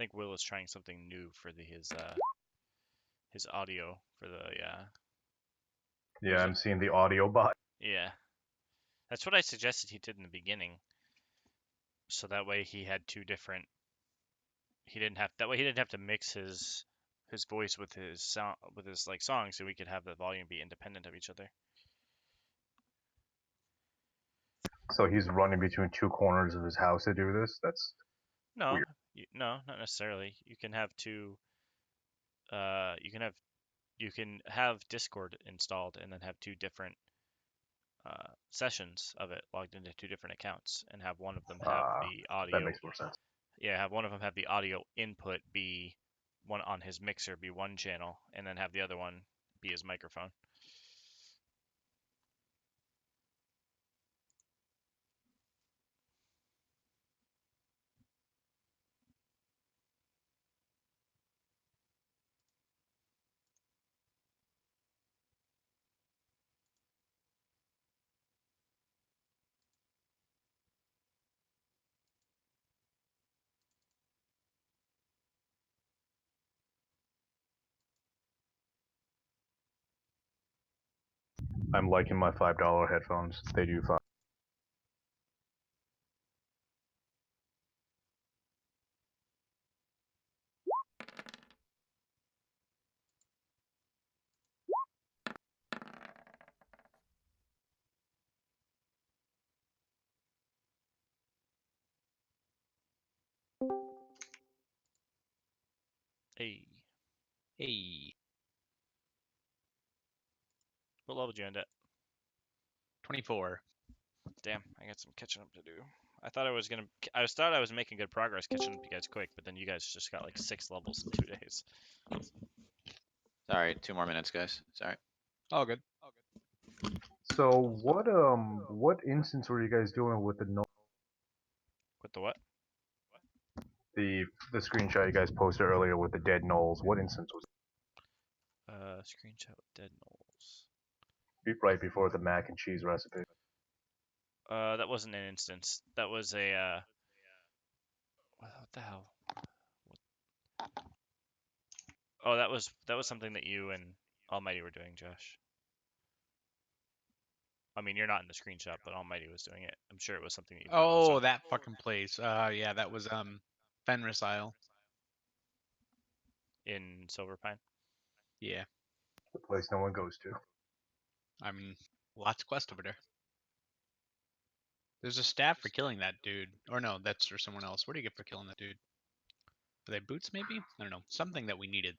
think Will is trying something new for his audio for the Yeah, Was I'm it- seeing the audio bot. yeah. That's what I suggested he did in the beginning, so that way he had two different. He didn't have to mix his voice with his sound with his like songs, so we could have the volume be independent of each other. So he's running between two corners of his house to do this. That's No, weird. no, not necessarily. You can have two. You can have Discord installed and then have two different sessions of it logged into two different accounts, and have one of them have the That audio. makes more sense. Yeah, have one of them have the audio input be one on his mixer be one channel, and then have the other one be his microphone. I'm liking my $5 headphones. They do fine. Hey, Hey, what level did you end at? 24. Damn, I got some catching up to do. I thought I was making good progress catching up to you guys quick, but then you guys just got like 6 levels in 2 days. Sorry, 2 more minutes, guys. Sorry. All good. So what instance were you guys doing with With the what? the screenshot you guys posted earlier with the dead gnolls? What instance was Screenshot with dead gnolls. it? Right before the mac and cheese recipe. That wasn't an instance. That was a what the hell? Oh, that was something that you and Almighty were doing, Josh. I mean, you're not in the screenshot, but Almighty was doing it. I'm sure it was something that you did Oh, also. that fucking place. Yeah, that was Fenris Isle. In Silverpine. Yeah, The place no one goes to. I mean, lots of quest over there. There's a staff for killing that dude. Or no, that's for someone else. What do you get for killing that dude? Are they boots, maybe? I don't know. Something that we needed.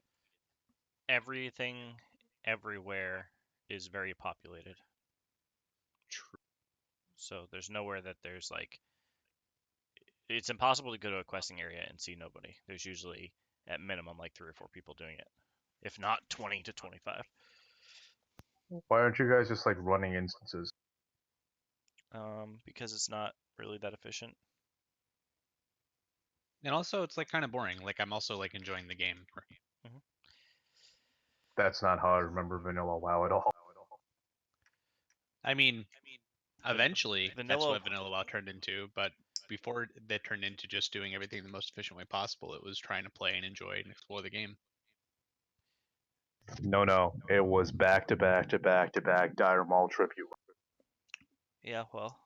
Everything, everywhere is very populated. True. So there's nowhere that there's like. It's impossible to go to a questing area and see nobody. There's usually, at minimum, like 3 or 4 people doing it, if not 20 to 25. Why aren't you guys just like running instances? Because it's not really that efficient. And also, it's like kind of boring. Like, I'm also like enjoying the game. That's not how I remember vanilla WoW at all. I mean, eventually, that's vanilla- what Vanilla WoW turned into. But before that turned into just doing everything the most efficient way possible, it was trying to play and enjoy and explore the game. No. It was back to back to back to back Dire Maul tribute. Yeah, well,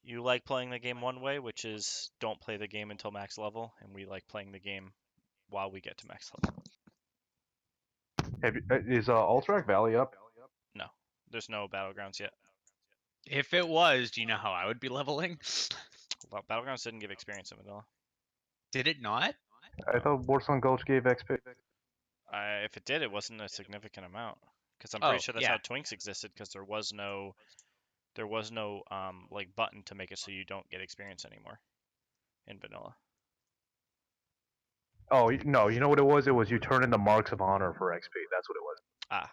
you like playing the game one way, which is don't play the game until max level, and we like playing the game while we get to max level. Is Alterac Valley up? No, there's no battlegrounds yet. If it was, do you know how I would be leveling? Well, battlegrounds didn't give experience in vanilla. Did it not? I thought Warsong Gulch gave XP. If it did, it wasn't a significant amount. Because I'm pretty sure that's yeah. how Twinks existed. Because there was no like button to make it so you don't get experience anymore in vanilla. Oh no, you know what it was? It was you turn in the Marks of Honor for XP. That's what it was. Ah,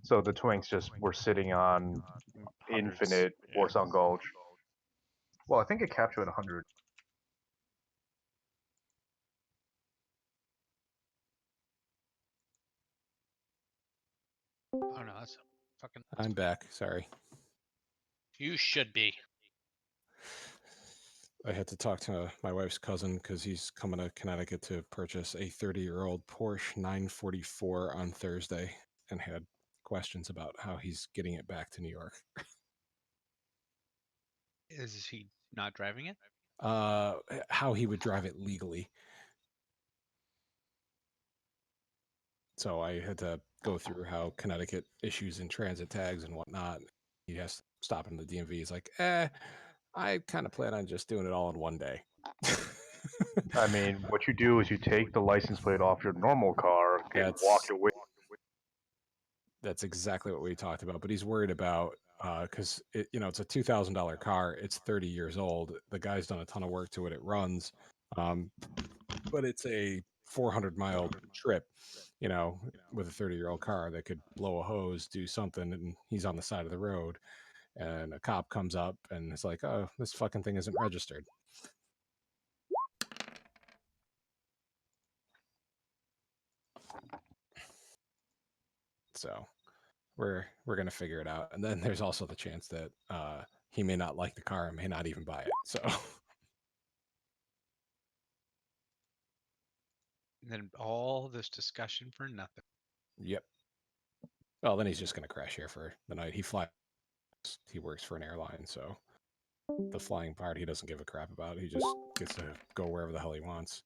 So the Twinks just were sitting on hundreds. infinite Yeah. Warsong Gulch. Well, I think it capped you at 100. Oh no, that's fucking. I'm back. Sorry. You should be. I had to talk to my wife's cousin because he's coming to Connecticut to purchase a 30-year-old Porsche 944 on Thursday, and had questions about how he's getting it back to New York. Is he not driving it? How he would drive it legally. So I had to go through how Connecticut issues in transit tags and whatnot. He has to stop in the DMV. He's like, I kind of plan on just doing it all in one day. I mean, what you do is you take the license plate off your normal car and walk That's away. that's exactly what we talked about. But he's worried about because it's a $2,000 car. It's 30 years old. The guy's done a ton of work to it. It runs, but it's a 400-mile trip. With a 30-year-old car that could blow a hose, do something, and he's on the side of the road, and a cop comes up and it's like, "Oh, this fucking thing isn't registered." So we're gonna figure it out. And then there's also the chance that he may not like the car and may not even buy it. So And then all this discussion for nothing. yep. Well, then he's just gonna crash here for the night. He works for an airline, so the flying part he doesn't give a crap about. He just gets to go wherever the hell he wants.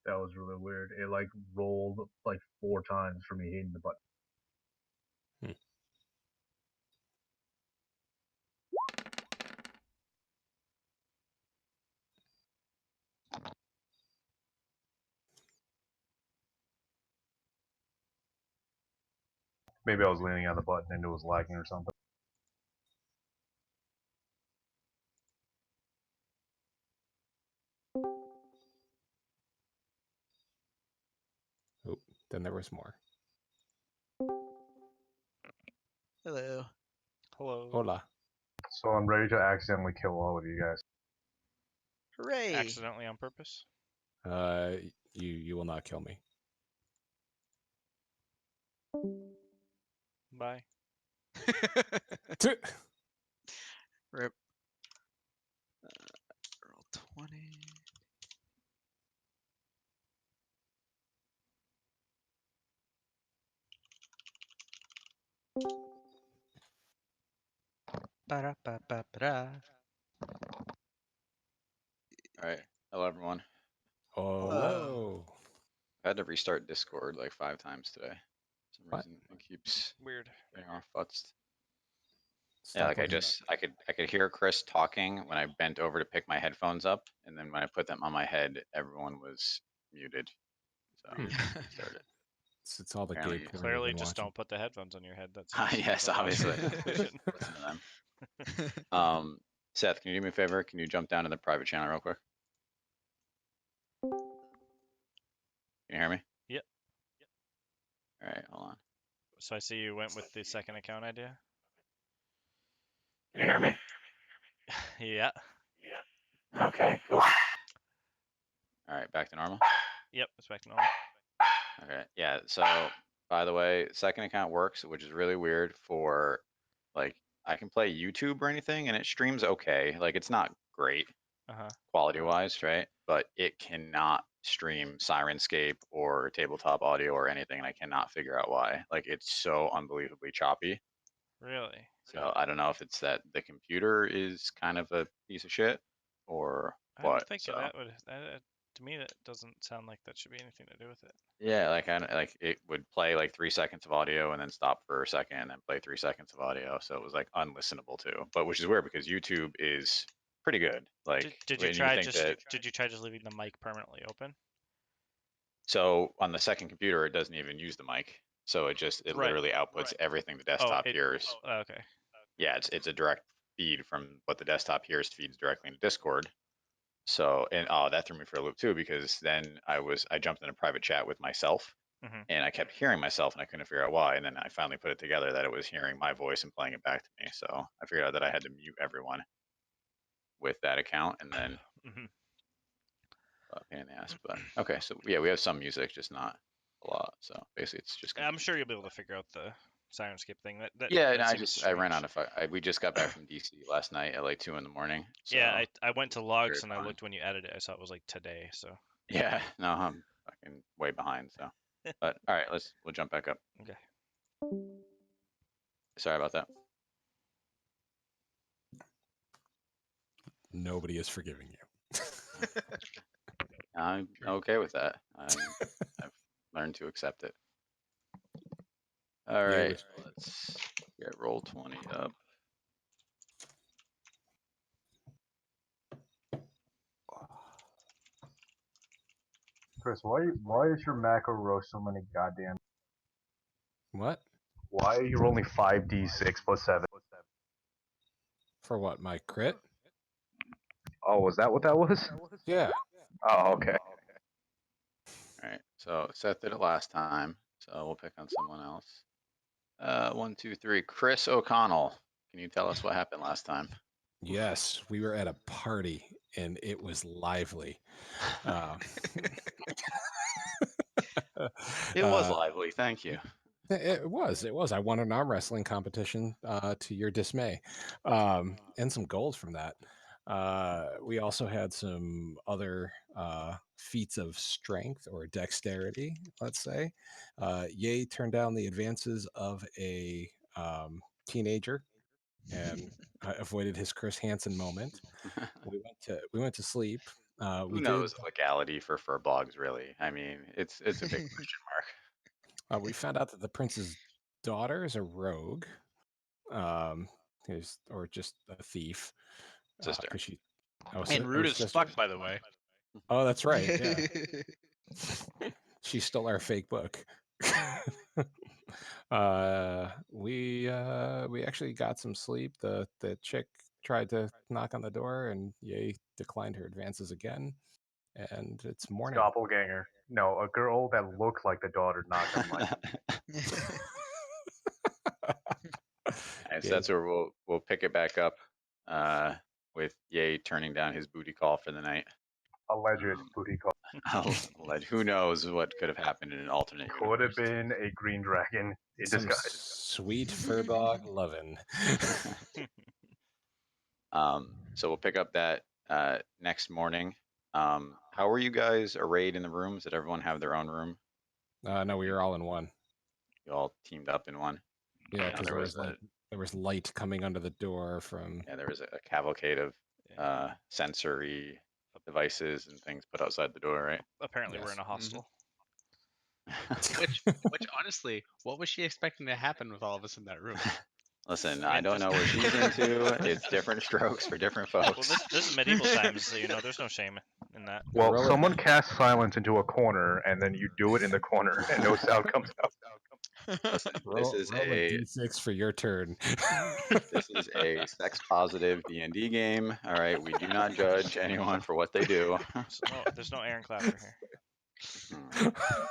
That was really weird. It like rolled like 4 times for me hitting the button. Maybe I was leaning on the button and it was lagging or something. Oh, then there was more. Hello. Hello. Hola. So I'm ready to accidentally kill all of you guys. Hooray! Accidentally on purpose? You will not kill me. Bye. Rip. Roll 20. Ba-da-ba-ba-ba-da. Alright. Hello, everyone. Hello. I had to restart Discord like 5 times today. For some What? reason, it keeps Weird. getting all futzed. Yeah, Stop like looking. I could hear Chris talking when I bent over to pick my headphones up, and then when I put them on my head, everyone was muted. So Hmm. restarted. It's all the gay Apparently- porn you've Clearly, been just watching. don't put the headphones on your head. That's Yes, the logical obviously. conclusion. Listen to them. Seth, can you do me a favor? Can you jump down to the private channel real quick? Can you hear me? Yep. All right, hold on. So I see you went with the second account idea. Can you hear me? Yeah. Okay, cool. All right, back to normal. Yep. It's back to normal. Okay, yeah. So, by the way, second account works, which is really weird for, like, I can play YouTube or anything, and it streams okay. Like, it's not great quality-wise, right? But it cannot stream Sirenscape or tabletop audio or anything, and I cannot figure out why. Like, it's so unbelievably choppy. Really? So I don't know if it's that the computer is kind of a piece of shit or I don't what. think So that would. To me, that doesn't sound like that should be anything to do with it. yeah, like it would play like 3 seconds of audio and then stop for a second and then play 3 seconds of audio. So it was like unlistenable too. But which is weird because YouTube is pretty good. Like Did you when try think just that, did you try just leaving the mic permanently open? so on the second computer it doesn't even use the mic. So it Right. literally outputs everything the desktop hears. Okay. Yeah, it's a direct feed from what the desktop hears, feeds directly into Discord. So and that threw me for a loop too because then I jumped in a private chat with myself Mhm. and I kept hearing myself and I couldn't figure out why. And then I finally put it together that it was hearing my voice and playing it back to me. So I figured out that I had to mute everyone with that account and then Mhm. pain in the ass. But okay, so yeah, we have some music, just not a lot. So basically, it's just gonna I'm be sure you'll be able to figure out the Sirenscape thing. Yeah, that and seems I ran strange. out of we just got back from DC last night at like 2 in the morning. So Yeah, I went to logs very and I fun. looked when you added it. I saw it was like today. So Yeah, no, I'm fucking way behind. So, but all right, we'll jump back up. okay. Sorry about that. Nobody is forgiving you. I'm True. okay with that. I've learned to accept it. All Yeah, right, Rich. let's get roll 20 up. Chris, why is your macro row so many goddamn? What? Why are you rolling 5d6 plus 7? For what? My crit? Oh, was that what that was? Yeah. Oh, okay. All right, so Seth did it last time, so we'll pick on someone else. 1, 2, 3. Chris O'Connell. Can you tell us what happened last time? Yes, we were at a party and it was lively. It was lively. Thank you. It was. It was. I won an arm wrestling competition to your dismay, and some gold from that. We also had some other feats of strength or dexterity, let's say. Ye turned down the advances of a teenager and avoided his Chris Hansen moment. We went to sleep. Who We knows did. the legality for fur blogs, really? I mean, it's a big question mark. We found out that the prince's daughter is a rogue, or just a thief, Sister. because she. Oh, And rude as sister. fuck, by the way. Oh, that's right. Yeah, she stole our fake book. We actually got some sleep. The chick tried to knock on the door, and Ye declined her advances again. And it's morning. Doppelganger. No, a girl that looked like the daughter knocked on my. And so Yeah. that's where we'll pick it back up with Ye turning down his booty call for the night. Alleged booty call. Who knows what could have happened in an alternate Could have universe. been a green dragon in Some disguise. sweet furbog lovin'. So we'll pick up that next morning. How were you guys arrayed in the rooms? Did everyone have their own room? No, we were all in one. You all teamed up in one? Yeah, because there there was light coming under the door from. Yeah, there was a cavalcade of sensory devices and things put outside the door, right? Apparently, we're Yes. in a hostel. Which honestly, what was she expecting to happen with all of us in that room? Listen, I I mean, don't know what she's into. It's different strokes for different Well, folks. this is medieval times, so there's no shame in that. Well, Roll it. someone casts silence into a corner, and then you do it in the corner, and no sound comes out. Listen, Roll a d6 for your turn. This is a sex positive D&D game. All right, we do not judge anyone for what they do. There's no Aaron Clapper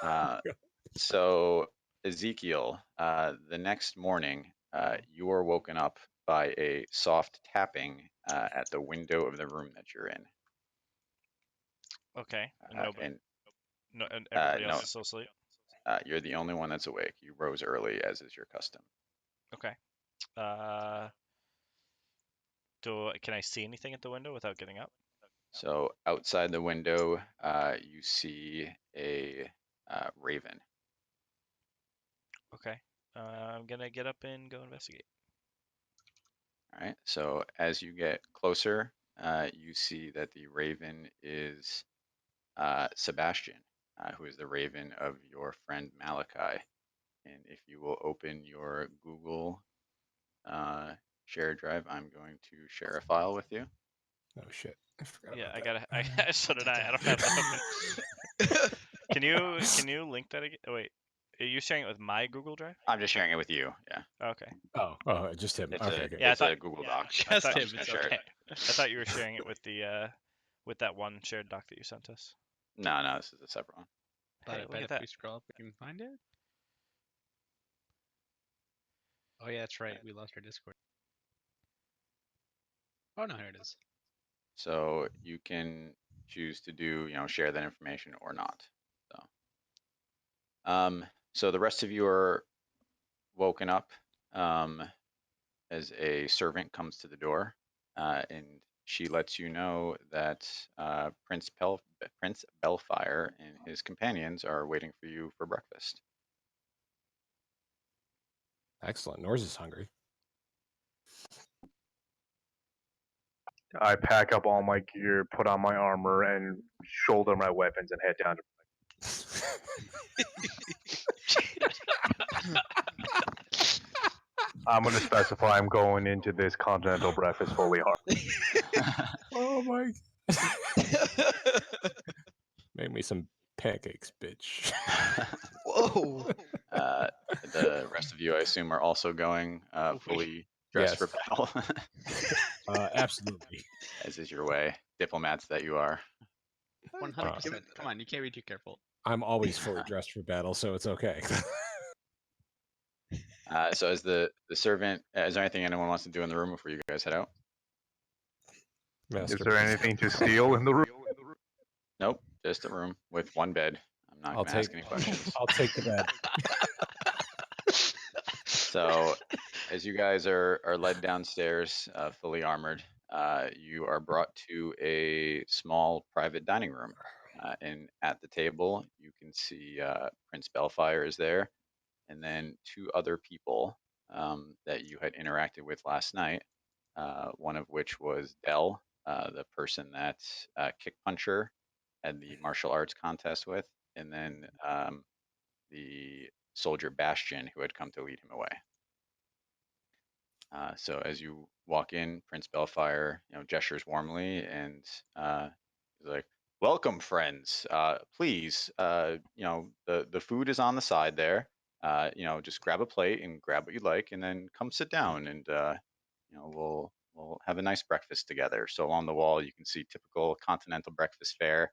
here. So Ezekiel, the next morning, you are woken up by a soft tapping at the window of the room that you're in. Okay. And Everybody else no. is still asleep. You're the only one that's awake. You rose early, as is your custom. Okay. Can I see anything at the window without getting up? So outside the window, you see a raven. Okay. I'm gonna get up and go investigate. All right. So as you get closer, you see that the raven is Sebastian, who is the raven of your friend Malachi. And if you will open your Google shared drive, I'm going to share a file with you. Oh shit! I forgot. Yeah, about that. so did I. I don't have that open. Can you link that again? Oh, wait, are you sharing it with my Google Drive? I'm just sharing it with you. Yeah. Okay. Oh, just him. It's okay, good. Yeah, it's a Google Doc. Just I'm him. just gonna It's share okay. it. I thought you were sharing it with the with that one shared doc that you sent us. No, this is a separate one. But Hey, I look bet at if that. we scroll up, we can find it. Oh yeah, that's right. We lost our Discord. Oh no, here it is. So you can choose to do, share that information or not. So the rest of you are woken up as a servant comes to the door, and she lets you know that Prince Belfire and his companions are waiting for you for breakfast. Excellent. Norse is hungry. I pack up all my gear, put on my armor, and shoulder my weapons and head down to. I'm going to specify I'm going into this continental breakfast fully armed. Oh my. Make me some pancakes, bitch. Whoa. The rest of you, I assume, are also going fully dressed for Yes. battle, Absolutely. as is your way, diplomats that you are. 100%. Come on, you can't be too careful. I'm always fully dressed for battle, so it's okay. So as the servant, is there anything anyone wants to do in the room before you guys head out? Is there anything to steal in the room? Nope, just a room with one bed. I'm not I'll going to ask take- any questions. I'll take the bed. So as you guys are led downstairs, fully armored, you are brought to a small private dining room. And at the table, you can see Prince Belfire is there, and then two other people that you had interacted with last night. One of which was Dell, the person that Kick Puncher had the martial arts contest with, and then the soldier Bastion, who had come to lead him away. So as you walk in, Prince Belfire, gestures warmly and he's like, "Welcome, friends. Please, the food is on the side there. Just grab a plate and grab what you like, and then come sit down, and we'll have a nice breakfast together." So along the wall, you can see typical continental breakfast fare.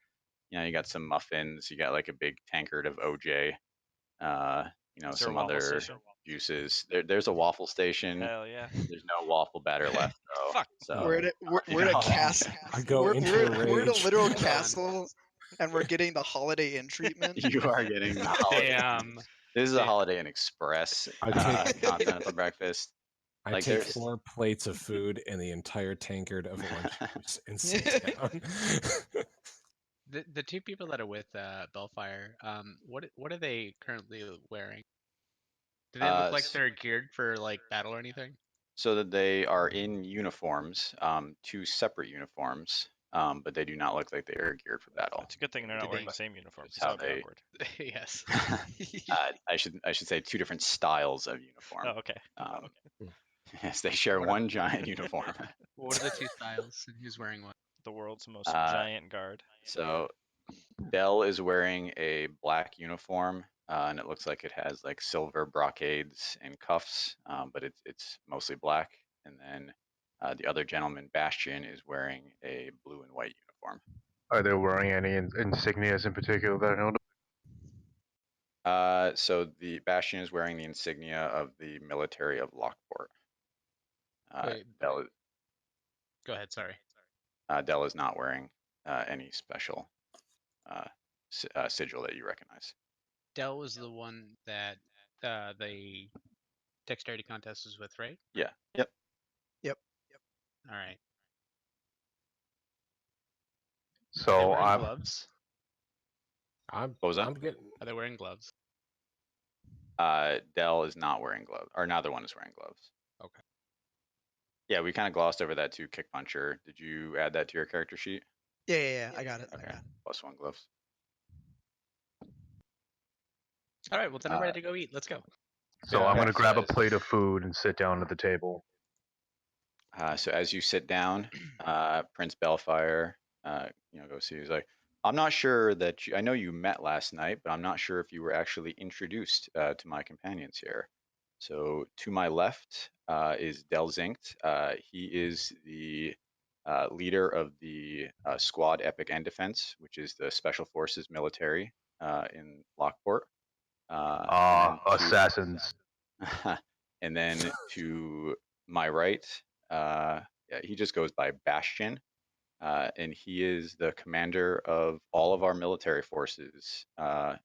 You got some muffins. You got like a big tankard of OJ. Is there a Some waffle other station? juices. There's a waffle station. Hell yeah. There's no waffle batter left though. Fuck. So We're at a, we're at a castle. I go We're, into we're, a we're at a rage. literal Hold on. castle, and we're getting the Holiday Inn treatment. you are getting the holiday. Damn. This is a Dude. Holiday Inn Express I take- continental breakfast. I Like, take there's- 4 plates of food and the entire tankard of orange juice and sit down. The two people that are with Belfire, what are they currently wearing? Do they look like they're geared for like battle or anything? So that they are in uniforms, 2 separate uniforms, but they do not look like they are geared for battle. It's a good thing they're Did not wearing they- the same uniform. That's how That would be they- awkward. Yes. I should say 2 different styles of uniform. Oh, okay. Yes, they share one giant uniform. What are the two styles and who's wearing what? The world's most Uh, giant guard. So Dell is wearing a black uniform, and it looks like it has like silver brocades and cuffs, but it's mostly black. And then the other gentleman, Bastion, is wearing a blue and white uniform. Are they wearing any insignias in particular that I know? So the Bastion is wearing the insignia of the military of Lockport. Wait, Dell, Go ahead, sorry. Dell is not wearing any special sigil that you recognize. Dell was the one that the dexterity contest was with, right? Yeah. Yep. All right. Are they So wearing I'm gloves? I'm, What was that? I'm getting. Are they wearing gloves? Dell is not wearing gloves, or neither one is wearing gloves. Okay. Yeah, we kind of glossed over that too. Kick Puncher. Did you add that to your character sheet? Yeah, I got it. I Okay. got it. +1 gloves. All right. Well, then I'm ready to go eat. Let's go. so Yeah, I'm gonna okay. grab a plate of food and sit down at the table. So as you sit down, Prince Belfire, go see. He's like, "I'm not sure that I know you met last night, but I'm not sure if you were actually introduced to my companions here." So to my left is Del Zinkt. He is the leader of the Squad Epic End Defense, which is the Special Forces military in Lockport. And then Assassins. and then to my right, he just goes by Bastion, and he is the commander of all of our military forces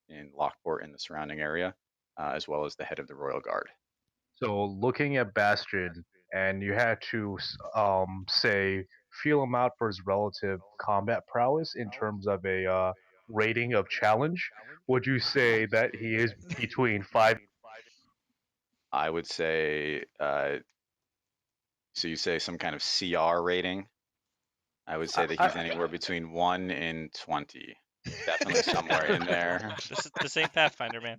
in Lockport and the surrounding area, as well as the head of the Royal Guard. So looking at Bastion, and you had to say feel him out for his relative combat prowess in terms of a rating of challenge. Would you say that he is between 5? I would say, so you say some kind of CR rating? I would say that he's anywhere between 1 and 20. Definitely somewhere in there. This ain't Pathfinder, man.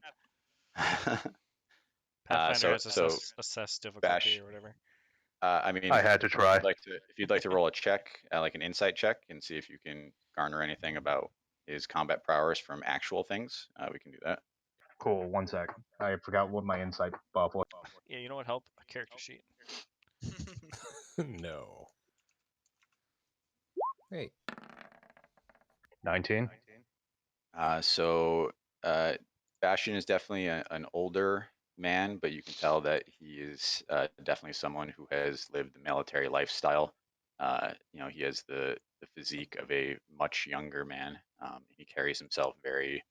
Pathfinder has so assessed difficulty Bash, or whatever. I mean, I had to try. If you'd like to roll a check, like an insight check, and see if you can garner anything about his combat prowess from actual things, we can do that. Cool. 1 sec. I forgot what my insight buff was. Yeah, you know what? Help a character sheet. No. Hey. 19. Bastion is definitely an older man, but you can tell that he is definitely someone who has lived the military lifestyle. He has the physique of a much younger man. He carries himself very,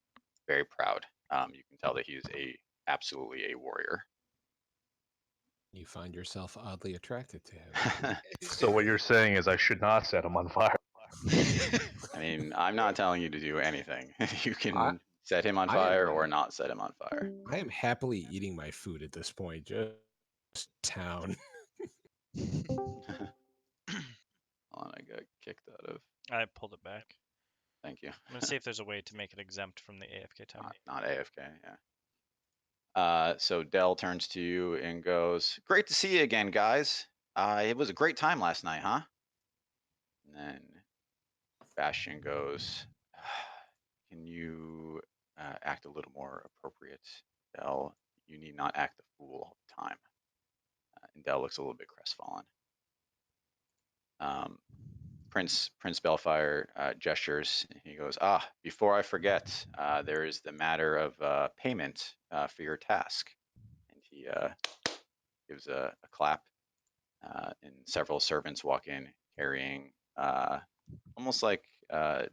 very proud. You can tell that he is absolutely a warrior. You find yourself oddly attracted to him. So what you're saying is I should not set him on fire. I mean, I'm not telling you to do anything. You can set him on fire or not set him on fire. I am happily eating my food at this point. Just town. Hold on, I got kicked out of. I pulled it back. Thank you. I'm gonna see if there's a way to make it exempt from the AFK time. Not AFK, yeah. So Dell turns to you and goes, "Great to see you again, guys. It was a great time last night, huh?" And then Bastion goes, "Can you act a little more appropriate, Dell? You need not act the fool all the time." And Dell looks a little bit crestfallen. Prince Bellfire gestures. He goes, before I forget, there is the matter of payment for your task. And he gives a clap, and several servants walk in carrying almost like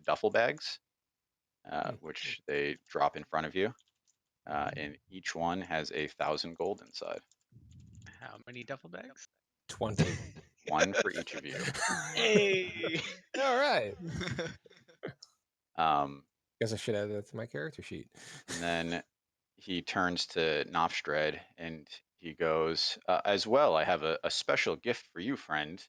duffel bags, which they drop in front of you. And each one has 1,000 gold inside. How many duffel bags? 20. One for each of you. Hey. All right. Um, Guess I should add that to my character sheet. And then he turns to Nofstred and he goes, as well, I have a special gift for you, friend.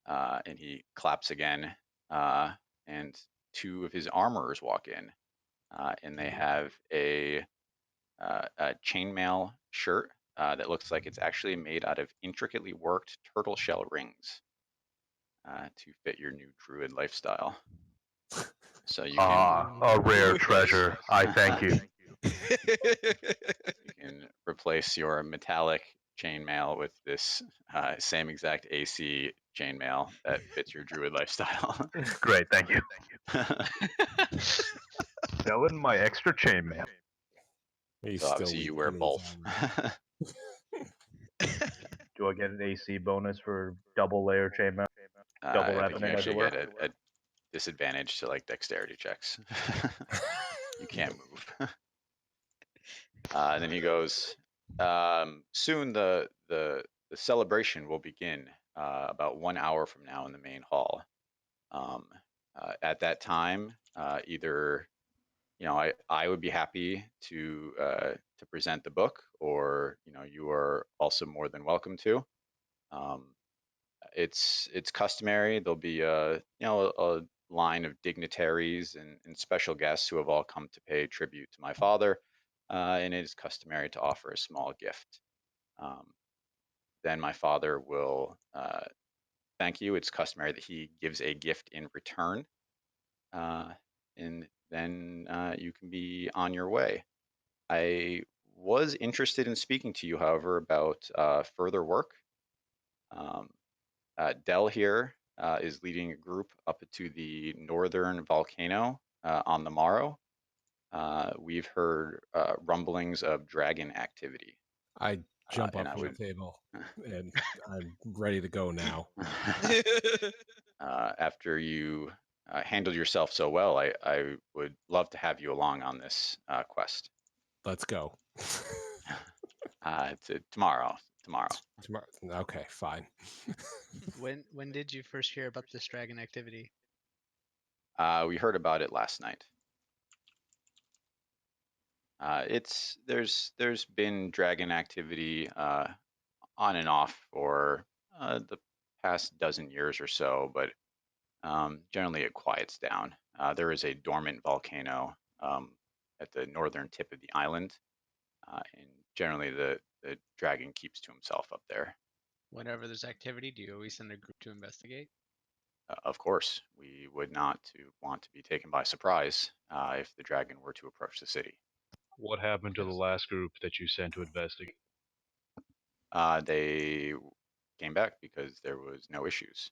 And he claps again. And two of his armorers walk in. And they have a chainmail shirt that looks like it's actually made out of intricately worked turtle shell rings to fit your new druid lifestyle. So you can a rare treasure. I thank you. You can replace your metallic chainmail with this same exact AC chainmail that fits your druid lifestyle. Great, thank you. Selling my extra chainmail. So obviously you wear both. Do I get an AC bonus for double layer chainmail? Double I think you wrapping it, as actually it were? get a disadvantage to like dexterity checks. You can't move. And then he goes, soon the celebration will begin about 1 hour from now in the main hall. At that time, either I would be happy to present the book, or you are also more than welcome to. It's customary. There'll be a line of dignitaries and special guests who have all come to pay tribute to my father, and it is customary to offer a small gift. Then my father will thank you. It's customary that he gives a gift in return, and then you can be on your way. I was interested in speaking to you, however, about further work. Dell here is leading a group up to the northern volcano on the morrow. We've heard rumblings of dragon activity. I jump up from the table and I'm ready to go now. After you handled yourself so well, I would love to have you along on this quest. Let's go. Tomorrow. tomorrow. Tomorrow. Okay, fine. When did you first hear about this dragon activity? We heard about it last night. There's been dragon activity on and off for the past dozen years or so, but generally it quiets down. There is a dormant volcano at the northern tip of the island, and generally the dragon keeps to himself up there. Whenever there's activity, do you always send a group to investigate? Of course, we would not want to be taken by surprise if the dragon were to approach the city. What happened to the last group that you sent to investigate? They came back because there was no issues.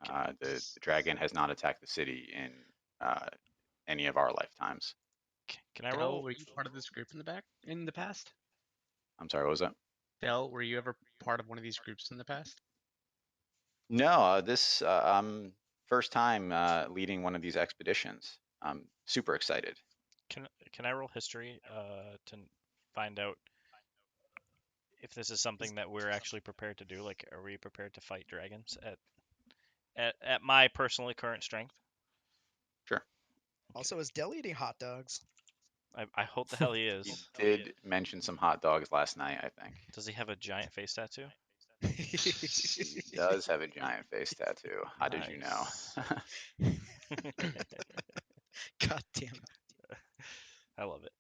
The dragon has not attacked the city in any of our lifetimes. Can I Del, roll? were you part of this group in the past? I'm sorry, what was that? Del, were you ever part of one of these groups in the past? No, this I'm first time leading one of these expeditions. I'm super excited. Can I roll history to find out if this is something that we're actually prepared to do? Like, are we prepared to fight dragons at my personally current strength? Sure. Also, is Del eating hot dogs? I hope the hell he He is. did mention some hot dogs last night, I think. Does he have a giant face tattoo? He does have a giant face tattoo. How did you know? Nice. God damn it. I love it.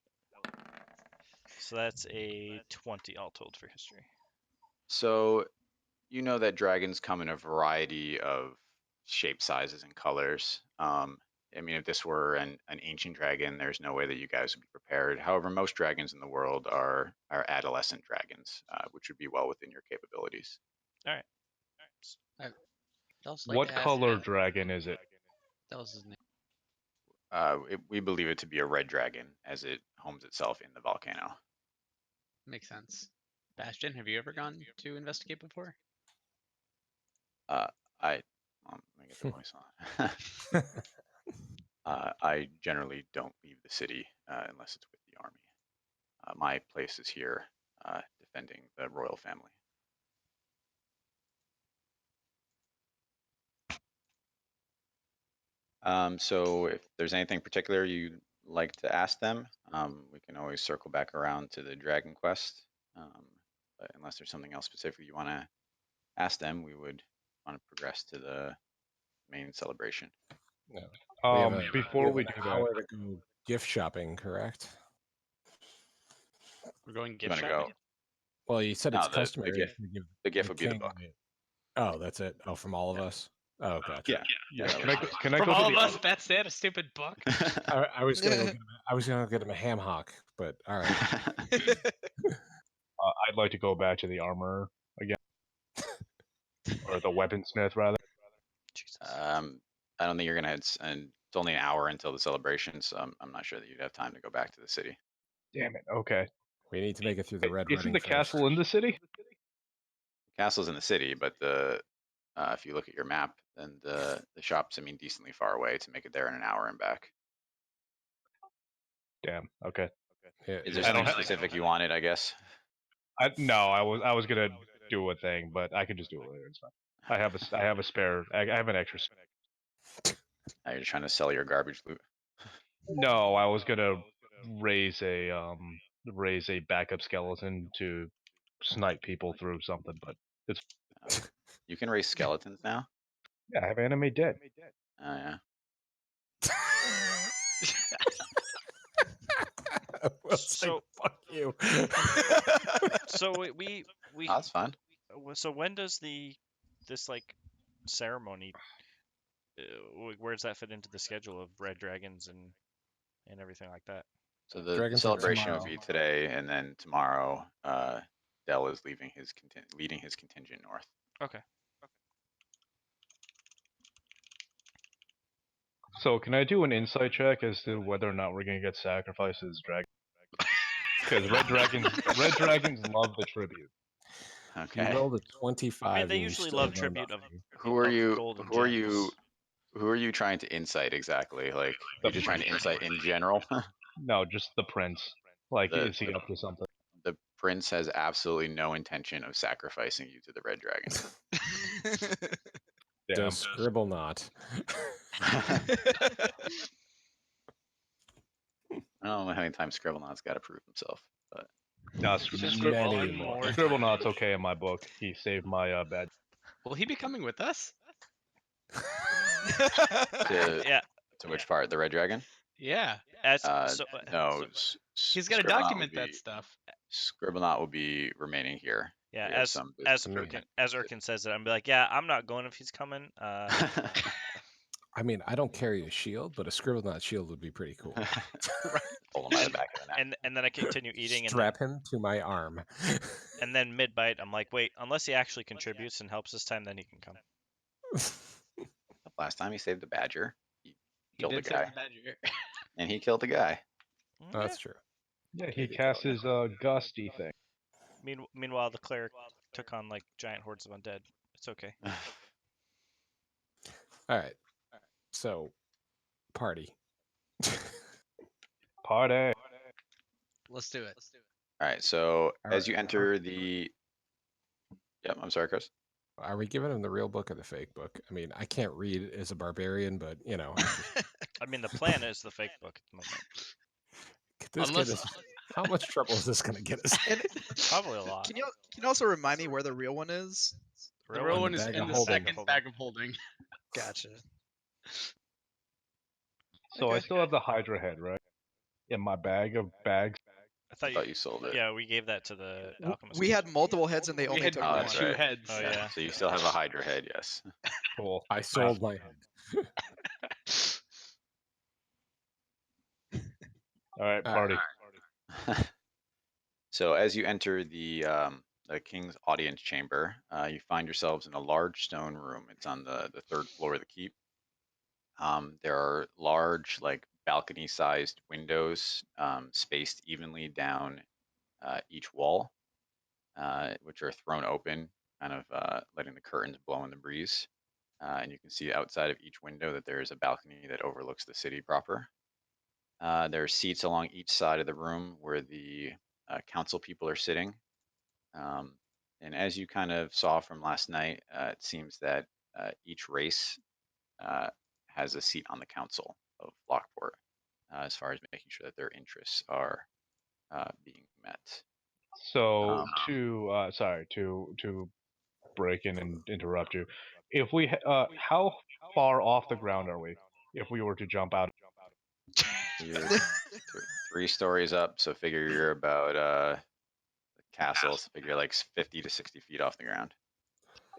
So that's a 20 all told for history. So, you know that dragons come in a variety of shape, sizes, and colors. I mean, if this were an ancient dragon, there's no way that you guys would be prepared. However, most dragons in the world are adolescent dragons, which would be well within your capabilities. All right. Del's like What to ask color that. dragon is it? Del's his name. We believe it to be a red dragon, as it homes itself in the volcano. Makes sense. Bastion, have you ever gone to investigate before? Let me get the voice on. I generally don't leave the city unless it's with the army. My place is here, defending the royal family. So if there's anything particular you'd like to ask them, we can always circle back around to the Dragon Quest. But unless there's something else specific you want to ask them, we would want to progress to the main celebration. No. Before we have do an that, hour to go gift shopping, correct? We're going You gift want to shopping? go? Well, you said No, it's the customary gift- to give The gift would be the king book. Oh, that's it. Oh, from all of us. Oh, gotcha. Yeah. can I From go all to of the us, that's it. A stupid book. I was gonna go get him, I was gonna get him a ham hock, but all right. I'd like to go back to the armor again, or the weaponsmith rather. Jesus. I don't think you're gonna. And it's only an hour until the celebration, so I'm not sure that you'd have time to go back to the city. Damn it. Okay. We need to make it through the red Isn't wedding the first. castle in the city? Castle's in the city, but if you look at your map, then the shop's decently far away to make it there in an hour and back. Damn. Okay. Yeah, Is there I don't something have- specific you wanted? I guess. No, I was gonna do a thing, but I can just do it later. It's fine. I have a spare. I have an extra. Are you trying to sell your garbage loot? No, I was gonna raise a backup skeleton to snipe people through something, but You can raise skeletons now. yeah, I have anime dead. Oh yeah. Well, it's So- like, fuck you. So we Oh, that's fine. so when does this like ceremony? Where does that fit into the schedule of red dragons and everything like that? So the Dragons are celebration would tomorrow. be today, and then tomorrow, Dell is leading his contingent north. Okay. So can I do an insight check as to whether or not we're gonna get sacrificed as dragons? Because red dragons love the tribute. You Okay. rolled a 25. I mean, they and you usually still love know tribute of nothing. Who are of you? gold and Who are you? gems. Who are you trying to insight exactly? Like, The you're just trying to prince. insight in general. No, just the prince. Like, The- is he up to something? The Prince has absolutely no intention of sacrificing you to the Red Dragon. Damn. Does Scribble not? I don't know how many times Scribblenauts got to prove himself, but No, Many more. Scribblenauts okay in my book. He saved my bad. Will he be coming with us? to, Yeah. to which part? The Red Dragon? Yeah. As No, He's got to document that stuff. Scribblenaut will be remaining here. Yeah, We have as some as business Urkin, as Urkin says it, I'm be like, yeah, I'm not going if he's coming. I mean, I don't carry a shield, but a Scribblenauts shield would be pretty cool. Pull him by the back of the neck. and then I continue eating, Strap him to my arm. and then mid bite, I'm like, wait, unless he actually contributes and helps this time, then he can come. Last time he saved a badger, he He killed a did save guy, the badger. and he killed a guy. Oh, that's true. Yeah, he cast his gusty thing. Meanwhile, the cleric took on like giant hordes of undead. It's okay. All right. So, party. Party. Let's do it. All right, so All as right. you enter the, yep, I'm sorry, Chris. Are we giving him the real book or the fake book? I mean, I can't read as a barbarian, but you know, I mean, the plan is the fake book at the moment. could this Unless- get us, how much trouble is this going to get us? And Probably a lot. can you also remind me where the real one is? The real in one the is bag in of the holding. second bag of holding. Gotcha. So I Okay. still have the Hydra head, right? In my bag of bags. I thought you sold it. Yeah, we gave that to the alchemist. We had multiple heads and they We only had took Oh, one. that's two right. heads. Oh, yeah. So you still have a Hydra head, yes. Cool. I sold my head. All right, party. So as you enter the king's audience chamber, you find yourselves in a large stone room. It's on the third floor of the keep. There are large, like balcony-sized windows spaced evenly down each wall, which are thrown open, kind of letting the curtains blow in the breeze. And you can see outside of each window that there is a balcony that overlooks the city proper. There are seats along each side of the room where the council people are sitting. And as you kind of saw from last night, it seems that each race has a seat on the council of Lockport, as far as making sure that their interests are being met. So to break in and interrupt you, if we how far off the ground are we? If we were to jump out. You're 3 stories up, so figure you're about the castle, so figure like 50 to 60 feet off the ground.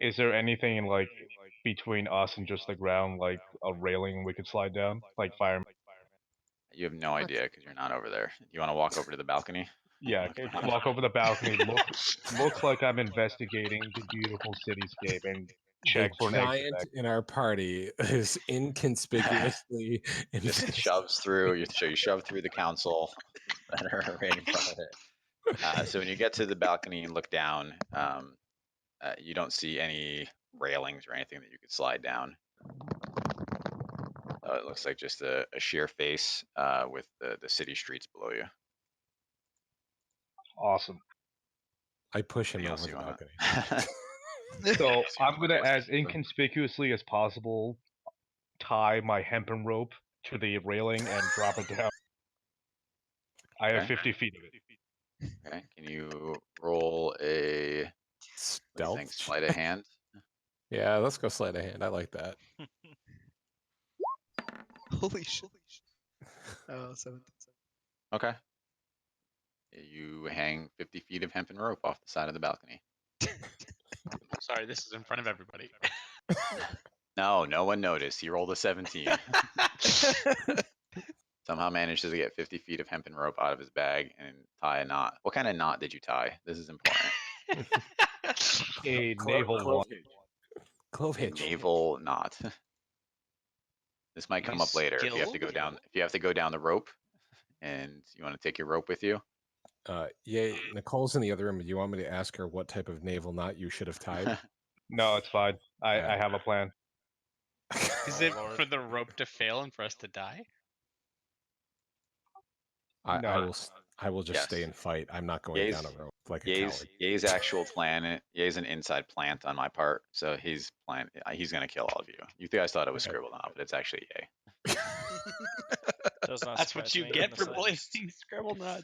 Is there anything like between us and just the ground, like a railing we could slide down, like fireman? You have no idea because you're not over there. You want to walk over to the balcony? Yeah, walk over the balcony. Looks like I'm investigating the beautiful cityscape and check The for an exit. giant in our party is inconspicuously Just shoves through. You shove through the council that are right in front of it. So when you get to the balcony and look down, you don't see any railings or anything that you could slide down. It looks like just a sheer face with the city streets below you. Awesome. I push him Anything over else the you want? balcony. So I'm gonna, as inconspicuously as possible, tie my hempen rope to the railing and drop it down. I have Okay. 50 feet of it. Okay, can you roll a what do you Stealth. think, sleight of hand? Yeah, let's go sleight of hand. I like that. Holy shit. Oh, 17. Okay. You hang 50 feet of hempen rope off the side of the balcony. Sorry, this is in front of everybody. No, no one noticed. He rolled a 17. Somehow managed to get 50 feet of hempen rope out of his bag and tie a knot. What kind of knot did you tie? This is important. A naval one. Clove A hitch. naval knot. This might come up later if you have to skill? go down. If you have to go down the rope, and you want to take your rope with you. Yeah, Nicole's in the other room. Do you want me to ask her what type of naval knot you should have tied? No, it's fine. I have a plan. Is it for the rope to fail and for us to die? I No. I will just stay Yes. and fight. I'm not going down a Ye's road like a coward. Ye's actual plan. Ye's an inside plant on my part, so he's gonna kill all of you. You guys thought it was Okay. Scribble now, but it's actually Ye. Does not That's what surprise you me in get the for slightest. blaming Scribble Nut.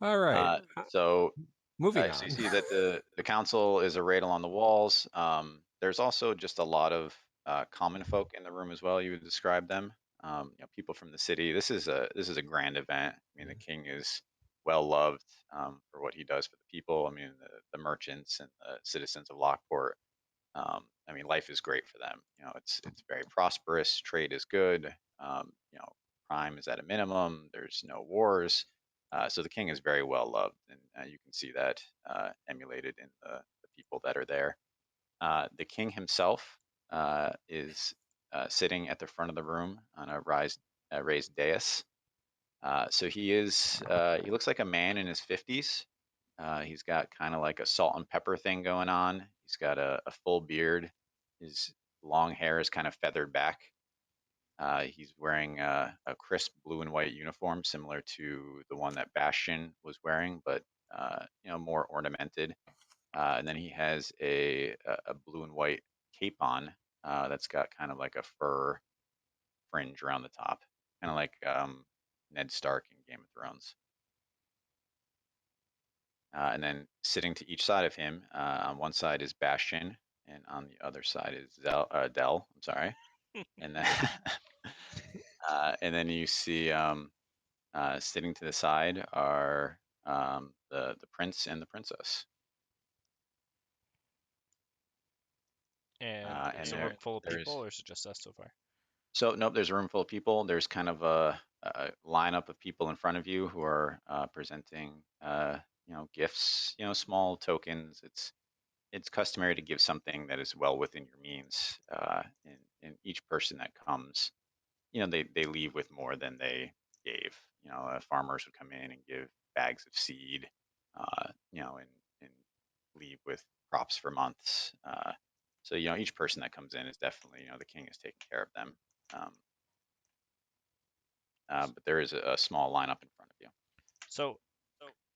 All right. So Moving so on. you see that the council is arrayed along the walls. There's also just a lot of common folk in the room as well. You would describe them. People from the city. This is a grand event. I mean, the king is well loved for what he does for the people. I mean, the merchants and the citizens of Lockport. I mean, life is great for them. It's very prosperous. Trade is good. Crime is at a minimum. There's no wars. So the king is very well loved, and you can see that emulated in the people that are there. The king himself is sitting at the front of the room on a raised dais. So he looks like a man in his 50s. He's got kind of like a salt and pepper thing going on. He's got a full beard. His long hair is kind of feathered back. He's wearing a crisp blue and white uniform, similar to the one that Bastion was wearing, but more ornamented. And then he has a blue and white cape on that's got kind of like a fur fringe around the top, kind of like Ned Stark in Game of Thrones. And then sitting to each side of him, on one side is Bastion, and on the other side is Dell. I'm sorry. And then, and then you see sitting to the side are the prince and the princess. And and is it a there- room full of there's- people, or is it just us so far? So nope, there's a room full of people. There's kind of a lineup of people in front of you who are presenting, gifts, small tokens. It's customary to give something that is well within your means. And each person that comes, they leave with more than they gave. Farmers would come in and give bags of seed, and leave with crops for months. So each person that comes in is definitely, the king is taking care of them. But there is a small lineup in front of you. So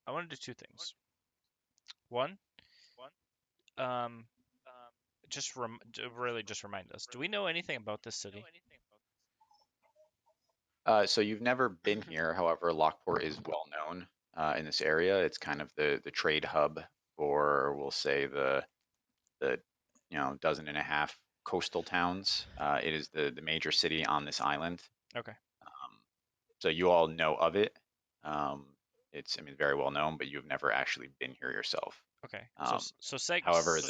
I want to do two things. One, really just remind us. Do we know anything about this city? So you've never been here. However, Lockport is well known in this area. It's kind of the trade hub for, we'll say, the dozen and a half coastal towns. It is the major city on this island. Okay. So you all know of it. It's very well known, but you've never actually been here yourself. Okay. However,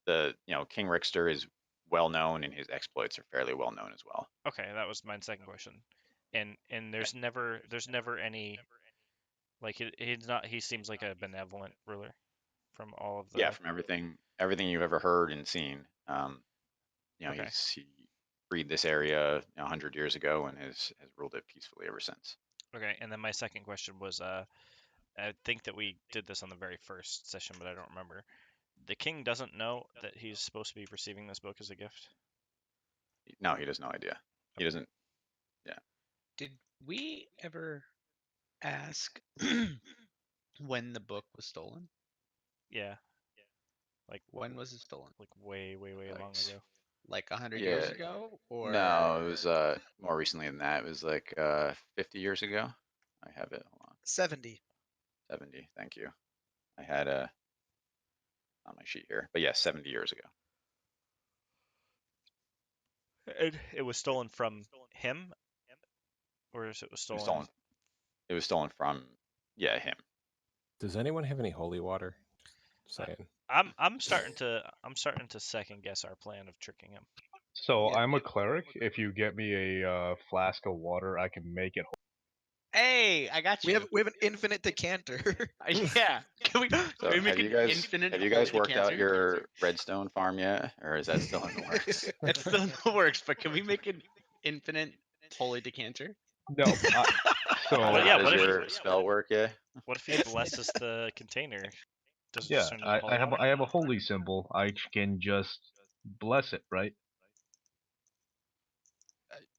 the King Rickster is well known, and his exploits are fairly well known as well. Okay, that was my second question. And there's never any, like, he seems like a benevolent ruler from all of the. Yeah, from everything you've ever heard and seen. Okay. He freed this area 100 years ago and has ruled it peacefully ever since. Okay, and then my second question was, I think that we did this on the very first session, but I don't remember. The king doesn't know that he's supposed to be receiving this book as a gift? No, he has no idea. He doesn't. Yeah. Did we ever ask when the book was stolen? Yeah. Like, when was it stolen? Like way long ago. Like 100 years ago, or no? It was more recently than that. It was like 50 years ago. I have it. Hold on. 70. 70. Thank you. I had on my sheet here, but yeah, 70 years ago. It was stolen from him, or is it was stolen? It was stolen from him. Does anyone have any holy water? Saying. I'm starting to second guess our plan of tricking him. So I'm a cleric. If you get me a flask of water, I can make it. Hey, I got you. We have an infinite decanter. Yeah. Can we make have you guys worked out your redstone farm yet, or is that still in the works? It's still in the works, but can we make an infinite holy decanter? No. So how does your spell work? Yeah. What if he blesses the container? Does it yeah, just turn into holy I water? have a holy symbol. I can just bless it, right?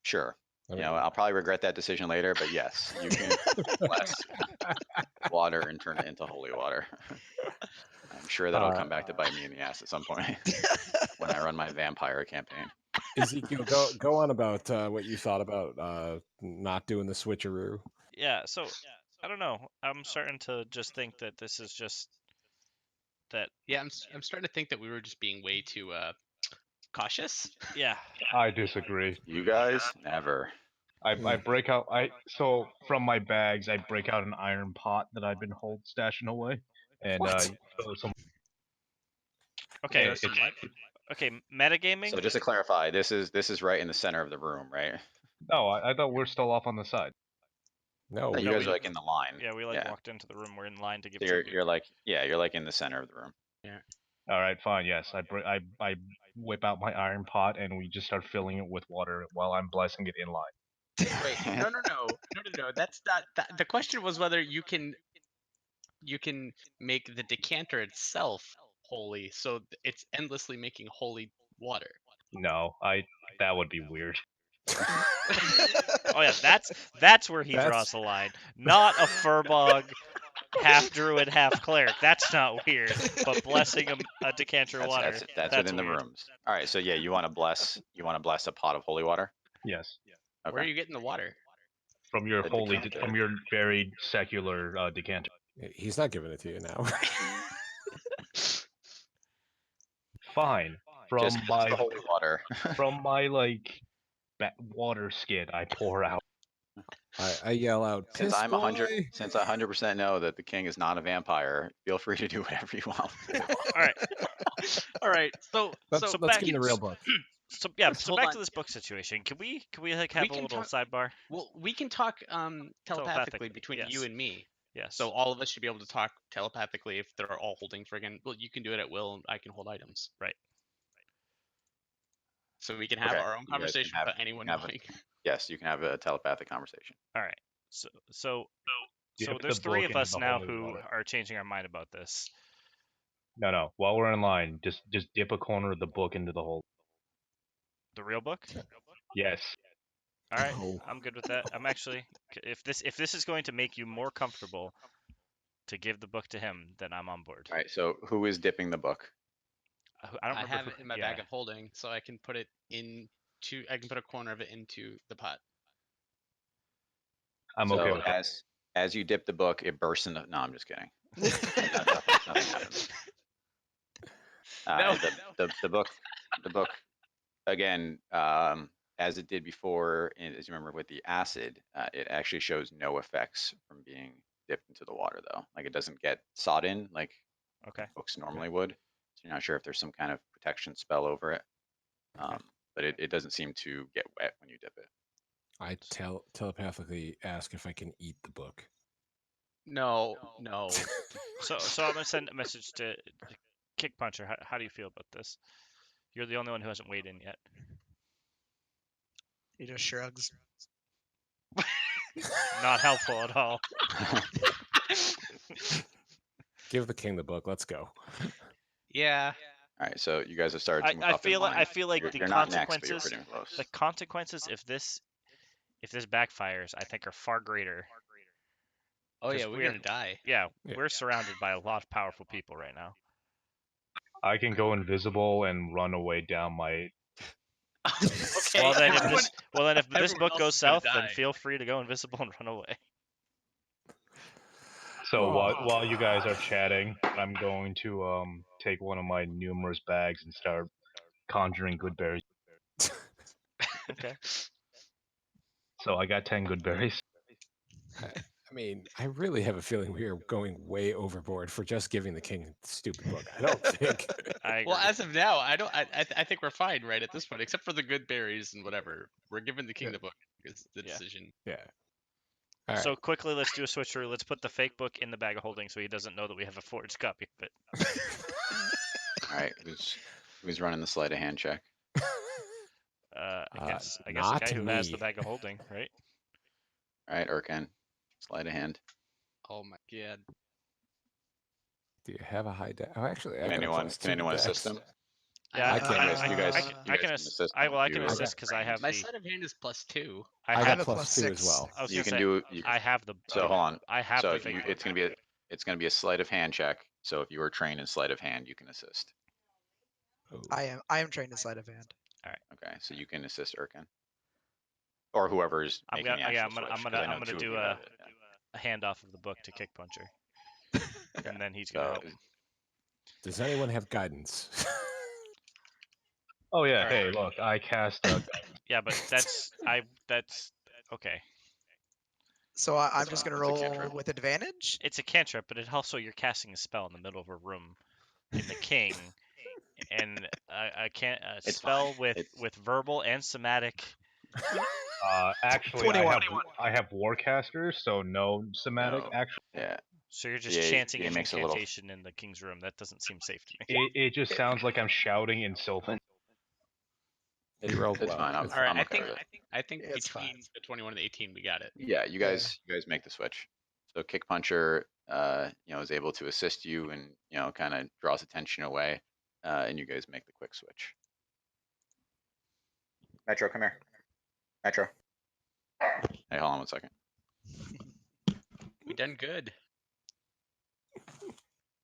Sure. I You know, mean, I'll probably regret that decision later, but yes, you can bless water and turn it into holy water. I'm sure that'll come back to bite me in the ass at some point when I run my vampire campaign. Ezekiel, go on about what you thought about not doing the switcheroo. Yeah, so I don't know. I'm starting to just think that this is just that. Yeah, I'm starting to think that we were just being way too cautious. Yeah. I disagree. You guys, never. I break out. So from my bags, I break out an iron pot that I've been stashing away, and What? throw some. Okay. It's- Okay. Metagaming. So just to clarify, this is right in the center of the room, right? No, I thought we're still off on the side. No, No, you No, guys we- are like in the line. Yeah, we walked into the room. We're in line to give. So tribute. you're like you're like in the center of the room. All right, fine. Yes, I whip out my iron pot and we just start filling it with water while I'm blessing it in line. Wait, no. That's not. The question was whether you can make the decanter itself holy, so it's endlessly making holy water. No, that would be weird. Oh yeah, that's where he draws the line. Not a furbog, half druid, half cleric. That's not weird. But blessing a decanter of water. That's within the weird. rooms. All right, so yeah, you want to bless a pot of holy water? Yes, Where are Okay. you getting the water? from your The holy, decanter. from your buried secular decanter. he's not giving it to you now. Fine. From Just bless my the holy water. from my water skid, I pour out. I yell out, Since "Piss I'm boy!" since I 100% know that the king is not a vampire, feel free to do whatever you want. All right. All right, so Let's back get in the real book. So yeah, so Hold back on. to this book situation. Can we like have a can little talk- sidebar? Well, we can talk telepathically between yes. you and me. Yes. So all of us should be able to talk telepathically if they're all holding friggin'. Well, you can do it at will, and I can hold items. Right. So we can have Okay, our own you guys can conversation have- without anyone have a- knowing. Yes, you can have a telepathic conversation. All right. So Dip there's the three book of into us the now holy who water. are changing our mind about this. No. While we're in line, just dip a corner of the book into the hole. The real book. Yes. All right. No. I'm good with that. I'm actually if this is going to make you more comfortable to give the book to him, then I'm on board. All right, so who is dipping the book? I don't I remember have who, it in my yeah. bag of holding, so I can put it into. I can put a corner of it into the pot. I'm so okay with that. as you dip the book, it bursts into. No, I'm just kidding. Nothing happens. No. The book again, as it did before, and as you remember with the acid, it actually shows no effects from being dipped into the water, though. Like it doesn't get sought in like Okay. books normally would. So you're not sure if there's some kind of protection spell over it. But it doesn't seem to get wet when you dip it. I telepathically ask if I can eat the book. No. So I'm gonna send a message to Kick Puncher. How do you feel about this? You're the only one who hasn't weighed in yet. He just shrugs. Not helpful at all. Give the king the book. Let's go. Yeah. All right, so you guys have started to move I up in feel line. I feel like You're the not next, but you're consequences pretty close. the consequences if this backfires, I think are far greater. Oh yeah, 'Cause we're gonna die. Yeah, Yeah. we're surrounded by a lot of powerful people right now. I can go invisible and run away down my. Okay. Well then, everyone- if this everyone book else goes is gonna south, then die. feel free to go invisible and run away. So while you guys are chatting, I'm going to take one of my numerous bags and start conjuring good berries. Okay. So I got 10 good berries. I mean, I really have a feeling we are going way overboard for just giving the king the stupid book. I don't think. I agree. Well, as of now, I think we're fine, right, at this point, except for the good berries and whatever. We're giving the king the book. Is the decision. Yeah. All right. So quickly, let's do a switcheroo. Let's put the fake book in the bag of holding so he doesn't know that we have a forged copy of it. All right, who's running the sleight of hand check? I guess the not guy who has the me. bag of holding, right? All right, Urken, sleight of hand. Oh my god. Do you have a high dex? Oh, actually, I Can got a anyone +2 can anyone dex. assist him? Yeah, I You can't. guys, you guys, Uh, you guys can assist. I can do assist because I have My the. sleight of hand is +2. I I have got a plus two as +6. well. I was You gonna can say do. I have the. So hold on. I have So the fake book. it's gonna be a sleight of hand check. So if you were trained in sleight of hand, you can assist. Oh. I am trained in sleight of hand. Okay, so you can assist Urkin. Or whoever's I'm making gonna, the yeah, actual I'm switch. 'cause gonna, I know I'm gonna two of do you have it. a handoff of the book to Kick Puncher, Okay. and then he's gonna help. Does anyone have guidance? Oh yeah, Alright. hey, look, I cast. Yeah, but that's okay. So I'm That's just fine, gonna that's a roll cantrip. with advantage. It's a cantrip, but it also you're casting a spell in the middle of a room in the king, and I can't It's spell fine. with verbal and somatic. Actually, 21. I have Warcaster, so no somatic. No. Actually, Yeah. So you're just Yeah, chanting yeah, an makes a little- incantation in the king's room. That doesn't seem safe to me. it just sounds like I'm shouting in Sylvan. He rolled It's well. fine. All right, I'm I okay think with it. I think It's between fine. the 21 and the 18, we got it. Yeah, you guys make the switch. So Kick Puncher, is able to assist you and kind of draws attention away, and you guys make the quick switch. Metro, come here. Metro. Hey, hold on 1 second. We done good.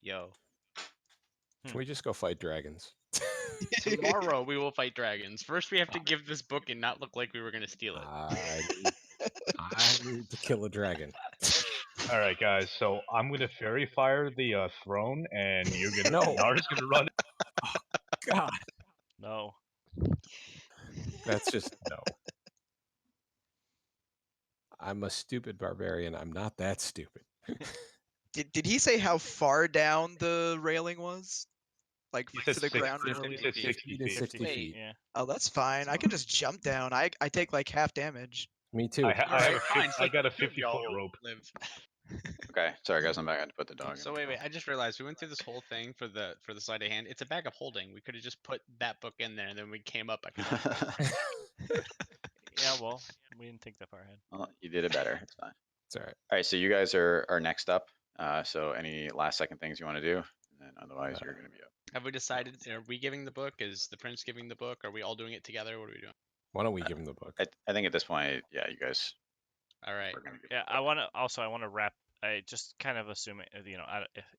Yo, Can we just go fight dragons? tomorrow we will fight dragons. First, we have to give this book and not look like we were gonna steal it. I need to kill a dragon. All right, guys. So I'm gonna fairy fire the throne, and you're gonna. No. Nara's gonna run. God, No. that's just no. I'm a stupid barbarian. I'm not that stupid. Did he say how far down the railing was? Like He to said the 60 ground? he Really? said 50 60 to feet. 60 Wait. feet. Yeah. Oh, that's fine. I can just jump down. I take like half damage. Me too. I have Alright, a fine. So I got a two of 50-foot y'all rope. live. Okay, sorry guys, I'm back. I had to put the dog. So wait, I just realized we went through this whole thing for the sleight of hand. It's a bag of holding. We could have just put that book in there, and then we came up. Yeah. Well, we didn't think that far ahead. Well, you did it better. It's fine. It's all right. All right, so you guys are next up. So any last second things you want to do, and then otherwise you're gonna be up. Have we decided? Are we giving the book? Is the prince giving the book? Are we all doing it together? What are we doing? Why don't we give him the book? I think at this point, yeah, you guys All right. are gonna give. Yeah, I want to wrap. I just kind of assume,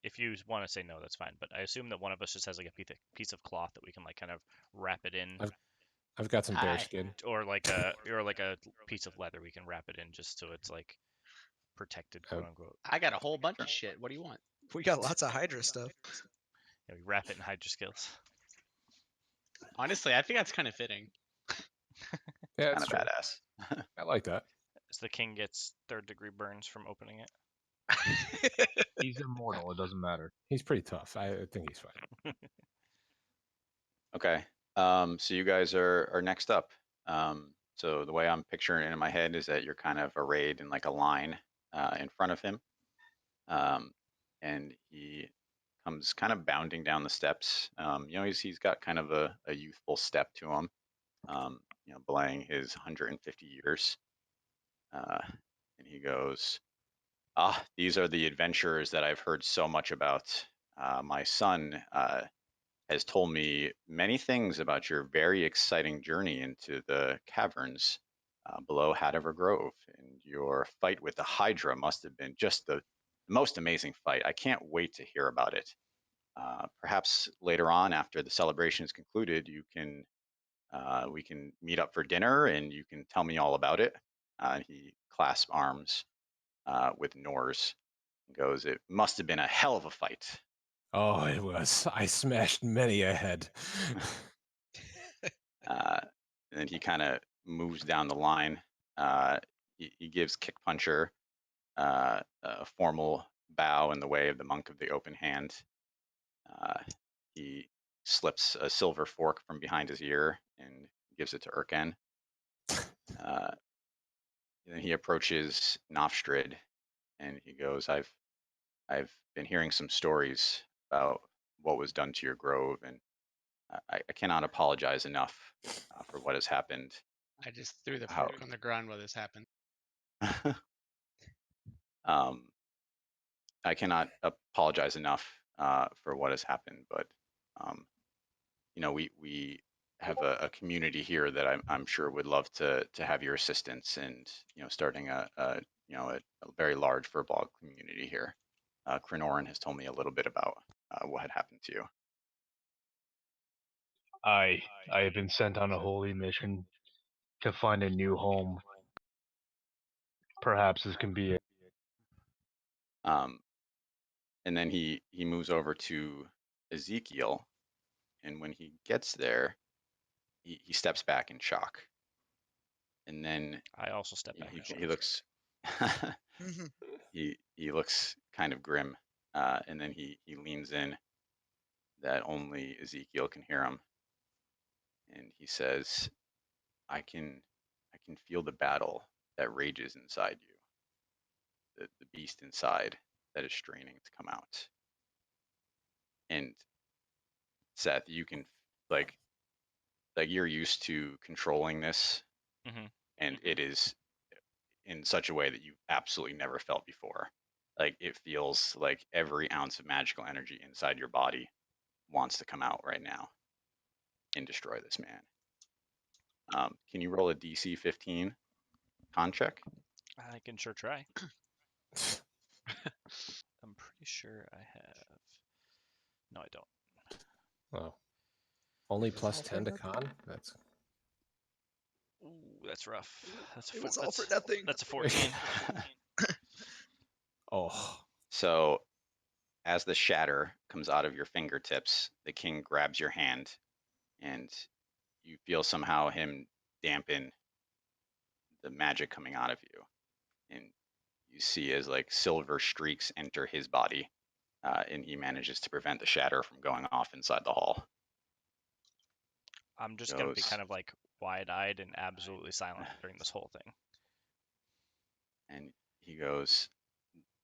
if you want to say no, that's fine. But I assume that one of us just has like a piece of cloth that we can like kind of wrap it in, I've got some Hi. bear skin. or like a piece of leather we can wrap it in just so it's like protected, quote unquote. I got a whole bunch of shit. What do you want? We got lots of Hydra stuff. Yeah, we wrap it in Hydra skills. Honestly, I think that's kind of fitting. Yeah, Kind it's of true. badass. I like that. So the king gets 3rd-degree burns from opening it. He's immortal. It doesn't matter. He's pretty tough. I think he's fine. Okay. So you guys are next up. So the way I'm picturing it in my head is that you're kind of arrayed in like a line in front of him. And he comes kind of bounding down the steps. He's got kind of a youthful step to him. Belaying his 150 years. And he goes, these are the adventurers that I've heard so much about. My son has told me many things about your very exciting journey into the caverns below Hadiver Grove. And your fight with the Hydra must have been just the most amazing fight. I can't wait to hear about it. Perhaps later on, after the celebration is concluded, we can meet up for dinner and you can tell me all about it. He clasps arms with Norse and goes, it must have been a hell of a fight. Oh, it was. I smashed many a head. And then he kind of moves down the line. He gives Kick Puncher a formal bow in the way of the monk of the open hand. He slips a silver fork from behind his ear and gives it to Urken. Then he approaches Nofstrid and he goes, I've been hearing some stories about what was done to your grove, and I cannot apologize enough for what has happened. I just threw the How- fork on the ground while this happened. I cannot apologize enough for what has happened, but we have a community here that I'm sure would love to have your assistance and starting a very large Furbolg community here. Krinoran has told me a little bit about what had happened to you. I have been sent on a holy mission to find a new home. Perhaps this can be it. And then he moves over to Ezekiel, and when he gets there, he steps back in shock, and then I also step back. he looks he looks kind of grim, and then he leans in that only Ezekiel can hear him, and he says, I can feel the battle that rages inside you, the beast inside that is straining to come out. And Seth, you can like you're used to controlling this, and it is in such a way that you've absolutely never felt before. Like it feels like every ounce of magical energy inside your body wants to come out right now and destroy this man. Can you roll a DC 15 con check? I can sure try. I'm pretty sure I have. No, I don't. Oh, only plus 10 to con. That's rough. It was all for nothing. That's a 14. Oh. So, as the shatter comes out of your fingertips, the king grabs your hand, and you feel somehow him dampen the magic coming out of you, and you see as like silver streaks enter his body, and he manages to prevent the shatter from going off inside the hall. I'm just gonna be kind of like wide-eyed and absolutely silent during this whole thing. And he goes,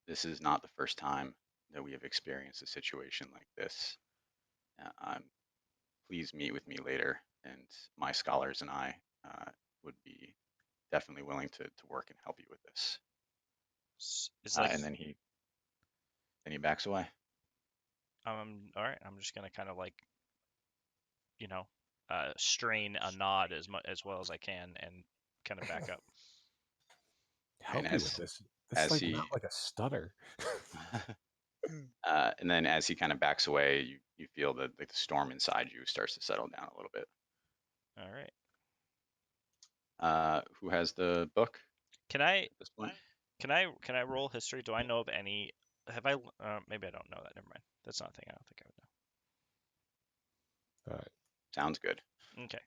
"This is not the first time that we have experienced a situation like this. Please meet with me later, and my scholars and I would be definitely willing to work and help you with this." And then he backs away. All right. I'm just gonna kind of like, strain a nod as well as I can and kind of back up. Help me with this. This is not like a stutter. And then as he kind of backs away, you feel that like the storm inside you starts to settle down a little bit. All right. Who has the book? Can I roll history? Do I know of any? Have I? Maybe I don't know that. Never mind. That's not a thing. I don't think I would know. All right. Sounds good. Okay.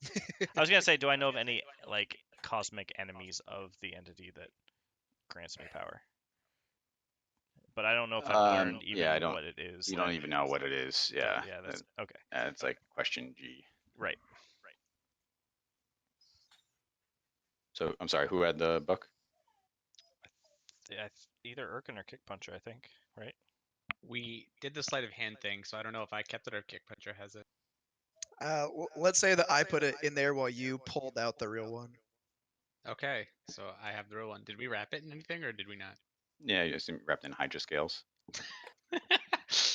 I was gonna say, do I know of any like cosmic enemies of the entity that grants me power? But I don't know if I've learned even what it is. You don't even know what it is. Yeah. Yeah. That's okay. It's like question G. Right. So I'm sorry. Who had the book? Either Erkin or Kick Puncher, I think. Right. We did the sleight of hand thing, so I don't know if I kept it or Kick Puncher has it. Let's say that I put it in there while you pulled out the real one. Okay, so I have the real one. Did we wrap it in anything, or did we not? Yeah, you just wrapped in Hydra scales.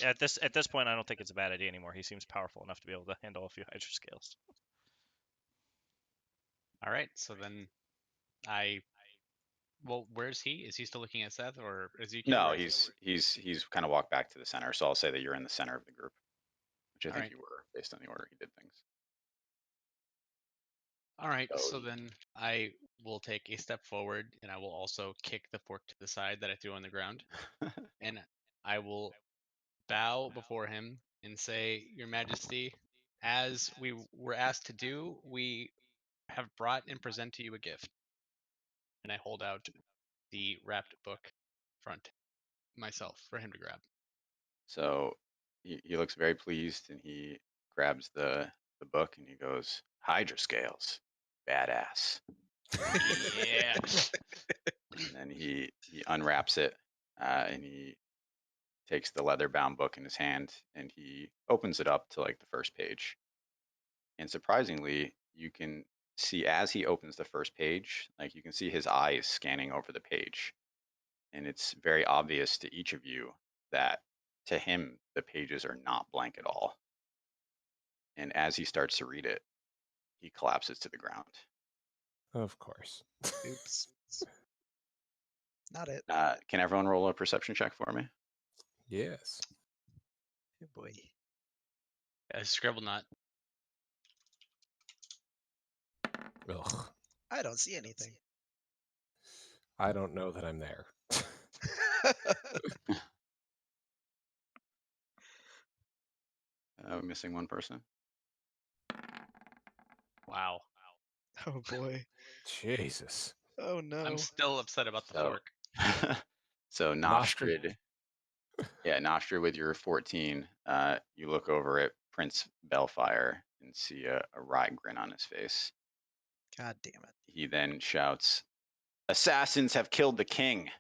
At this point, I don't think it's a bad idea anymore. He seems powerful enough to be able to handle a few Hydra scales. All right, so then well, where's he? Is he still looking at Seth, or is he? No, he's kind of walked back to the center. So I'll say that you're in the center of the group, which I think you were based on the order he did things. All right, so then I will take a step forward, and I will also kick the fork to the side that I threw on the ground, and I will bow before him and say, "Your Majesty, as we were asked to do, we have brought and present to you a gift." And I hold out the wrapped book front myself for him to grab. So he looks very pleased, and he grabs the book and he goes, "Hydra scales, badass." Yeah. And then he unwraps it, and he takes the leather bound book in his hand and he opens it up to like the first page. And surprisingly, you can see as he opens the first page, like you can see his eyes scanning over the page. And it's very obvious to each of you that to him, the pages are not blank at all. And as he starts to read it, he collapses to the ground. Of course. Oops. Not it. Can everyone roll a perception check for me? Yes. Oh boy. Scribble not. Ugh. I don't see anything. I don't know that I'm there. We're missing one person. Wow. Oh boy. Jesus. Oh no. I'm still upset about the So- fork. So Nostrid. Nostrid with your 14, you look over at Prince Belfire and see a wry grin on his face. God damn it. He then shouts, "Assassins have killed the king!"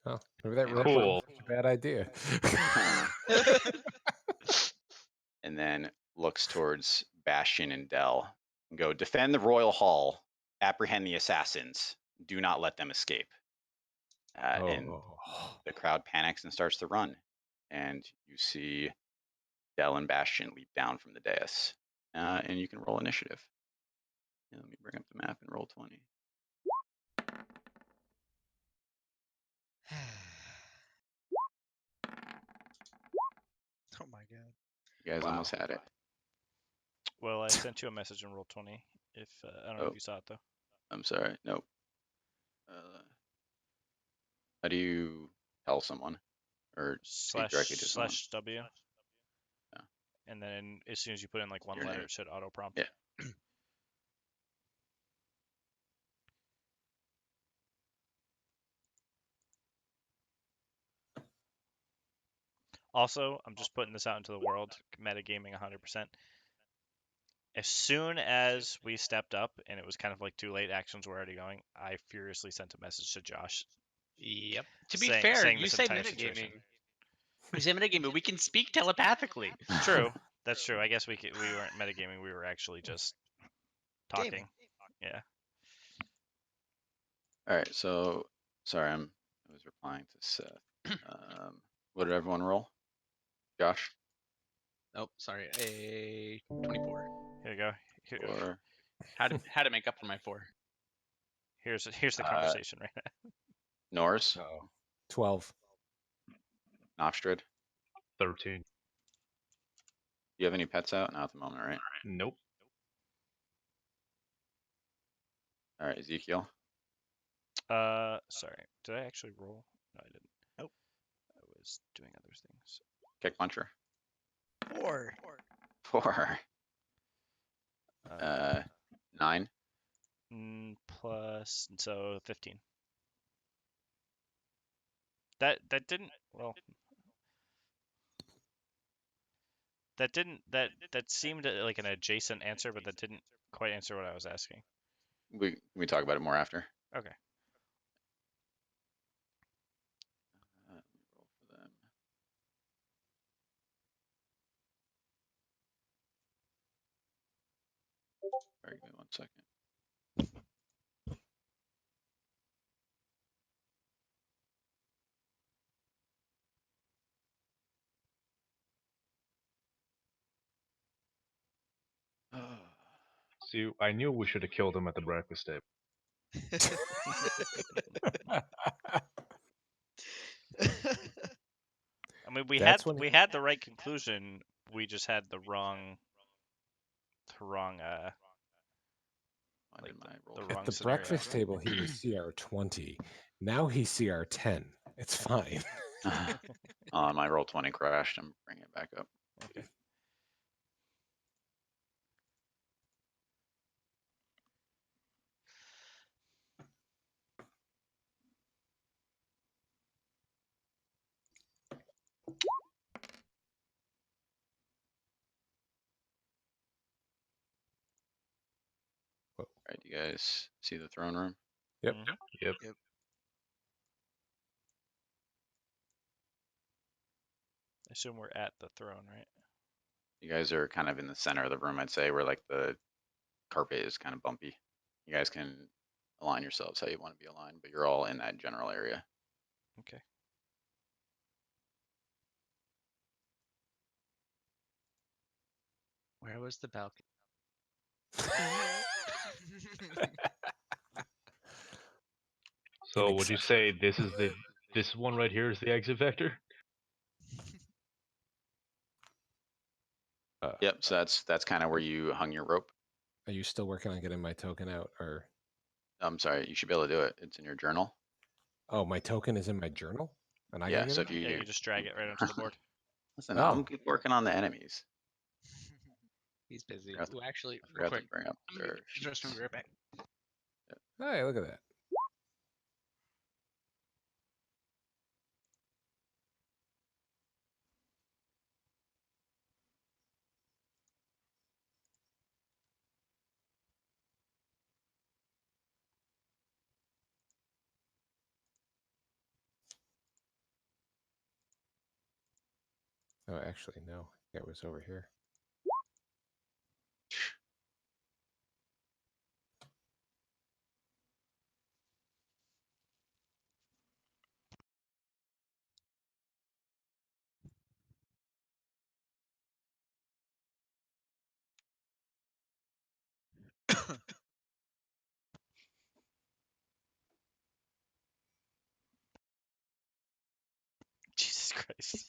Oh, maybe that Yeah. really Cool. wasn't such a bad idea. And then looks towards Bastion and Dell and go, "Defend the royal hall, apprehend the assassins, do not let them escape." And Oh. the crowd panics and starts to run. And you see Dell and Bastion leap down from the dais. And you can roll initiative. And let me bring up the map and roll 20. Oh my god. You guys Wow. almost had it. Well, I sent you a message in roll 20. If I don't know Oh. if you saw it though. I'm sorry. Nope. How do you tell someone? Or speak directly to someone? /W. Yeah. And then as soon as you put in like one Your letter, name. it should auto prompt. Yeah. Also, I'm just putting this out into the world. Metagaming 100%. As soon as we stepped up and it was kind of like too late, actions were already going, I furiously sent a message to Josh. Yep. To be Saying- fair, saying you this say entire metagaming. situation. You say metagaming, we can speak telepathically. True. That's true. I guess we weren't metagaming. We were actually just talking. Gaming. Yeah. All right. So, sorry, I was replying to Seth. What did everyone roll? Josh? Nope, sorry. A 24. Here you go. Or How to make up for my 4? Here's the conversation right now. Norris? Oh. 12. Nostrid? 13. Do you have any pets out? Not at the moment, right? Nope. All right, Ezekiel. Sorry. Did I actually roll? No, I didn't. Nope. I was doing other things. Kick puncher. 4. 4. 9. Plus, so 15. That didn't that seemed like an adjacent answer, but that didn't quite answer what I was asking. We talk about it more after. Okay. Let me roll for them. All right, give me 1 second. See, I knew we should have killed him at the breakfast table. I mean, we That's when we had the right conclusion. We just had the wrong Why like did my roll the fail? wrong At the scenario. breakfast table, he was CR 20. Now he's CR 10. It's fine. My roll 20 crashed. I'm bringing it back up. Okay. All right, you guys see the throne room? Yep. Mhm. Yep. I assume we're at the throne, right? You guys are kind of in the center of the room, I'd say, where like the carpet is kind of bumpy. You guys can align yourselves how you want to be aligned, but you're all in that general area. Okay. Where was the balcony? So would you say this one right here is the exit vector? Yep. So that's kind of where you hung your rope. Are you still working on getting my token out, or? I'm sorry. You should be able to do it. It's in your journal. Oh, my token is in my journal, and I Yeah. gotta So get if it. Yeah, you you just drag it right onto the board. listen, Oh. I'm working on the enemies. He's busy. Forgot Ooh, actually, I real forgot to quick. bring up I'm gonna their use the restroom. sheets. Be right back. Hey, look at that. Oh, actually, no. It was over here. Jesus Christ.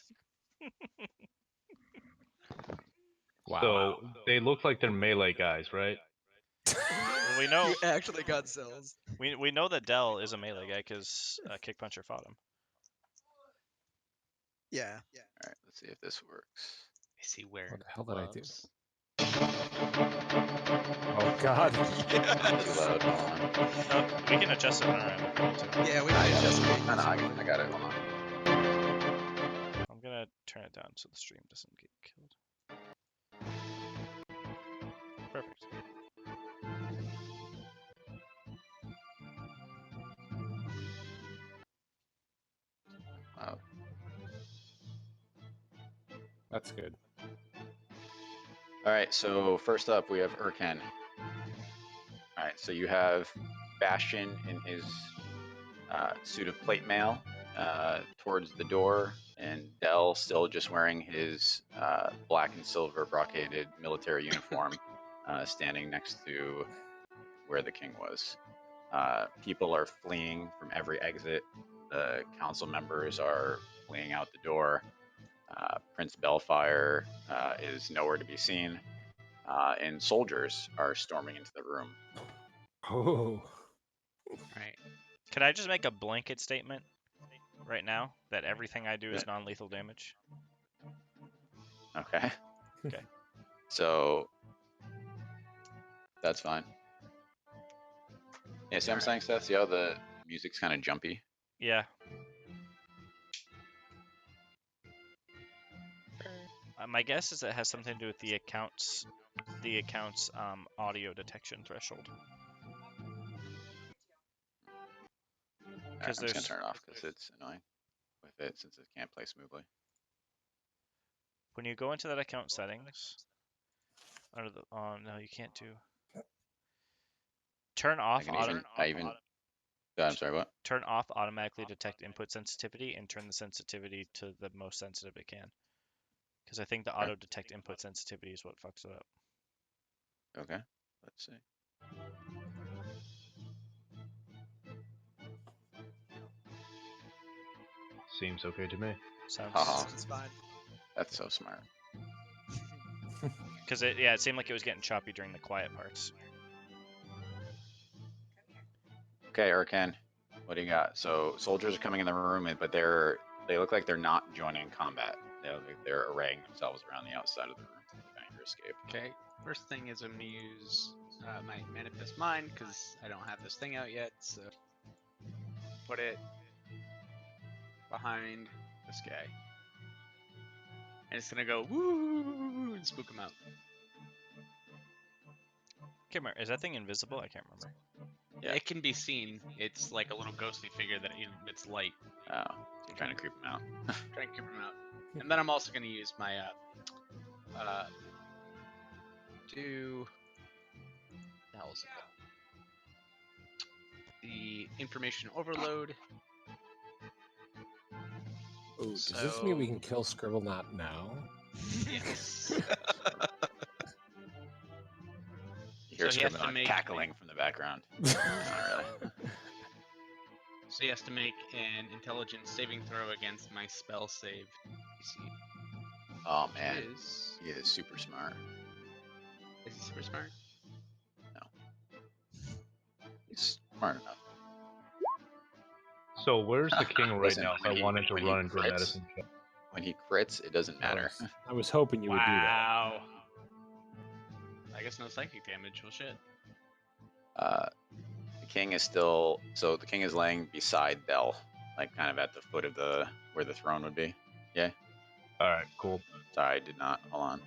Wow. So they look like they're melee guys, right? Well, we know You actually got cells. we know that Dell is a melee guy because Kick Puncher fought him. Yeah. All right. Let's see if this works. Is he wearing What the hell did I do? gloves? Oh God. Too loud. Hold on. We can adjust it on our end if we want to. Yeah, we I can just. adjust No, no, I it. got it. Hold on. I'm gonna turn it down so the stream doesn't get killed. Perfect. Wow. That's good. All right. So first up, we have Urken. All right. So you have Bastion in his suit of plate mail towards the door, and Dell still just wearing his black and silver brocaded military uniform, standing next to where the king was. People are fleeing from every exit. The council members are fleeing out the door. Prince Bellfire is nowhere to be seen, and soldiers are storming into the room. Oh. Right. Could I just make a blanket statement right now that everything I do is non-lethal damage? Okay. Okay. So that's fine. Yeah, see what I'm saying, Seth? See how the music's kind of jumpy? Yeah. My guess is it has something to do with the account's audio detection threshold. Right, I'm just gonna turn it off because it's annoying with it since it can't play smoothly. When you go into that account settings, under the no, you can't do. Turn off I'm sorry, what? Turn off automatically detect input sensitivity and turn the sensitivity to the most sensitive it can. Because I think the auto detect input sensitivity is what fucks it up. Okay, let's see. Seems okay to me. Sounds. Sounds fine. That's so smart. Because it seemed like it was getting choppy during the quiet parts. Okay, Urken, what do you got? So soldiers are coming in the room, but they look like they're not joining combat. They look like they're arraying themselves around the outside of the room, preventing your escape. Okay. First thing is I'm gonna use my manifest mind because I don't have this thing out yet. So put it behind this guy, and it's gonna go woo and spook him out. Can't remember. Is that thing invisible? I can't remember. Yeah. It can be seen. It's like a little ghostly figure that it's light. Oh, so you're trying to creep them out. Trying to keep him out. And then I'm also gonna use my the hell is it called? The information overload. Ooh, does this mean we can kill Scribblenaught now? Yes. hear So he has to Scribbner make- cackling from the background. Not really. So he has to make an intelligence saving throw against my spell save. DC. Oh man, Is he is super smart. he super smart? He's smart enough. So where's the king right Listen, now? If when I he- wanted to when he run into a crits- medicine check. When he crits, it doesn't matter. I was hoping you would do that. Wow. I guess no psychic damage. Well, shit. The king is still the king is laying beside Dell, like kind of at the foot of where the throne would be. All right, cool. Sorry, I did not. Hold on.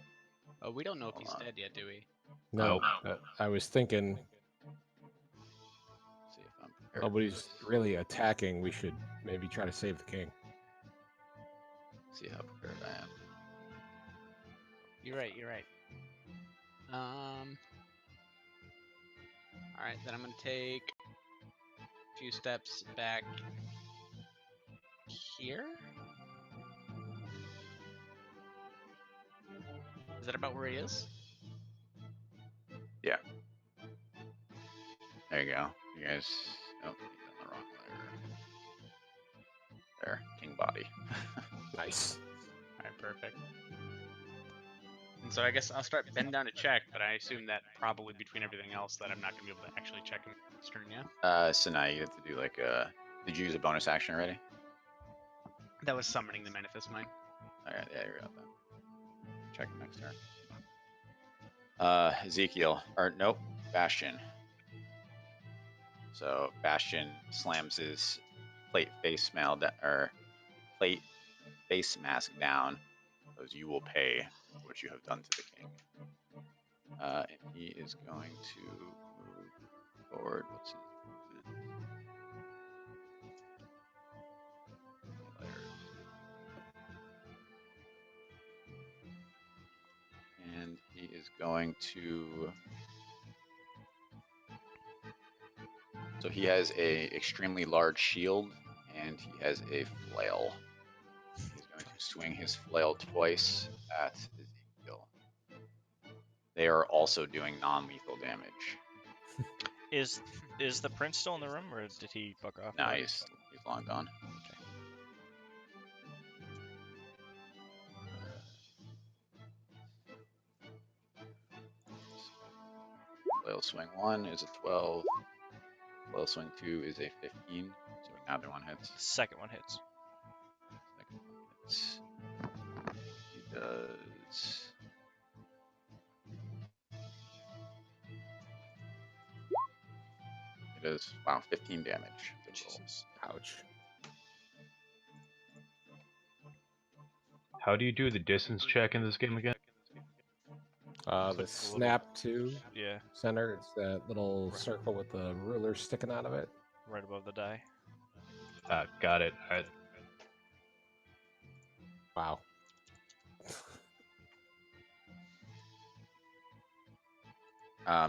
Oh, we don't know if Hold he's on. dead yet, do we? No, Nope. I was thinking See if I'm prepared. nobody's really attacking. We should maybe try to save the king. See how prepared I am. You're right. You're right. All right, then I'm gonna take a few steps back here. Is that about where he is? There you go. You guys. Oh, he's on the wrong layer. There, king body. Nice. All right, perfect. And so I guess I'll start bend down to check, but I assume that probably between everything else that I'm not gonna be able to actually check in this turn, yeah? So now you have to do like Did you use a bonus action already? That was summoning the Manifest Mind. Alright, yeah, you're up then. Check next turn. Ezekiel, or nope, Bastion. So Bastion slams his plate face mask down. Because you will pay what you have done to the king. And he is going to move forward. What's his movement? And he is going to. So he has a extremely large shield, and he has a flail. He's going to swing his flail twice at Ezekiel. They are also doing non-lethal damage. Is the prince still in the room, or did he fuck off? No, already? he's long gone. Flail swing 1 is a 12. Flail swing 2 is a 15. So neither one hits. Second one hits. Second one hits. He does. It does, wow, 15 damage. Good roll. Jesus. Ouch. How do you do the distance check in this game again? Click The the little- snap to Yeah, center. It's that little circle with the ruler sticking out of it. right above the die. Got it. All right. Wow.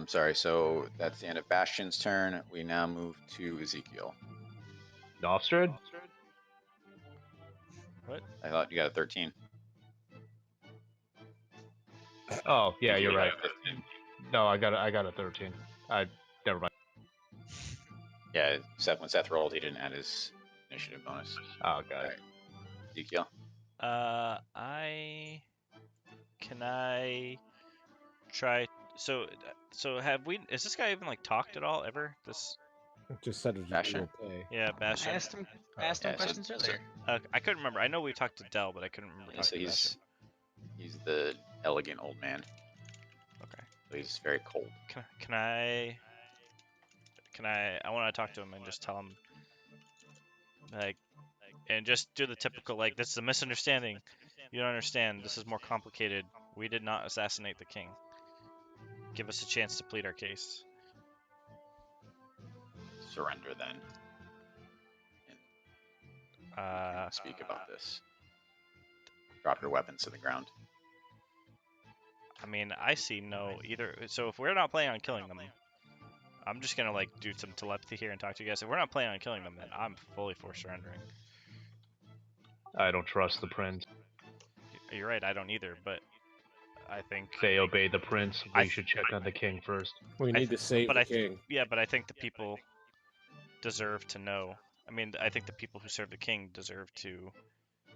Sorry, so that's the end of Bastion's turn. We now move to Ezekiel. Nostrad? I thought you got a 13. Oh, yeah, you're You got right. a 15. No, I got a 13. Never mind. Yeah, when Seth rolled, he didn't add his initiative bonus. Oh, got it. Alright. Ezekiel. Can I try? So have we? Is this guy even like talked at all ever? This It just said it was Bastion? okay. yeah, I Bastion. asked him Yeah, so- questions so- earlier. I couldn't remember. I know we talked to Dell, but I couldn't remember Yeah, so talking to Bastion. he's the elegant old man. Okay. So he's very cold. Can I? I want to talk to him and just tell him, like, and just do the typical like, this is a misunderstanding. You don't understand. This is more complicated. We did not assassinate the king. Give us a chance to plead our case. Surrender then. And speak about this. Drop your weapons to the ground. I mean, I see no either. So if we're not planning on killing them, I'm just gonna like do some telepathy here and talk to you guys. If we're not planning on killing them, then I'm fully for surrendering. I don't trust the prince. You're right, I don't either. But I think They obey the prince. I We should check on the king first. We need to save but the I th- king. yeah, but I think the people deserve to know. I mean, I think the people who serve the king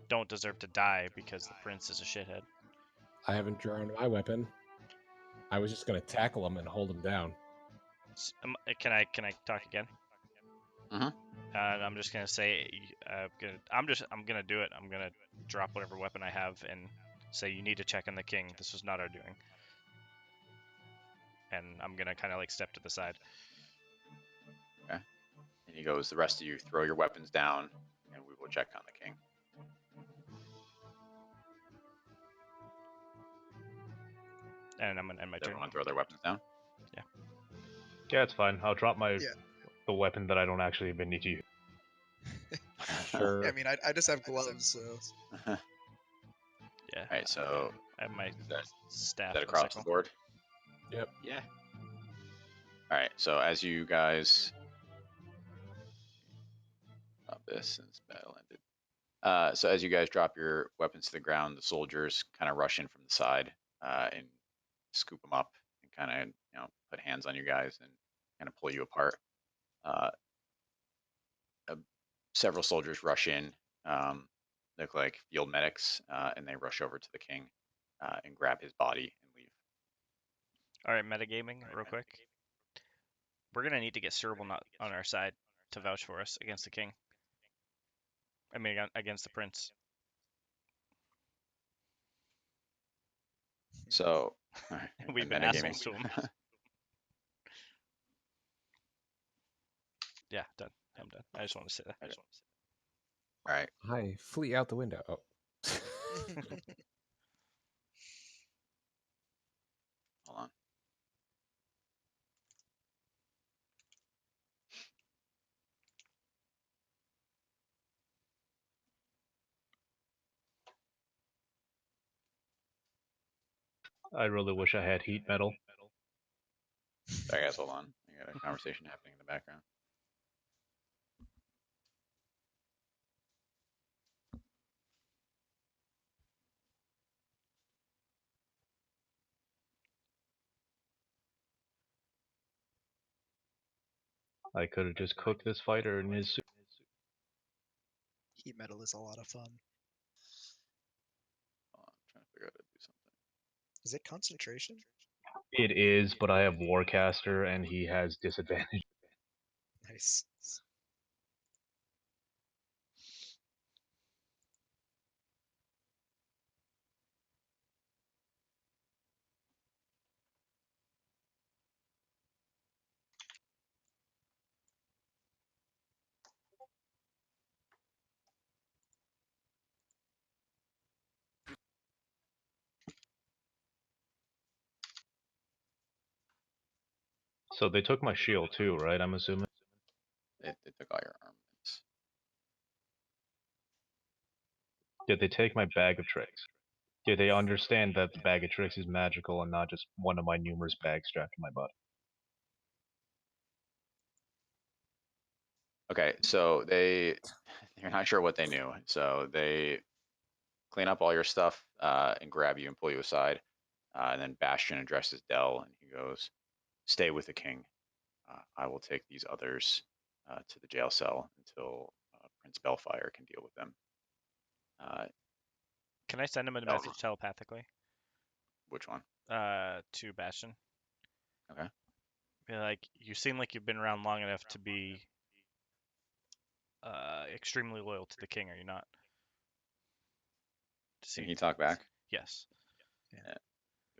don't deserve to die because the prince is a shithead. I haven't drawn my weapon. I was just gonna tackle him and hold him down. Can I talk again? Mhm. I'm just gonna say, I'm gonna do it. I'm gonna drop whatever weapon I have and say you need to check on the king. This was not our doing. And I'm gonna kind of like step to the side. And he goes, the rest of you throw your weapons down, and we will check on the king. And I'm gonna end my Does turn. everyone throw their weapons down? Yeah, it's fine. I'll drop Yeah. the weapon that I don't actually even need to use. Sure. I mean, I just have gloves, so. Yeah. Alright, so I have my that- staff. is that and across sickle. the board? Yep. Yeah. Alright, so as you guys... Stop this since battle ended. So as you guys drop your weapons to the ground, the soldiers kind of rush in from the side and scoop them up and kind of, put hands on you guys and kind of pull you apart. Several soldiers rush in, look like field medics, and they rush over to the king and grab his body and leave. All right, metagaming, real quick. We're gonna need to get Cerebral not on our side to vouch for us against the king. I mean, against the prince. So alright, We've and been metagaming. assholes to him. Yeah, done. I'm done. I just want to say that. All right. I flee out the window. Oh. Hold on. I really wish I had heat metal. Sorry guys, hold on. We got a conversation happening in the background. I could have just cooked this fighter in his suit. Heat metal is a lot of fun. Hold on, I'm trying to figure out how to do something. Is it concentration? It is, but I have Warcaster and he has disadvantage. Nice. So they took my shield too, right? I'm assuming. They took all your armaments. Did they take my bag of tricks? Did they understand that the bag of tricks is magical and not just one of my numerous bags strapped to my body? Okay, so you're not sure what they knew. So they clean up all your stuff and grab you and pull you aside. And then Bastion addresses Dell and he goes, "Stay with the king. I will take these others to the jail cell until Prince Bellfire can deal with them." Can I send him a No. message telepathically? Which one? To Bastion. Okay. Be like, you seem like you've been around long enough to be extremely loyal to the king, are you not? Can he talk back? Yes. He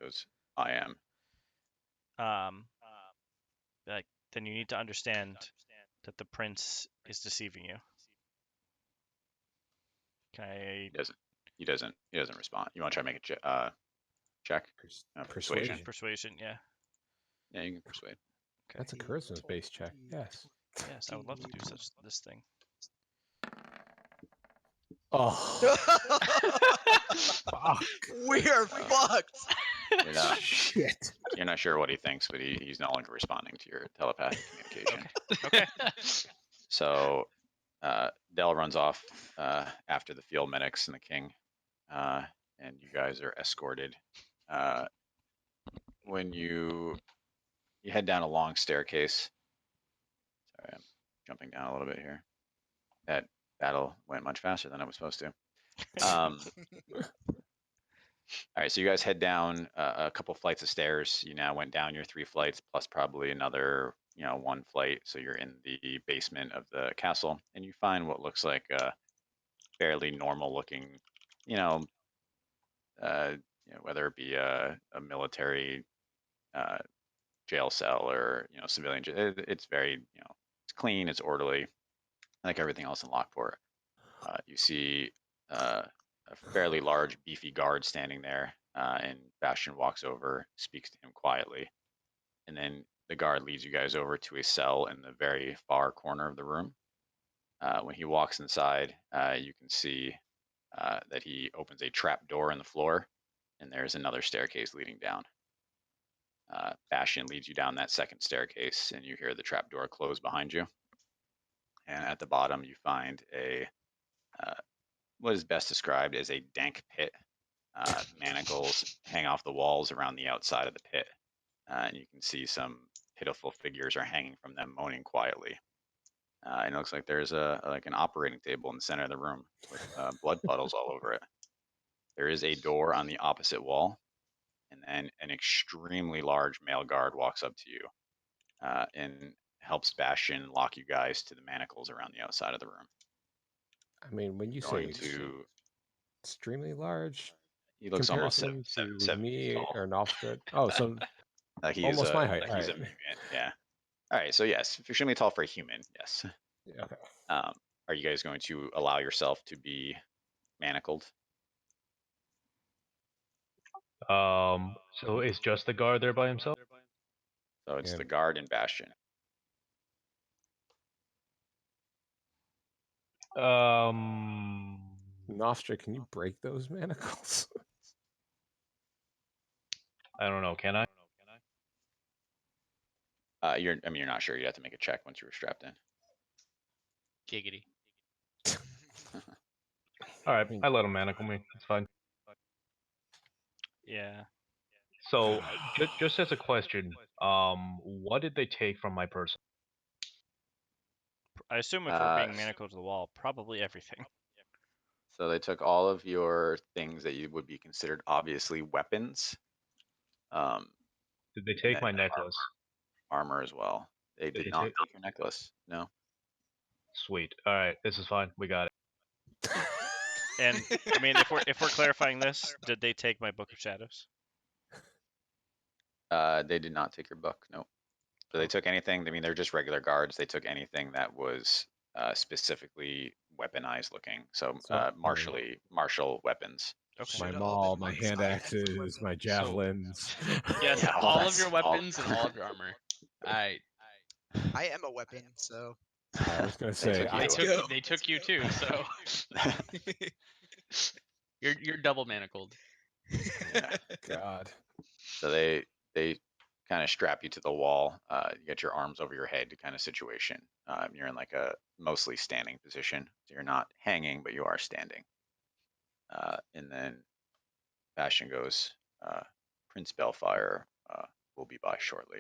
goes, "I am." Like, then you need to understand that the prince is deceiving you. Okay. He doesn't respond. You want to try to make a check? Persuasion. Persuasion, yeah. Yeah, you can persuade. Okay. That's a charisma-based check. Yes. Yes, I would love to do this thing. Oh. Fuck. We are fucked. You're not, Shit. you're not sure what he thinks, but he's no longer responding to your telepathic communication. Okay. So Dell runs off after the field medics and the king, and you guys are escorted when you head down a long staircase. Sorry, I'm jumping down a little bit here. That battle went much faster than I was supposed to. All right, so you guys head down a couple flights of stairs. You now went down your 3 flights plus probably another, 1 flight. So you're in the basement of the castle, and you find what looks like a fairly normal-looking, you know, whether it be a military jail cell or civilian. It's very it's clean, it's orderly, like everything else in Lockport. You see a fairly large, beefy guard standing there, and Bastion walks over, speaks to him quietly, and then the guard leads you guys over to a cell in the very far corner of the room. When he walks inside, you can see that he opens a trap door in the floor, and there's another staircase leading down. Bastion leads you down that second staircase, and you hear the trap door close behind you. And at the bottom, you find a what is best described as a dank pit. Manacles hang off the walls around the outside of the pit, and you can see some pitiful figures are hanging from them, moaning quietly. And it looks like there's an operating table in the center of the room with blood puddles all over it. There is a door on the opposite wall, and then an extremely large male guard walks up to you and helps Bastion lock you guys to the manacles around the outside of the room. I mean, when you Going say to, extremely large he looks almost comparison to 7 feet me tall. or Nostrid. Oh, so He almost is my height. he's a Alright. mutant, yeah. All right, so yes, extremely tall for a human. Yes. Yeah, okay. Are you guys going to allow yourself to be manacled? So is just the guard there by himself? So it's Yeah. the guard and Bastion. Nostra, can you break those manacles? I don't know. Can I? You're not sure. You have to make a check once you were strapped in. Giggity. All right, I let him manacle me. It's fine. Yeah. So, just as a question, what did they take from my person? I assume if we're being manacled to the wall, probably everything. So they took all of your things that you would be considered obviously weapons. Did they take my necklace? Armor as well. They did not take your necklace. No. Sweet. All right, this is fine. We got it. And I mean, if we're clarifying this, did they take my Book of Shadows? They did not take your book. No. So they took anything. I mean, they're just regular guards. They took anything that was specifically weaponized looking. So martial weapons. Okay. My Should've maul, opened my Monk's hand eye. axes, my javelins. Yes, Yeah, all of your weapons and all of your armor. I am a weapon, so I was gonna say, They took you too, so you're double manacled. God. So they kind of strap you to the wall. You get your arms over your head kind of situation. You're in like a mostly standing position. So you're not hanging, but you are standing. And then Bastion goes, Prince Bellfire will be by shortly.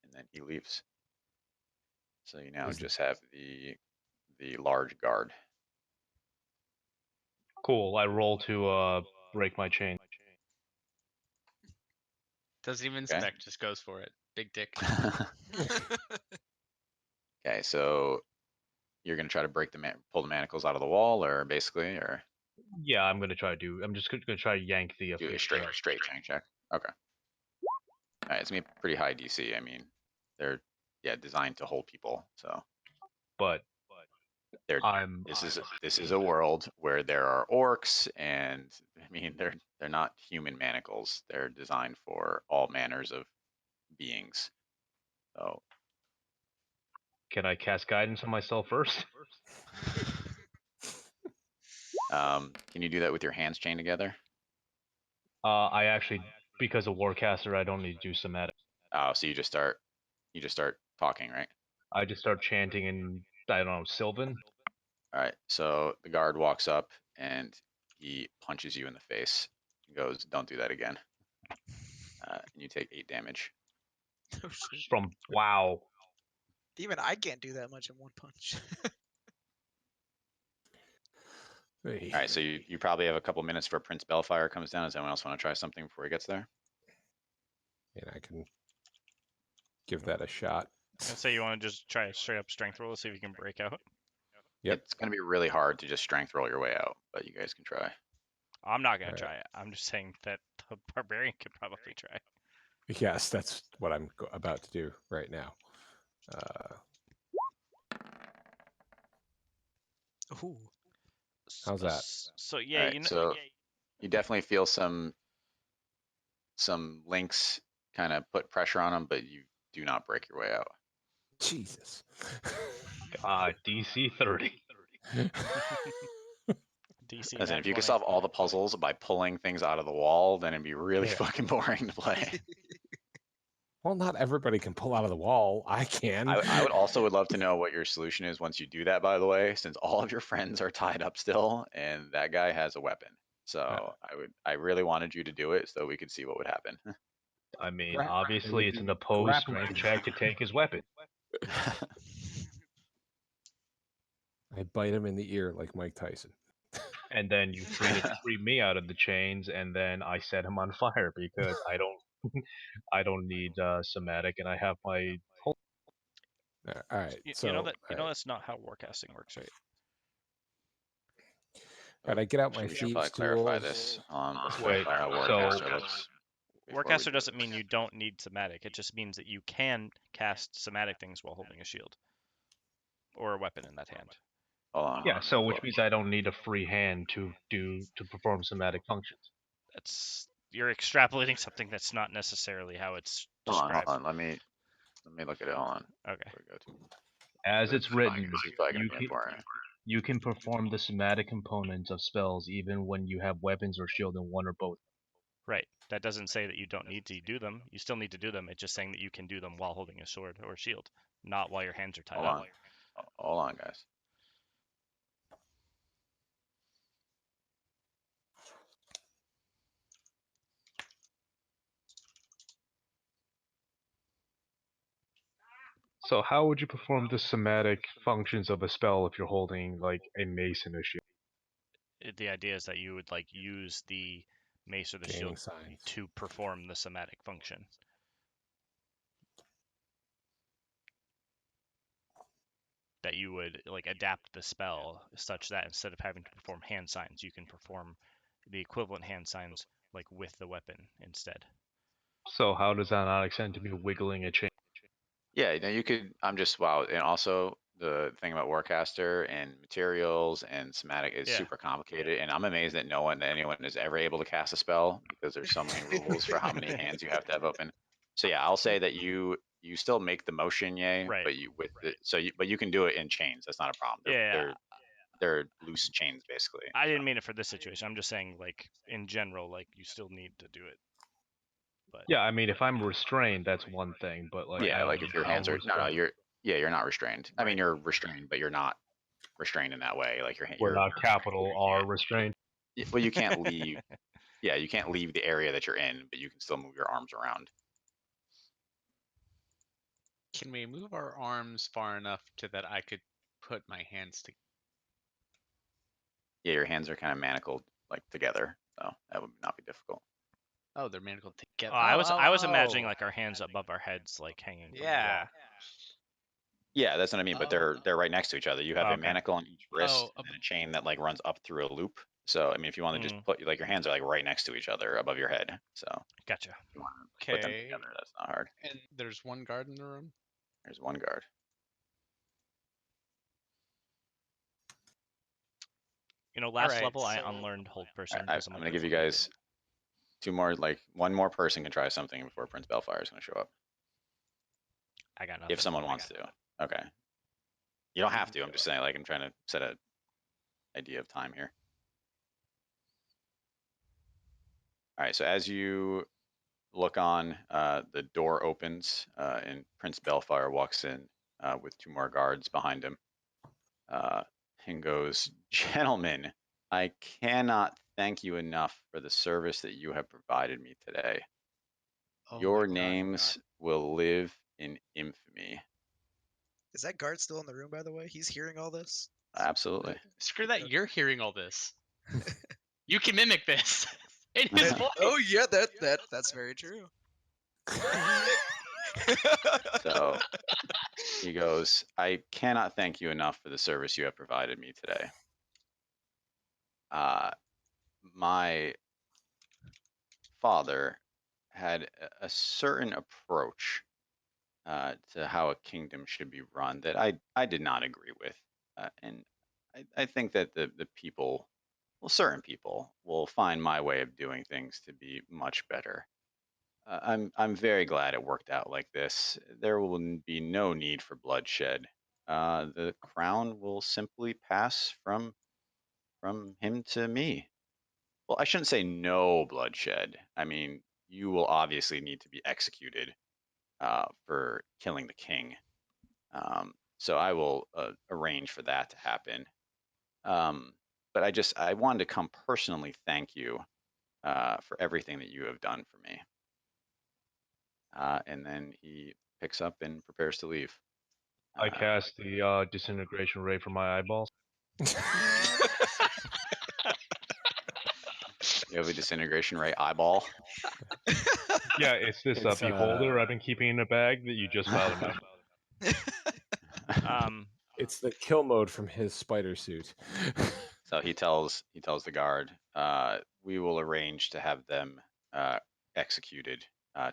And then he leaves. So you now just have the large guard. Cool. I roll to break my chain. Doesn't even Okay. inspect, just goes for it. Big dick. Okay, so you're gonna try to pull the manacles out of the wall, or basically, or Yeah, I'm just gonna try to yank the do a straight chain check. Okay. All right, it's gonna be a pretty high DC. I mean, they're designed to hold people. So, but this is a world where there are orcs, and I mean they're not human manacles. They're designed for all manners of beings. So, can I cast guidance on myself first? can you do that with your hands chained together? I actually, because of Warcaster, I don't need to do somatic. Oh, so you just start talking, right? I just start chanting in, I don't know, Sylvan. All right. So the guard walks up and he punches you in the face. He goes, "Don't do that again." And you take 8 damage. Oh, shit. From wow. Even I can't do that much in one punch. All right, so you probably have a couple minutes before Prince Bellfire comes down. Does anyone else want to try something before he gets there? And I can give that a shot. I'd say you want to just try a straight up strength roll to see if you can break out. Yep. It's going to be really hard to just strength roll your way out, but you guys can try. I'm not gonna Alright. try it. I'm just saying that the barbarian could probably try. Yes, that's what I'm about to do right now. Ooh. How's that? So yeah, Alright, you know. so you definitely feel some links kind of put pressure on them, but you do not break your way out. Jesus. DC 30. DC. Listen, nat if you 20. could solve all the puzzles by pulling things out of the wall, then it'd be really Yeah. fucking boring to play. Well, not everybody can pull out of the wall. I can. I would also love to know what your solution is once you do that, by the way, since all of your friends are tied up still and that guy has a weapon. So I really wanted you to do it so we could see what would happen. I mean, Gra- obviously, it's an opposed grapple. strength check to take his weapon. I bite him in the ear like Mike Tyson. And then you free me out of the chains, and then I set him on fire because I don't need somatic, and I have my whole. All right. So you know that all right. that's not how warcasting works, right? All right, I get out my We should probably thieves clarify tools. this. Let's Wait, clarify how so- Warcaster looks. before we Warcaster do doesn't this. mean you don't need somatic. It just means that you can cast somatic things while holding a shield or a weapon in that hand. Hold on. Yeah, so which means I don't need a free hand to perform somatic functions. You're extrapolating something that's not necessarily how it's Hold described. on. Let me look at it. Hold on. Okay. Where we go to. As it's written, This is probably gonna be you can, important. you can perform the somatic components of spells even when you have weapons or shield in one or both. Right. That doesn't say that you don't need to do them. You still need to do them. It's just saying that you can do them while holding a sword or shield, not while your hands are tied Hold up. on. Hold on, guys. So how would you perform the somatic functions of a spell if you're holding like a mace and a shield? The idea is that you would like use the mace or the Gaining shield signs. to perform the somatic function. That you would like adapt the spell such that instead of having to perform hand signs, you can perform the equivalent hand signs like with the weapon instead. So how does that not extend to me wiggling a chain? Yeah, you could. I'm just wow, and also the thing about Warcaster and materials and somatic is Yeah. super complicated, and I'm amazed that anyone is ever able to cast a spell because there's so many rules for how many hands you have to have open. So yeah, I'll say that you still make the motion, yay, Right. but you can do it in chains. That's not a problem. They're loose chains basically. I didn't mean it for this situation. I'm just saying like in general, like you still need to do it. But Yeah, I mean, if I'm restrained, that's one thing, but like, I Yeah, don't like know if your how hands are restrained. you're not restrained. I mean, Right. you're restrained, but you're not restrained in that way. Like We're you're not capital R restrained. well, you can't leave. Yeah, you can't leave the area that you're in, but you can still move your arms around. Can we move our arms far enough to that I could put my hands together? Yeah, your hands are kind of manacled like together, so that would not be difficult. Oh, they're manacled together. I was imagining like our hands above our heads, like hanging from the Yeah. wall. Yeah, that's what I mean. But they're right next to each other. You have Okay. a manacle on each wrist Oh, and a chain that like runs up through a loop. So I mean, if you want to just put like your hands are like right next to each other above your head. So Gotcha. if you want to put them Okay. together, that's not hard. And there's one guard in the room. There's one guard. You know, last Alright, level I so- unlearned hold person. I'm 'cause like, gonna that's give you what I did. guys two more. Like one more person can try something before Prince Bellfire is gonna show up. I got nothing. If someone wants to. Okay. You don't have to. I'm just saying, like, I'm trying to set an idea of time here. All right. So as you look on, the door opens and Prince Bellfire walks in with two more guards behind him and goes, "Gentlemen, I cannot thank you enough for the service that you have provided me today. Oh my Your God. names will live in infamy. Is that guard still in the room, by the way? He's hearing all this. Absolutely. Screw that, you're hearing all this. You can mimic this in his voice. Oh yeah, that's very true. So he goes, I cannot thank you enough for the service you have provided me today. My father had a certain approach to how a kingdom should be run that I did not agree with. And I think that the people, well, certain people will find my way of doing things to be much better. I'm very glad it worked out like this. There will be no need for bloodshed. The crown will simply pass from him to me. Well, I shouldn't say no bloodshed. I mean, you will obviously need to be executed for killing the king. So I will arrange for that to happen. But I wanted to come personally thank you for everything that you have done for me. And then he picks up and prepares to leave. I cast the disintegration ray from my eyeballs. You have a disintegration ray eyeball. Yeah, it's this It's, beholder I've been keeping in a bag that you just found out. It's the kill mode from his spider suit. So he tells the guard, we will arrange to have them executed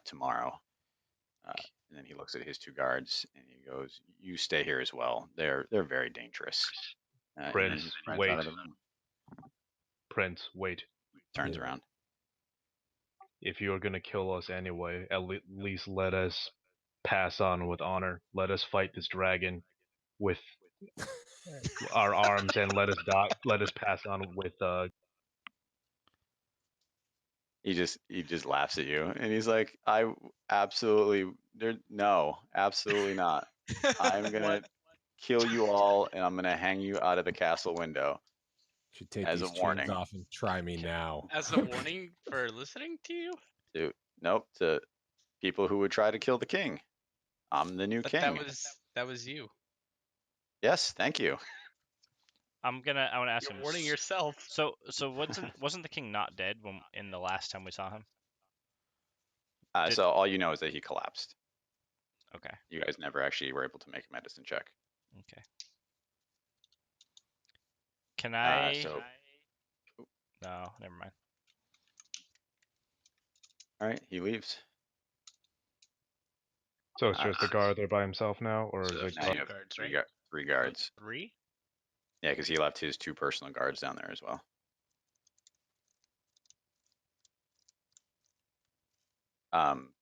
tomorrow. And then he looks at his two guards and he goes, "You stay here as well. They're very dangerous." Prince, wait. Prince, wait. Turns around. If you are gonna kill us anyway, at least let us pass on with honor. Let us fight this dragon with our arms, and let us die. Let us pass on with He just laughs at you and he's like, "I absolutely no, absolutely not. I'm gonna kill you all and I'm gonna hang you out of the castle window." Should take as these a warning. chains off and try me now. As a warning for listening to you? To people who would try to kill the king. I'm the new But king. that was you. Yes, thank you. I want to ask You're him. warning yourself. So wasn't the king not dead in the last time we saw him? So all you know is that he collapsed. Okay. You guys never actually were able to make a medicine check. Okay. Can I? No, never mind. All right, he leaves. So it's just the guard there by himself now, or So is it? now you have three guards. Three? Yeah, because he left his two personal guards down there as well.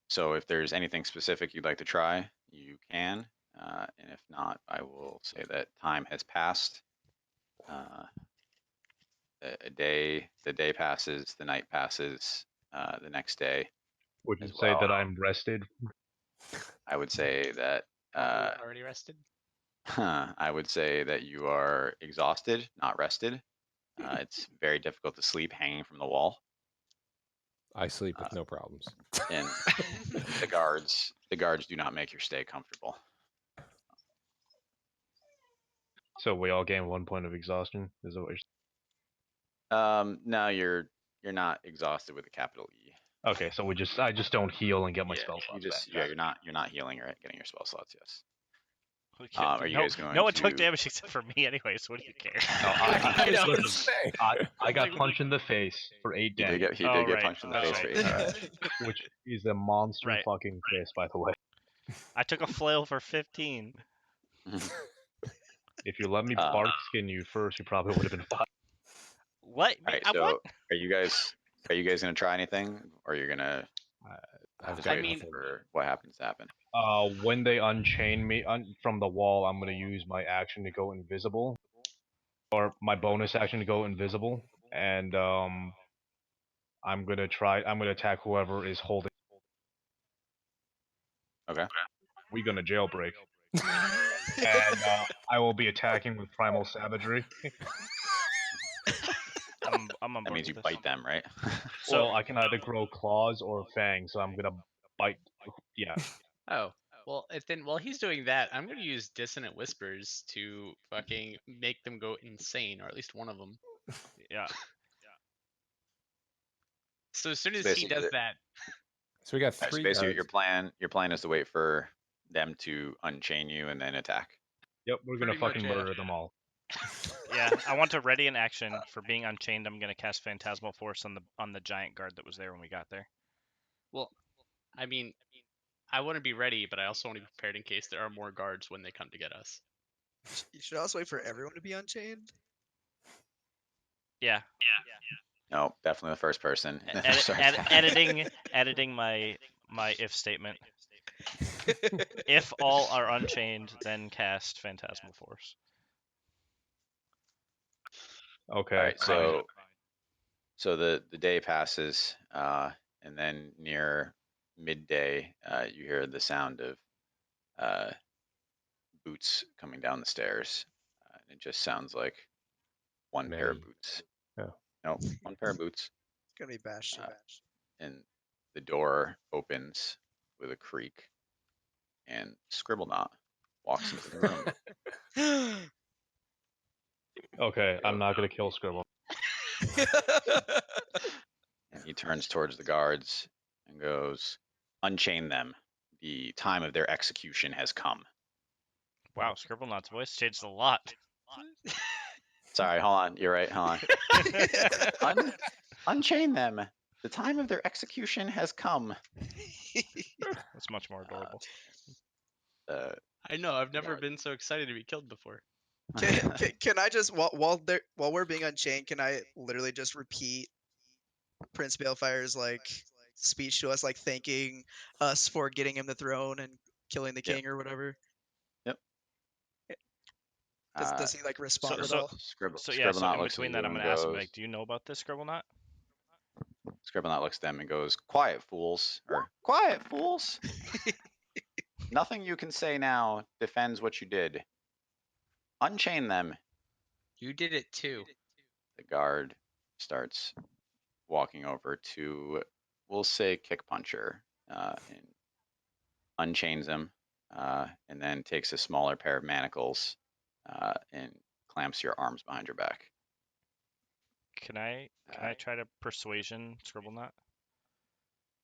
So if there's anything specific you'd like to try, you can. And if not, I will say that time has passed. The day passes, the night passes, the next day. Would you say that I'm rested? I would say that already rested? I would say that you are exhausted, not rested. It's very difficult to sleep hanging from the wall. I sleep with no problems. And the guards do not make your stay comfortable. So we all gain 1 point of exhaustion. Is that what you're saying? No, you're not exhausted with a capital E. Okay, so I just don't heal and get my spell slots back. You're not healing or getting your spell slots. Yes. Okay. Are you guys going? No one took damage except for me anyway. So what do you care? I got punched in the face for 8 damage. He did get punched in the face for 8 damage. Which is a monster fucking face, by the way. I took a flail for 15. If you let me bark skin you first, you probably would have been fine. What? All right, so what? are you guys gonna try anything, or you're gonna? For what happens to happen. When they unchain me from the wall, I'm gonna use my action to go invisible, or my bonus action to go invisible, and I'm gonna attack whoever is holding. Okay. We're gonna jailbreak, and I will be attacking with primal savagery. I'm on board. That means you bite them, right? So I can either grow claws or fangs, so I'm gonna bite. Yeah. Oh, well, if then while he's doing that, I'm gonna use dissonant whispers to fucking make them go insane, or at least one of them. Yeah. So as soon as he basically does the- that, So we got Alright, so 3 basically, guards. your plan is to wait for them to unchain you and then attack. Yep, we're gonna Pretty much, fucking yeah. murder them all. Yeah, I want to ready an action for being unchained. I'm gonna cast Phantasmal Force on the giant guard that was there when we got there. well, I mean, I want to be ready, but I also want to be prepared in case there are more guards when they come to get us. You should also wait for everyone to be unchained. Yeah. No, definitely the first person. that Edit, starts ed- happening. editing my if statement. If all are unchained, then cast Phantasmal Force. Okay. Alright, fine. so the day passes, and then near midday, you hear the sound of boots coming down the stairs. And it just sounds like one pair of Many. boots. Yeah. No, one pair of boots. It's gonna be Bastion. And the door opens with a creak, and Scribblenaught walks into the room. Okay, I'm not gonna kill Scribble. And he turns towards the guards and goes, "Unchain them. The time of their execution has come." Wow, Scribblenaugh's voice changed a lot. Sorry, hold on. You're right. Hold on. Unchain them. The time of their execution has come. That's much more adorable. I know. I've never been so excited to be killed before. Can I just while we're being unchained, can I literally just repeat Prince Balefire's like speech to us, like thanking us for getting him the throne and killing the Yep. king or whatever? Yep. Does he like respond at so- all? So yeah, so Scribblenaught in looks at between you that, I'm and gonna ask him goes- like, do you know about this, Scribblenaught? Scribblenaught looks at them and goes, "Quiet, fools." Or, "Quiet, fools. Nothing you can say now defends what you did. Unchain them." You did it too. The guard starts walking over to, we'll say, Kick Puncher, and unchains him, and then takes a smaller pair of manacles and clamps your arms behind your back. Can I try to persuasion Scribblenaught?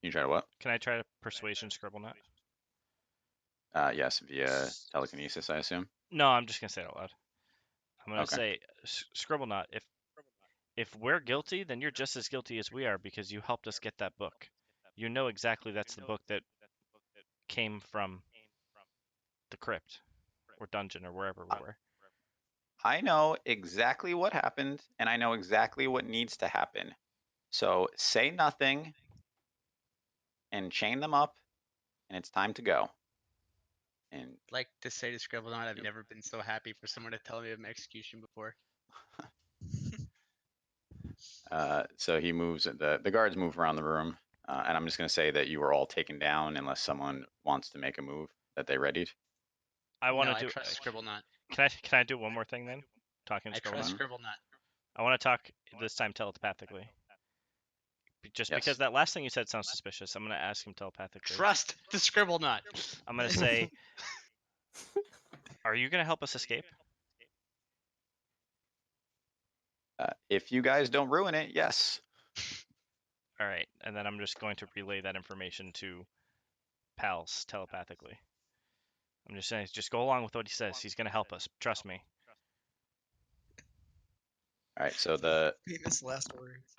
You try to what? Can I try to persuasion Scribblenaught? Yes, via telekinesis, I assume. No, I'm just gonna say it out loud. I'm gonna Okay. say, Scribblenaught, if we're guilty, then you're just as guilty as we are because you helped us get that book. You know exactly that's the book that came from the crypt or dungeon or wherever we were. I know exactly what happened, and I know exactly what needs to happen. So say nothing and chain them up, and it's time to go. And I'd like to say to Scribblenaught, I've never been so happy for someone to tell me of my execution before. so he moves, the guards move around the room, and I'm just going to say that you were all taken down unless someone wants to make a move that they readied. I want No, to I do. trust Scribblenaught. Can I do one more thing then? Talking I to trust Scribblenaught. Scribblenaught. I want to talk this time telepathically. Just Yes. because that last thing you said sounds suspicious, I'm gonna ask him telepathically. Trust the Scribblenaught. I'm gonna say, "Are you gonna help us escape?" If you guys don't ruin it, yes. All right, and then I'm just going to relay that information to pals telepathically. I'm just saying, just go along with what he says. He's gonna help us. Trust me. All right, so the Famous last words.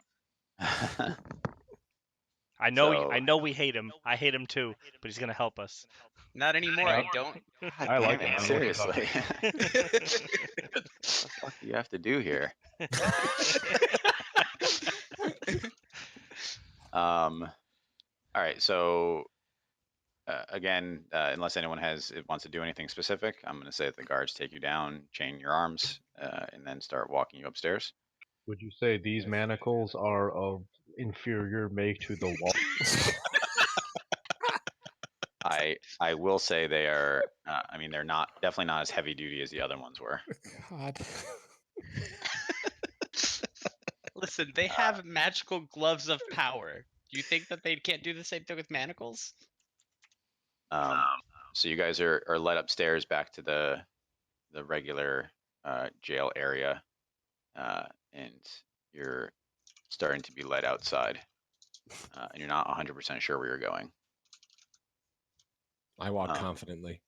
I know. So- I know we hate him. I hate him too, but he's gonna help us. Not anymore. I don't. I like damn it. it, I know what you're seriously. What the fuck do you have to do here? All right, so again, unless anyone wants to do anything specific, I'm going to say that the guards take you down, chain your arms, and then start walking you upstairs. Would you say these manacles are of inferior make to the wall? I will say they are. I mean, they're definitely not as heavy duty as the other ones were. God. Listen, they have magical gloves of power. You think that they can't do the same thing with manacles? So you guys are led upstairs back to the regular jail area, and you're starting to be led outside, and you're not 100% sure where you're going. I walk confidently.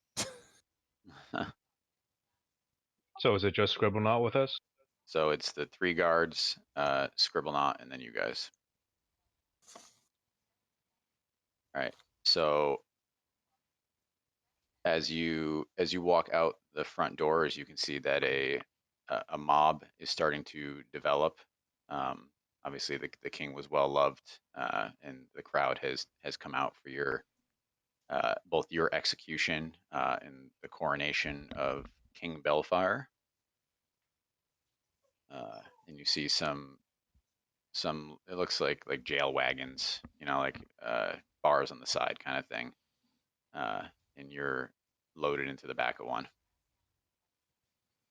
So is it just Scribblenaught with us? So it's the 3 guards, Scribblenaught, and then you guys. All right. So as you walk out the front doors, you can see that a mob is starting to develop. Obviously, the king was well loved, and the crowd has come out for your both your execution and the coronation of King Belfire. And you see some it looks like jail wagons, you know, like bars on the side kind of thing, and you're loaded into the back of one.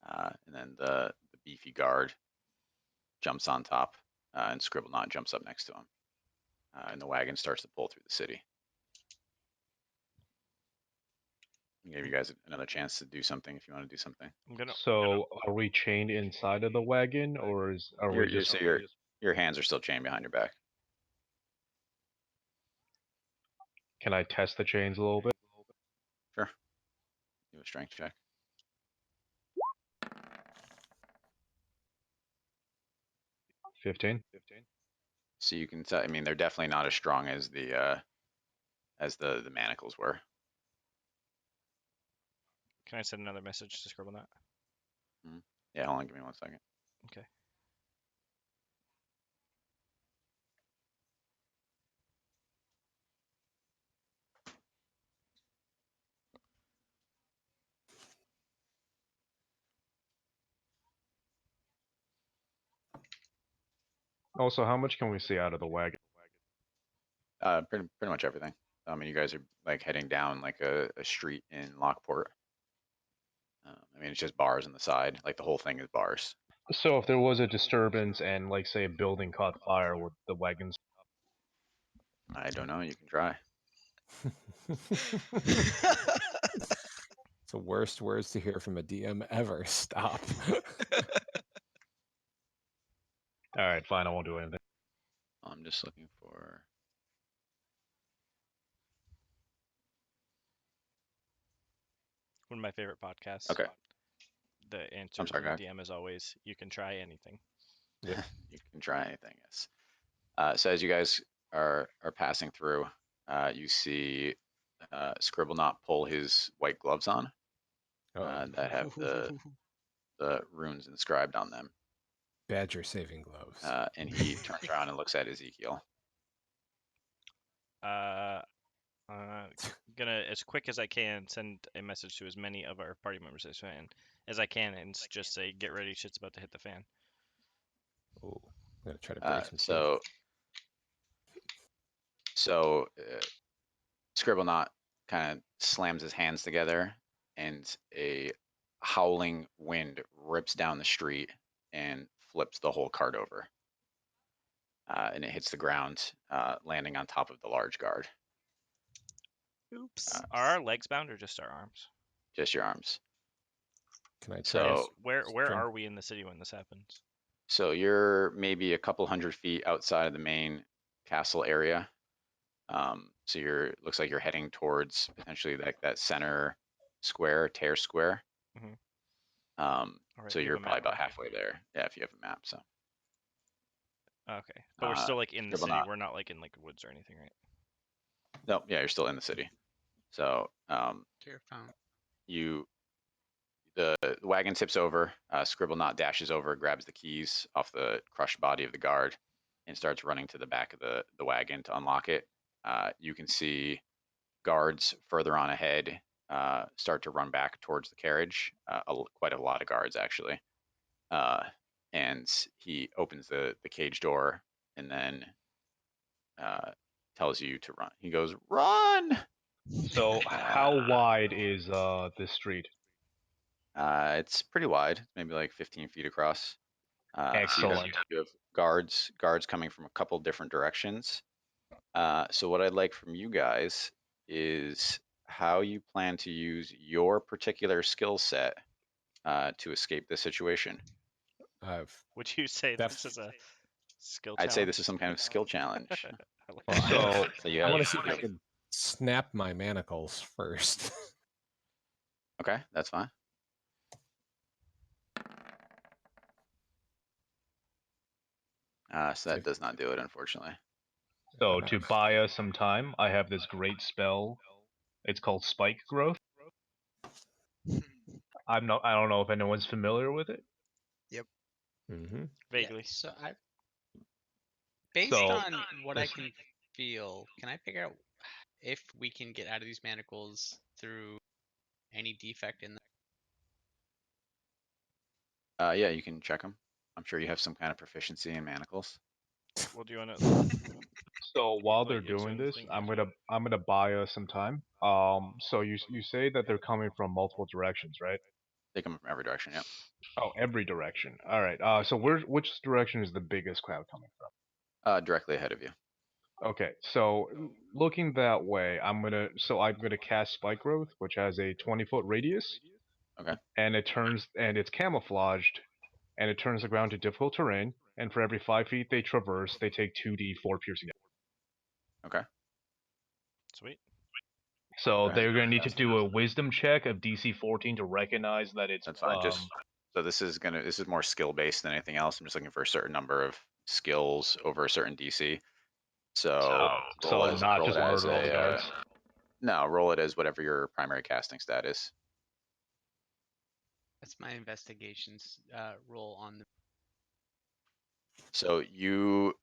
And then the beefy guard jumps on top, and Scribblenaught jumps up next to him, and the wagon starts to pull through the city. I gave you guys another chance to do something if you want to do something. So are we chained inside of the wagon, or are we just? So your hands are still chained behind your back. Can I test the chains a little bit? Sure. Do a strength check. 15. So you can tell. I mean, they're definitely not as strong as the manacles were. Can I send another message to Scribblenaught? Yeah, hold on, give me 1 second. Okay. Also, how much can we see out of the wagon? Pretty much everything. I mean, you guys are like heading down like a street in Lockport. I mean, it's just bars on the side. Like the whole thing is bars. So if there was a disturbance and, like, say, a building caught fire, would the wagons? I don't know. You can try. It's the worst words to hear from a DM ever. Stop. All right, fine. I won't do anything. I'm just looking for. One of my favorite podcasts. Okay. The answer sorry, from go the DM is always, you can try anything. You can try anything. Yes. So as you guys are passing through, you see Scribblenaught pull his white gloves on that have the runes inscribed on them. Badger saving gloves. And he turns around and looks at Ezekiel. Gonna, as quick as I can, send a message to as many of our party members as I can, and just say, get ready, shit's about to hit the fan. Oh, I'm gonna try to break some. So Scribblenaught kind of slams his hands together, and a howling wind rips down the street and flips the whole cart over. And it hits the ground, landing on top of the large guard. Oops. Are our legs bound or just our arms? Just your arms. Can I try? So where are we in the city when this happens? So you're maybe a couple 100 feet outside of the main castle area. So looks like you're heading towards potentially like that center square, Tear Square. Right, so you're probably about halfway there. Yeah, if you have a map. So. Okay, but we're still like in the city. We're not like in like woods or anything, right? No, yeah, you're still in the city. So the wagon tips over. Scribblenaught dashes over, grabs the keys off the crushed body of the guard, and starts running to the back of the wagon to unlock it. You can see guards further on ahead start to run back towards the carriage. Quite a lot of guards, actually. And he opens the cage door and then tells you to run. He goes, "Run!" So how wide is this street? It's pretty wide, maybe like 15 feet across. Excellent. You have guards coming from a couple different directions. So what I'd like from you guys is how you plan to use your particular skill set to escape this situation. Would you say this is a skill I'd challenge? say this is some kind of skill challenge. So you I have, want to see if I can snap my manacles first. okay, that's fine. So that does not do it, unfortunately. So to buy us some time, I have this great spell. It's called Spike Growth. I don't know if anyone's familiar with it. Mm-hmm. Vaguely. Yeah, so based So, on what I this- can feel, can I figure out if we can get out of these manacles through any defect in them? Yeah, you can check them. I'm sure you have some kind of proficiency in manacles. Well, do you want to? So while they're Like, is there doing this, anything I'm gonna buy us some time. So you say that they're coming from multiple directions, right? They come from every direction. Yep. Oh, every direction. All right. So which direction is the biggest crowd coming from? Directly ahead of you. Okay. So looking that way, I'm gonna cast Spike Growth, which has a 20-foot radius. Okay. And it's camouflaged, and it turns the ground to difficult terrain. And for every 5 feet they traverse, they take 2d4 piercing. Okay. Sweet. So Okay. they're going to need to do a wisdom check of DC 14 to recognize that it's. That's fine. So this is more skill based than anything else. I'm just looking for a certain number of skills over a certain DC. So So not just murder all the guards. No, roll it as whatever your primary casting stat is. That's my investigations roll on the. So you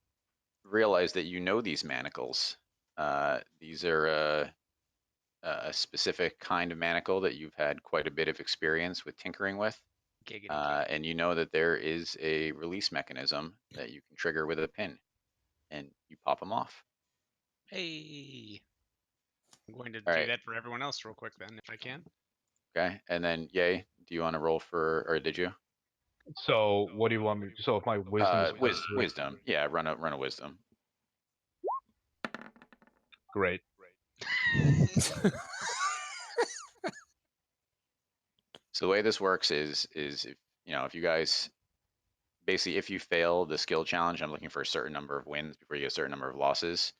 realize that you know these manacles. These are a specific kind of manacle that you've had quite a bit of experience with tinkering with. And you know that there is a release mechanism that you can trigger with a pin, and you pop them off. Hey, I'm going to All do right. that for everyone else real quick then, if I can. Okay, and then Yay, do you want to roll for, or did you? So what do you want me? So if my wisdom is wisdom, yeah, run a wisdom. Great. So the way this works is if if you guys basically, if you fail the skill challenge, I'm looking for a certain number of wins before you get a certain number of losses.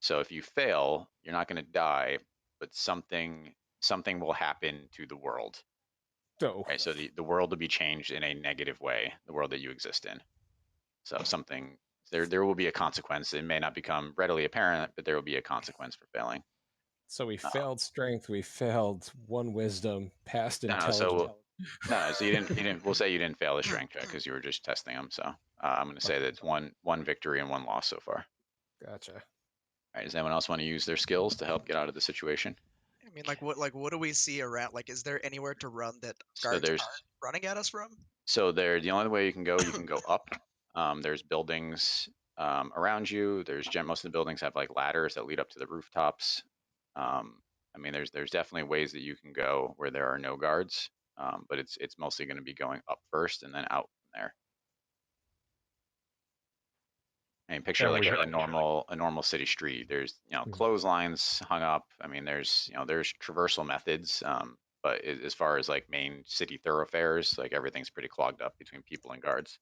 So if you fail, you're not going to die, but something will happen to the world. So Right. So the world will be changed in a negative way, the world that you exist in. So there will be a consequence. It may not become readily apparent, but there will be a consequence for failing. So we failed strength, we failed one wisdom, passed intelligence. So you didn't. We'll say you didn't fail the strength check because you were just testing them. So I'm going to say that it's one victory and one loss so far. Gotcha. All right. Does anyone else want to use their skills to help get out of the situation? I mean, what do we see around? Like, is there anywhere to run that So guards there's are running at us from? So the only way you can go up. There's buildings around you. Most of the buildings have like ladders that lead up to the rooftops. I mean, there's definitely ways that you can go where there are no guards, but it's mostly going to be going up first and then out from there. I mean, picture like a normal city street. There's clotheslines hung up. I mean, there's traversal methods. But as far as like main city thoroughfares, like everything's pretty clogged up between people and guards.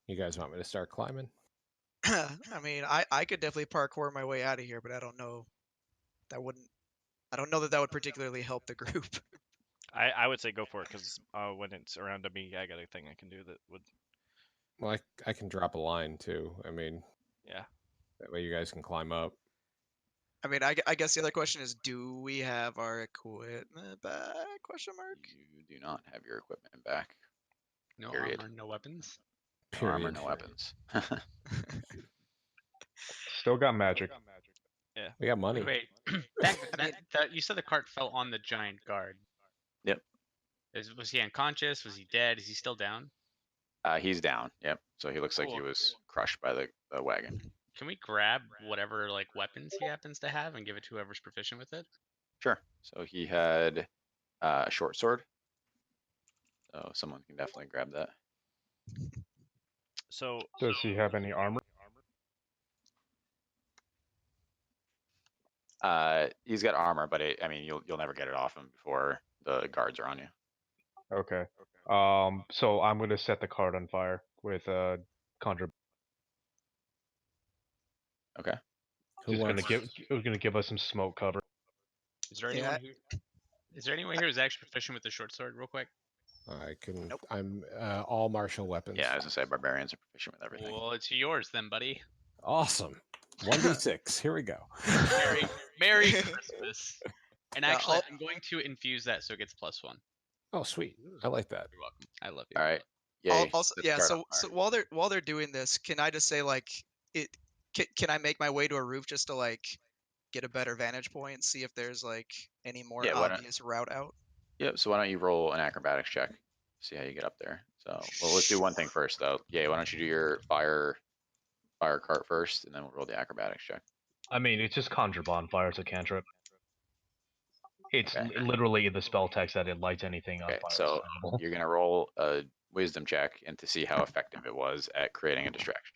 You guys want me to start climbing? I mean, I could definitely parkour my way out of here, but I don't know. I don't know that would particularly help the group. I would say go for it because when it's around me, I got a thing I can do that would. Well, I can drop a line too. I mean, yeah. That way you guys can climb up. I mean, I guess the other question is, do we have our equipment back? Question mark. You do not have your equipment back. No Period. armor, no weapons. No armor, no weapons. Still got magic. Yeah. We got money. Wait. You said the cart fell on the giant guard. Yep. Was he unconscious? Was he dead? Is he still down? He's down. Yep. So he looks like he was crushed by the wagon. Can we grab whatever like weapons he happens to have and give it to whoever's proficient with it? Sure. So he had a short sword. So someone can definitely grab that. So does he have any armor? He's got armor, but I mean, you'll never get it off him before the guards are on you. Okay. So I'm gonna set the card on fire with conjure. Okay. Who Just wants? gonna give us some smoke cover. Is there Yeah. anyone who? Is there anyone here who's actually proficient with the short sword? Real quick. I can. Nope. I'm all martial weapons. Yeah, I was gonna say barbarians are proficient with everything. Well, it's yours then, buddy. Awesome. 1d6. Here we go. Merry Christmas. And Yeah, actually, I'll- I'm going to infuse that so it gets +1. Oh, sweet. I like that. You're welcome. I love you. All right. Yay. Also, set the yeah. card So on fire. so while they're doing this, can I just say like it? Can I make my way to a roof just to like get a better vantage point and see if there's like any more Yeah, why not- obvious route out? Yep. So why don't you roll an acrobatics check? See how you get up there. So well, let's do one thing first though. Yeah. Why don't you do your fire cart first, and then we'll roll the acrobatics check. I mean, it's just conjure bonfire. It's a cantrip. It's Okay. literally in the spell text that it lights anything on Okay. fire. So flammable. you're gonna roll a wisdom check and to see how effective it was at creating a distraction.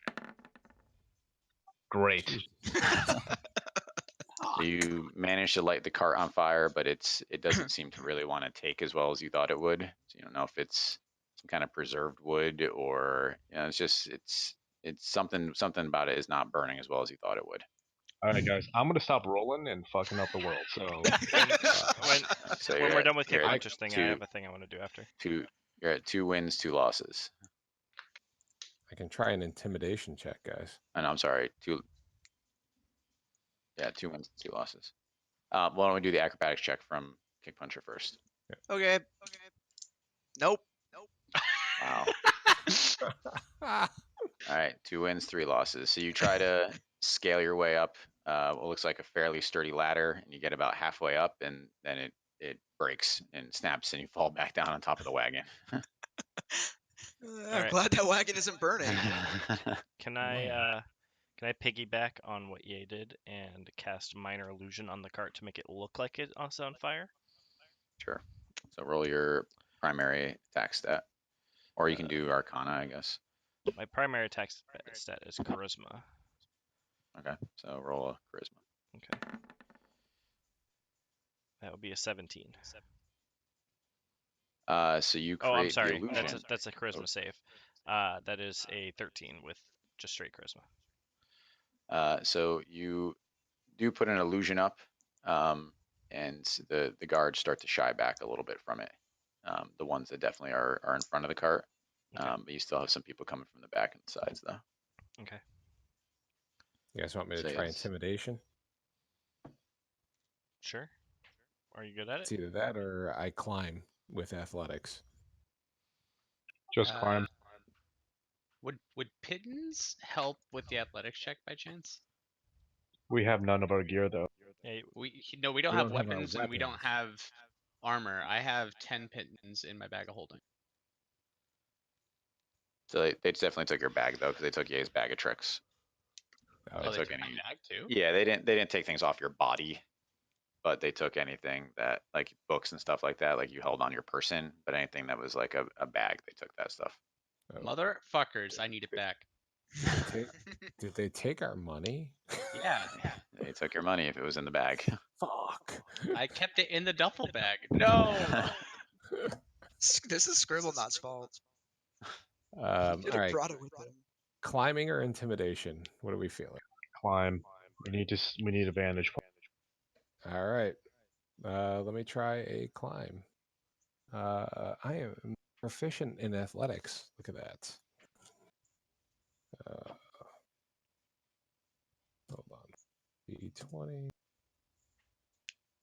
Great. So you managed to light the cart on fire, but it doesn't seem to really want to take as well as you thought it would. So you don't know if it's some kind of preserved wood or it's just it's something about it is not burning as well as you thought it would. All right, guys. I'm gonna stop rolling and fucking up the world. So So When you're we're at- done with you're Kick at Puncher's thing, I have a thing I want to do after. You're at 2 wins, 2 losses. I can try an intimidation check, guys. And I'm sorry, 2 wins, 2 losses. Why don't we do the acrobatics check from Kick Puncher first? Okay. Nope. Wow. All right, 2 wins, 3 losses. So you try to scale your way up what looks like a fairly sturdy ladder, and you get about halfway up, and then it breaks and snaps, and you fall back down on top of the wagon. I'm Alright. glad that wagon isn't burning. Can I piggyback on what Ye did and cast Minor Illusion on the cart to make it look like it's on fire? Sure. So roll your primary attack stat, or you can do Arcana, I guess. My primary attack stat is Charisma. Okay, so roll a Charisma. Okay. That would be a 17. So you Oh, create I'm sorry. the illusion. That's a Charisma save. That is a 13 with just straight Charisma. So you do put an illusion up, and the guards start to shy back a little bit from it. The ones that definitely are in front of the cart, Okay. but you still have some people coming from the back and the sides, though. Okay. You guys want me to So try it's- intimidation? Sure. Are you good at It's it? either that or I climb with athletics. just Uh, climb. Would pittance help with the athletics check by chance? We have none of our gear though. Yeah. We don't We have don't have our weapons and we don't weapons. have armor. I have 10 pittance in my bag of holding. So they definitely took your bag though, because they took Ye's bag of tricks. Oh, They they took took my any- bag too. Yeah, they didn't take things off your body, but they took anything that like books and stuff like that, like you held on your person. But anything that was like a bag, they took that stuff. oh. Motherfuckers, I need it back. Did they take our money? Yeah, They took your money if it was in the bag. Fuck. I kept it in the duffel bag. No. This is Scribblenot's fault. He All could have right. brought it with him. Climbing or intimidation? What are we feeling? Climb. We need a vantage point. All right. Let me try a climb. I am proficient in athletics. Look at that. Hold on. D20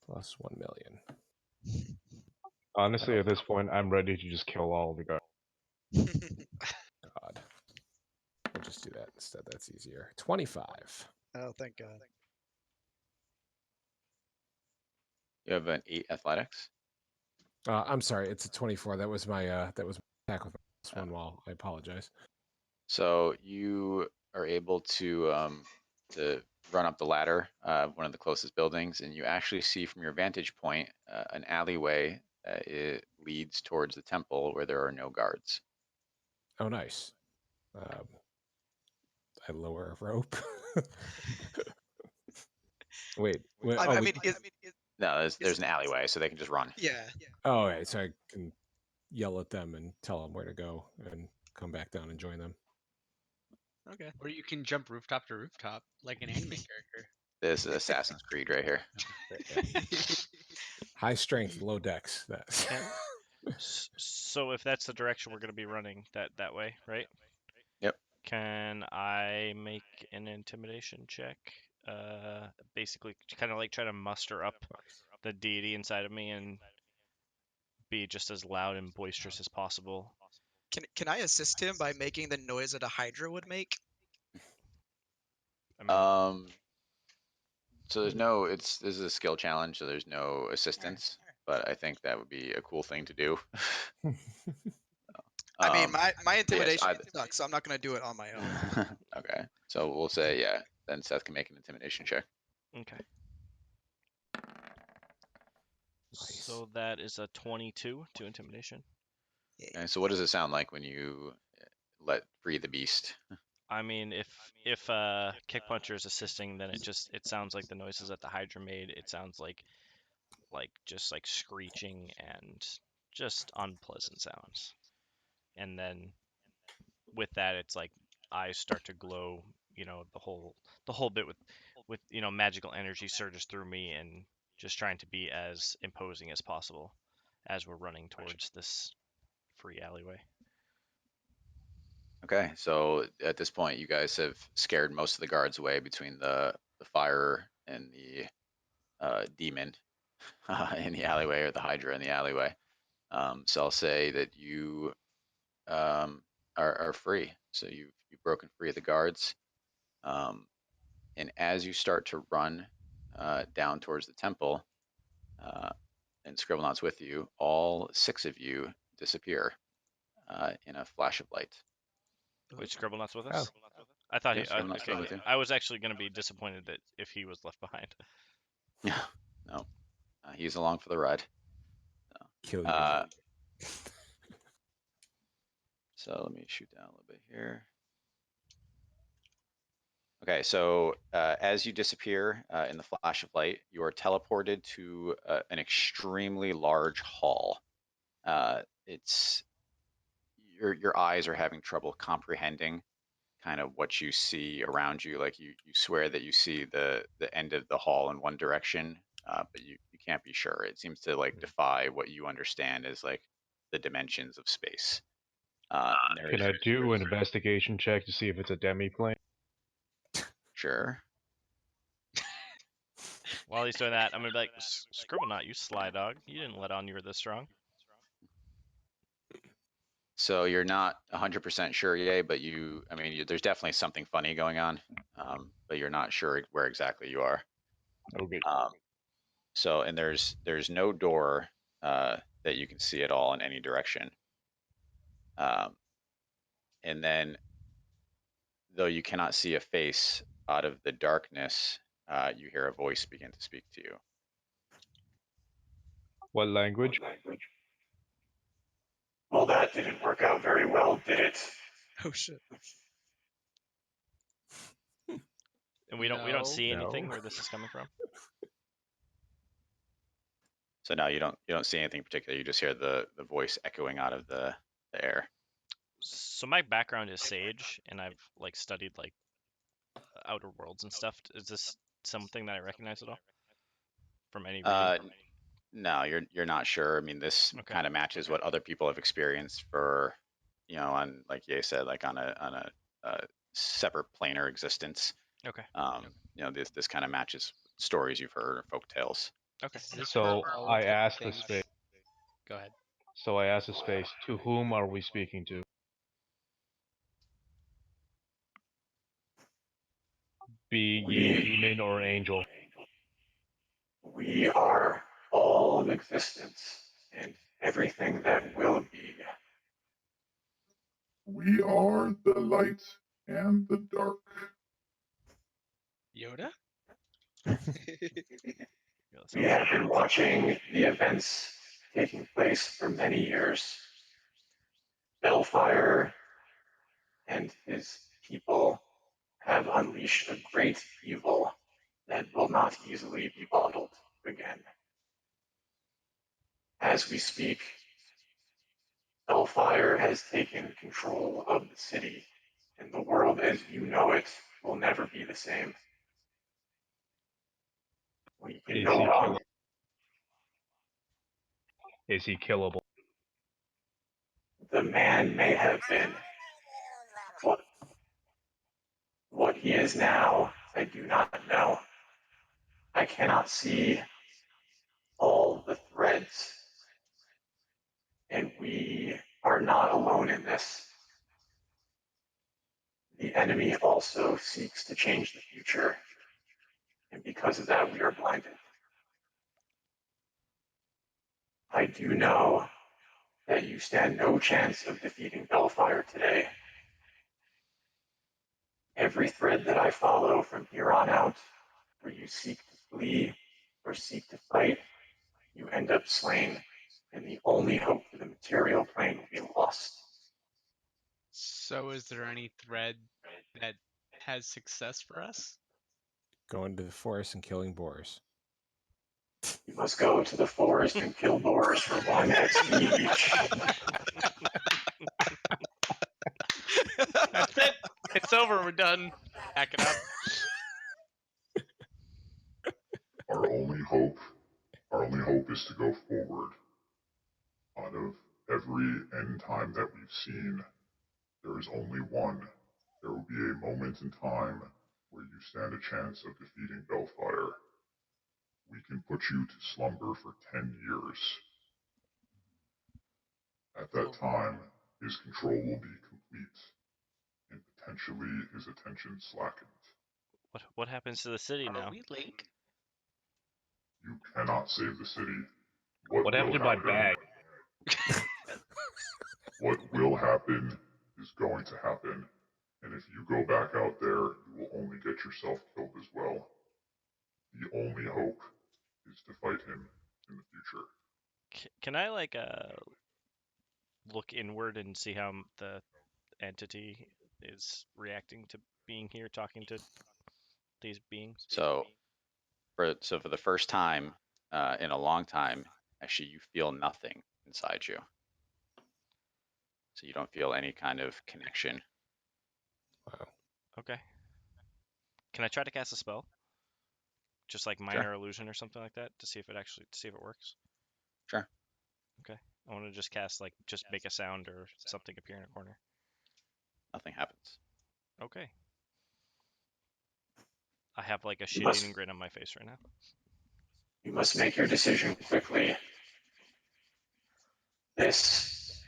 plus 1 million. Honestly, at this point, I'm ready to just kill all the guards. God. We'll just do that instead. That's easier. 25. Oh, thank God. You have an 8 athletics. I'm sorry. It's a 24. That was my attack with this one wall. I apologize. So you are able to run up the ladder of one of the closest buildings, and you actually see from your vantage point an alleyway that it leads towards the temple where there are no guards. Oh, nice. I lower a rope. Wait. wait I, oh, I we- mean, No, there's an alleyway, so they can just run. yeah. oh, all right. So I can yell at them and tell them where to go and come back down and join them. Okay. Or you can jump rooftop to rooftop like an anime character. This is Assassin's Creed right here. High strength, low dex. That. So if that's the direction we're going to be running, that way, right? Yep. Can I make an intimidation check? Basically, kind of like try to muster up the deity inside of me and be just as loud and boisterous as possible. Can I assist him by making the noise that a Hydra would make? I mean, So there's no. This is a skill challenge, so there's no assistance. But I think that would be a cool thing to do. I mean, my intimidation either- sucks, so I'm not gonna do it on my own. Okay, so we'll say yeah. Then Seth can make an intimidation check. okay. So that is a 22 to intimidation. And so what does it sound like when you let free the beast? I mean, if Kick Puncher is assisting, then it sounds like the noises that the Hydra made. It sounds like just like screeching and just unpleasant sounds. And then with that, it's like eyes start to glow. You know, the whole bit with magical energy surges through me and just trying to be as imposing as possible as we're running towards this free alleyway. Okay, so at this point, you guys have scared most of the guards away between the fire and the demon in the alleyway, or the Hydra in the alleyway. So I'll say that you are free. So you've broken free of the guards. And as you start to run down towards the temple, and Scribblenauts with you, all 6 of you disappear in a flash of light. Which Scribblenauts with us? I thought Yeah, Scribblenauts with you. I was actually going to be disappointed that if he was left behind. Yeah, no, he's along for the ride. Kill you. So let me shoot down a little bit here. Okay, so as you disappear in the flash of light, you are teleported to an extremely large hall. It's your eyes are having trouble comprehending kind of what you see around you. Like you swear that you see the end of the hall in one direction, but you can't be sure. It seems to like defy what you understand as like the dimensions of space. Can I do an investigation check to see if it's a demi-plane? Sure. While he's doing that, I'm gonna be like, Scribblenauts, you sly dog. You didn't let on you were this strong. So you're not 100% sure yet, but there's definitely something funny going on, but you're not sure where exactly you are. Okay. So, and there's no door that you can see at all in any direction. And then, though you cannot see a face out of the darkness, you hear a voice begin to speak to you. What language? Well, that didn't work out very well, did it? Oh shit. And we don't see No. anything where this is coming from. So now you don't see anything particular. You just hear the voice echoing out of the air. So my background is Sage, and I've like studied like Outer Worlds and stuff. Is this something that I recognize at all from any reading? No, you're not sure. I mean, this Okay. kind of matches what other people have experienced for, on like Ye said, like on a separate planar existence. Okay. This kind of matches stories you've heard or folk tales. Okay. So I asked the space. Go ahead. So I asked the space, to whom are we speaking to? Be ye demon or angel? We are all of existence and everything that will be. We are the light and the dark. Yoda? We have been watching the events taking place for many years. Bellfire and his people have unleashed a great evil that will not easily be bottled again. As we speak, Hellfire has taken control of the city, and the world as you know it will never be the same. We can Is no he longer. Is he killable? The man may have been. What he is now, I do not know. I cannot see all the threads, and we are not alone in this. The enemy also seeks to change the future, and because of that, we are blinded. I do know that you stand no chance of defeating Bellfire today. Every thread that I follow from here on out, where you seek to flee or seek to fight, you end up slain, and the only hope for the material plane will be lost. So is there any thread that has success for us? Going to the forest and killing boars. You must go to the forest and kill boars for 1 XP each. That's it. It's over. We're done. Pack it up. Our only hope is to go forward. Out of every end time that we've seen, there is only one. There will be a moment in time where you stand a chance of defeating Bellfire. We can put you to slumber for 10 years. At that time, his control will be complete, and potentially his attention slackened. What happens to the city now? Are we late? You cannot save the city. What happened to my bag? What will happen is going to happen, and if you go back out there, you will only get yourself killed as well. The only hope is to fight him in the future. Can I like look inward and see how the entity is reacting to being here, talking to these beings? So for the first time in a long time, actually, you feel nothing inside you. So you don't feel any kind of connection. Wow. Okay. Can I try to cast a spell? Just like minor illusion or something like that to see if it works. Sure. Okay. I want to just cast just make a sound or something appear in a corner. Nothing happens. Okay. I have like a shit-eating grin on my face right now. You must make your decision quickly. This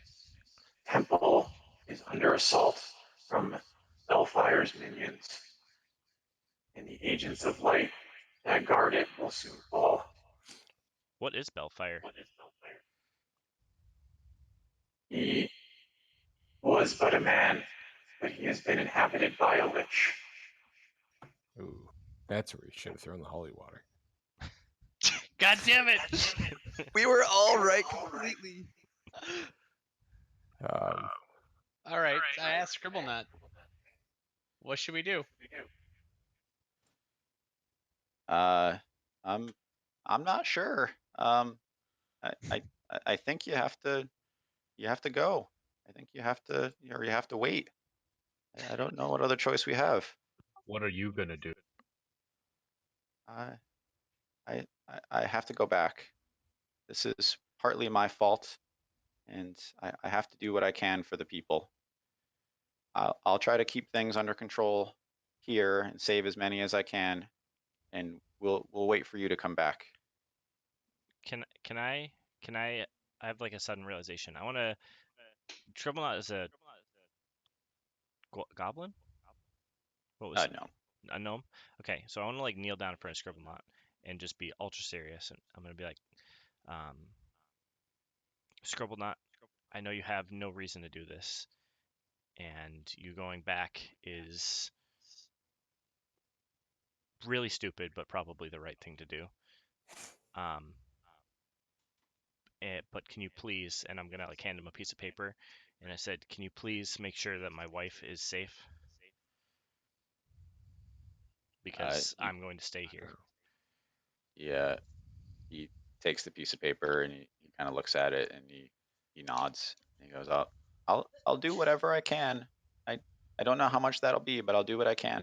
temple is under assault from Bellfire's minions, and the agents of light that guard it will soon fall. What is Bellfire? He was but a man, but he has been inhabited by a lich. Ooh, that's where you should have thrown the holy water. God damn it! We were all right completely. All right. I asked Scribblenut. What should we do? I'm not sure. I think you have to go. I think you have to wait. I don't know what other choice we have. What are you gonna do? I have to go back. This is partly my fault, and I have to do what I can for the people. I'll try to keep things under control here and save as many as I can, and we'll wait for you to come back. Can I have like a sudden realization. I want to Scribblenut is a goblin? What was No. a gnome? Okay, so I want to like kneel down in front of Scribblenut and just be ultra serious, and I'm gonna be like, Scribblenut, I know you have no reason to do this, and you going back is really stupid, but probably the right thing to do. But can you please, and I'm gonna like hand him a piece of paper, and I said, can you please make sure that my wife is safe? because I'm going to stay here. Yeah, he takes the piece of paper and he kind of looks at it and he nods and he goes, I'll do whatever I can. I don't know how much that'll be, but I'll do what I can.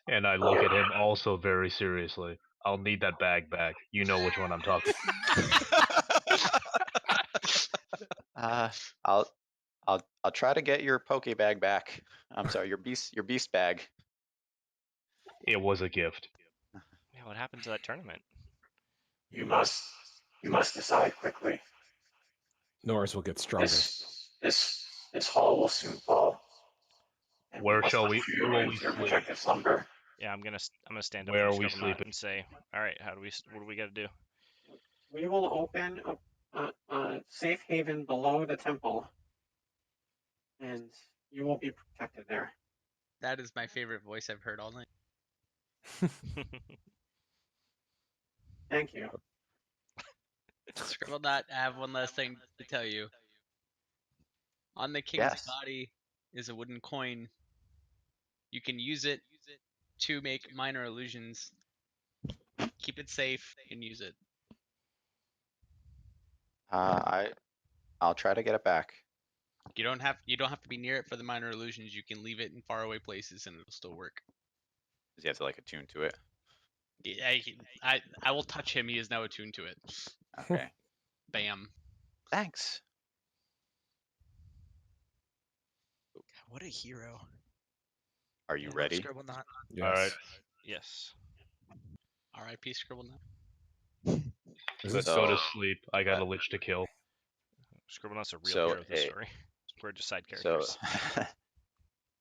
And I look at him also very seriously. I'll need that bag back. You know which one I'm talking. I'll try to get your poke bag back. I'm sorry, your beast bag. It was a gift. Yeah, what happened to that tournament? You must decide quickly. Norris will get stronger. This hall will soon fall. And Where must shall put we? you Where will into we your sleep? protective slumber. Yeah, I'm gonna stand up Where for are we Scribblenaught sleeping? and say, all right, what do we got to do? We will open a safe haven below the temple, and you will be protected there. That is my favorite voice I've heard all night. Thank you. Scribblenaught, I have one last thing to tell you. On the king's Yes. body is a wooden coin. You can use it to make minor illusions. Keep it safe and use it. I'll try to get it back. You don't have to be near it for the minor illusions. You can leave it in faraway places and it'll still work. Does he have to like attune to it? Yeah, I will touch him. He is now attuned to it. Okay. Bam. Thanks. What a hero. Are you Yeah, ready? Scribblenaught. Yes. All right. Yes. R.I.P. Scribblenaught. Is Let's this, go to sleep. I got a uh, lich to kill. Scribblenaught's a real So, hero of this hey, story. We're just side So,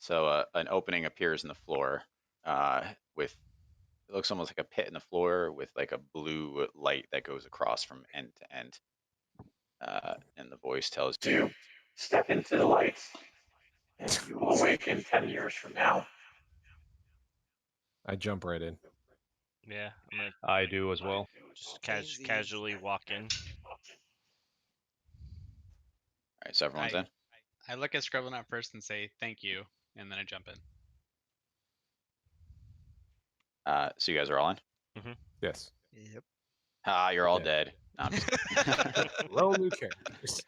characters. an opening appears in the floor, with it looks almost like a pit in the floor with like a blue light that goes across from end to end. And the voice tells you, To step into the light, and you will awaken 10 years from now. I jump right in. Yeah, I'm gonna I do as well. just Same casually walk in. all right, so everyone's in. I look at Scribblenaught first and say thank you, and then I jump in. So you guys are all in? Yes. Yep. You're all Dead. dead. No, I'm just Hello, new characters.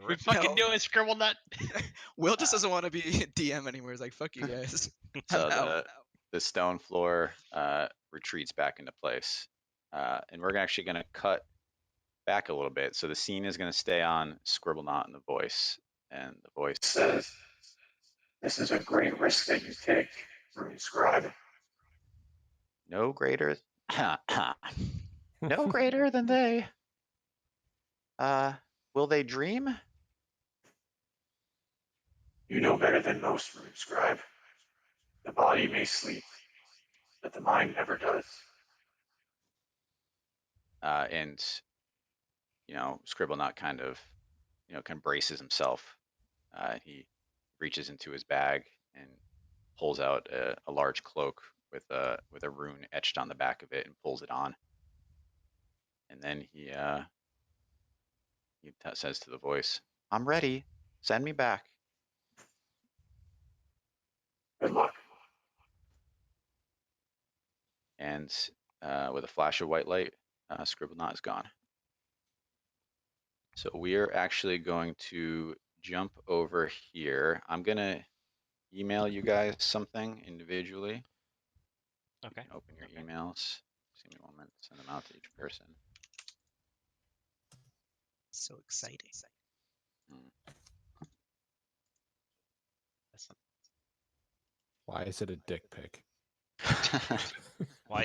We fucking No. do it, Scribblenaught. Will just doesn't want to be DM anymore. He's like, fuck you guys. So I'm out. the stone floor retreats back into place, and we're actually going to cut back a little bit. So the scene is going to stay on Scribblenaught and the voice, and the voice Says, this is a great risk that you take, Rune Scribe. no greater, no greater than they. Will they dream? You know better than most, Rune Scribe. The body may sleep, but the mind never does. And Scribblenaught kind of braces himself. He reaches into his bag and pulls out a large cloak with a rune etched on the back of it and pulls it on. And then he says to the voice, "I'm ready. Send me back." Good luck. And with a flash of white light, Scribblenaught is gone. So we are actually going to jump over here. I'm gonna email you guys something individually. Okay. You can open your emails. Just give me 1 minute to send them out to each person. So exciting. Why is it a dick pic? Why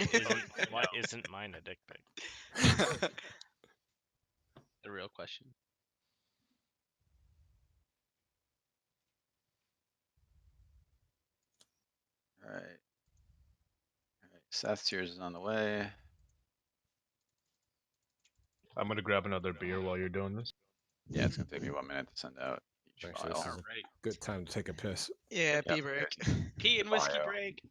isn't mine a dick pic? The real question. All right. Seth's yours is on the way. I'm gonna grab another beer while you're doing this. Yeah, it's gonna take me 1 minute to send out each Actually, file. this is a good time to take a piss. Yeah, Yeah. pee break. Pee and whiskey Bio. break.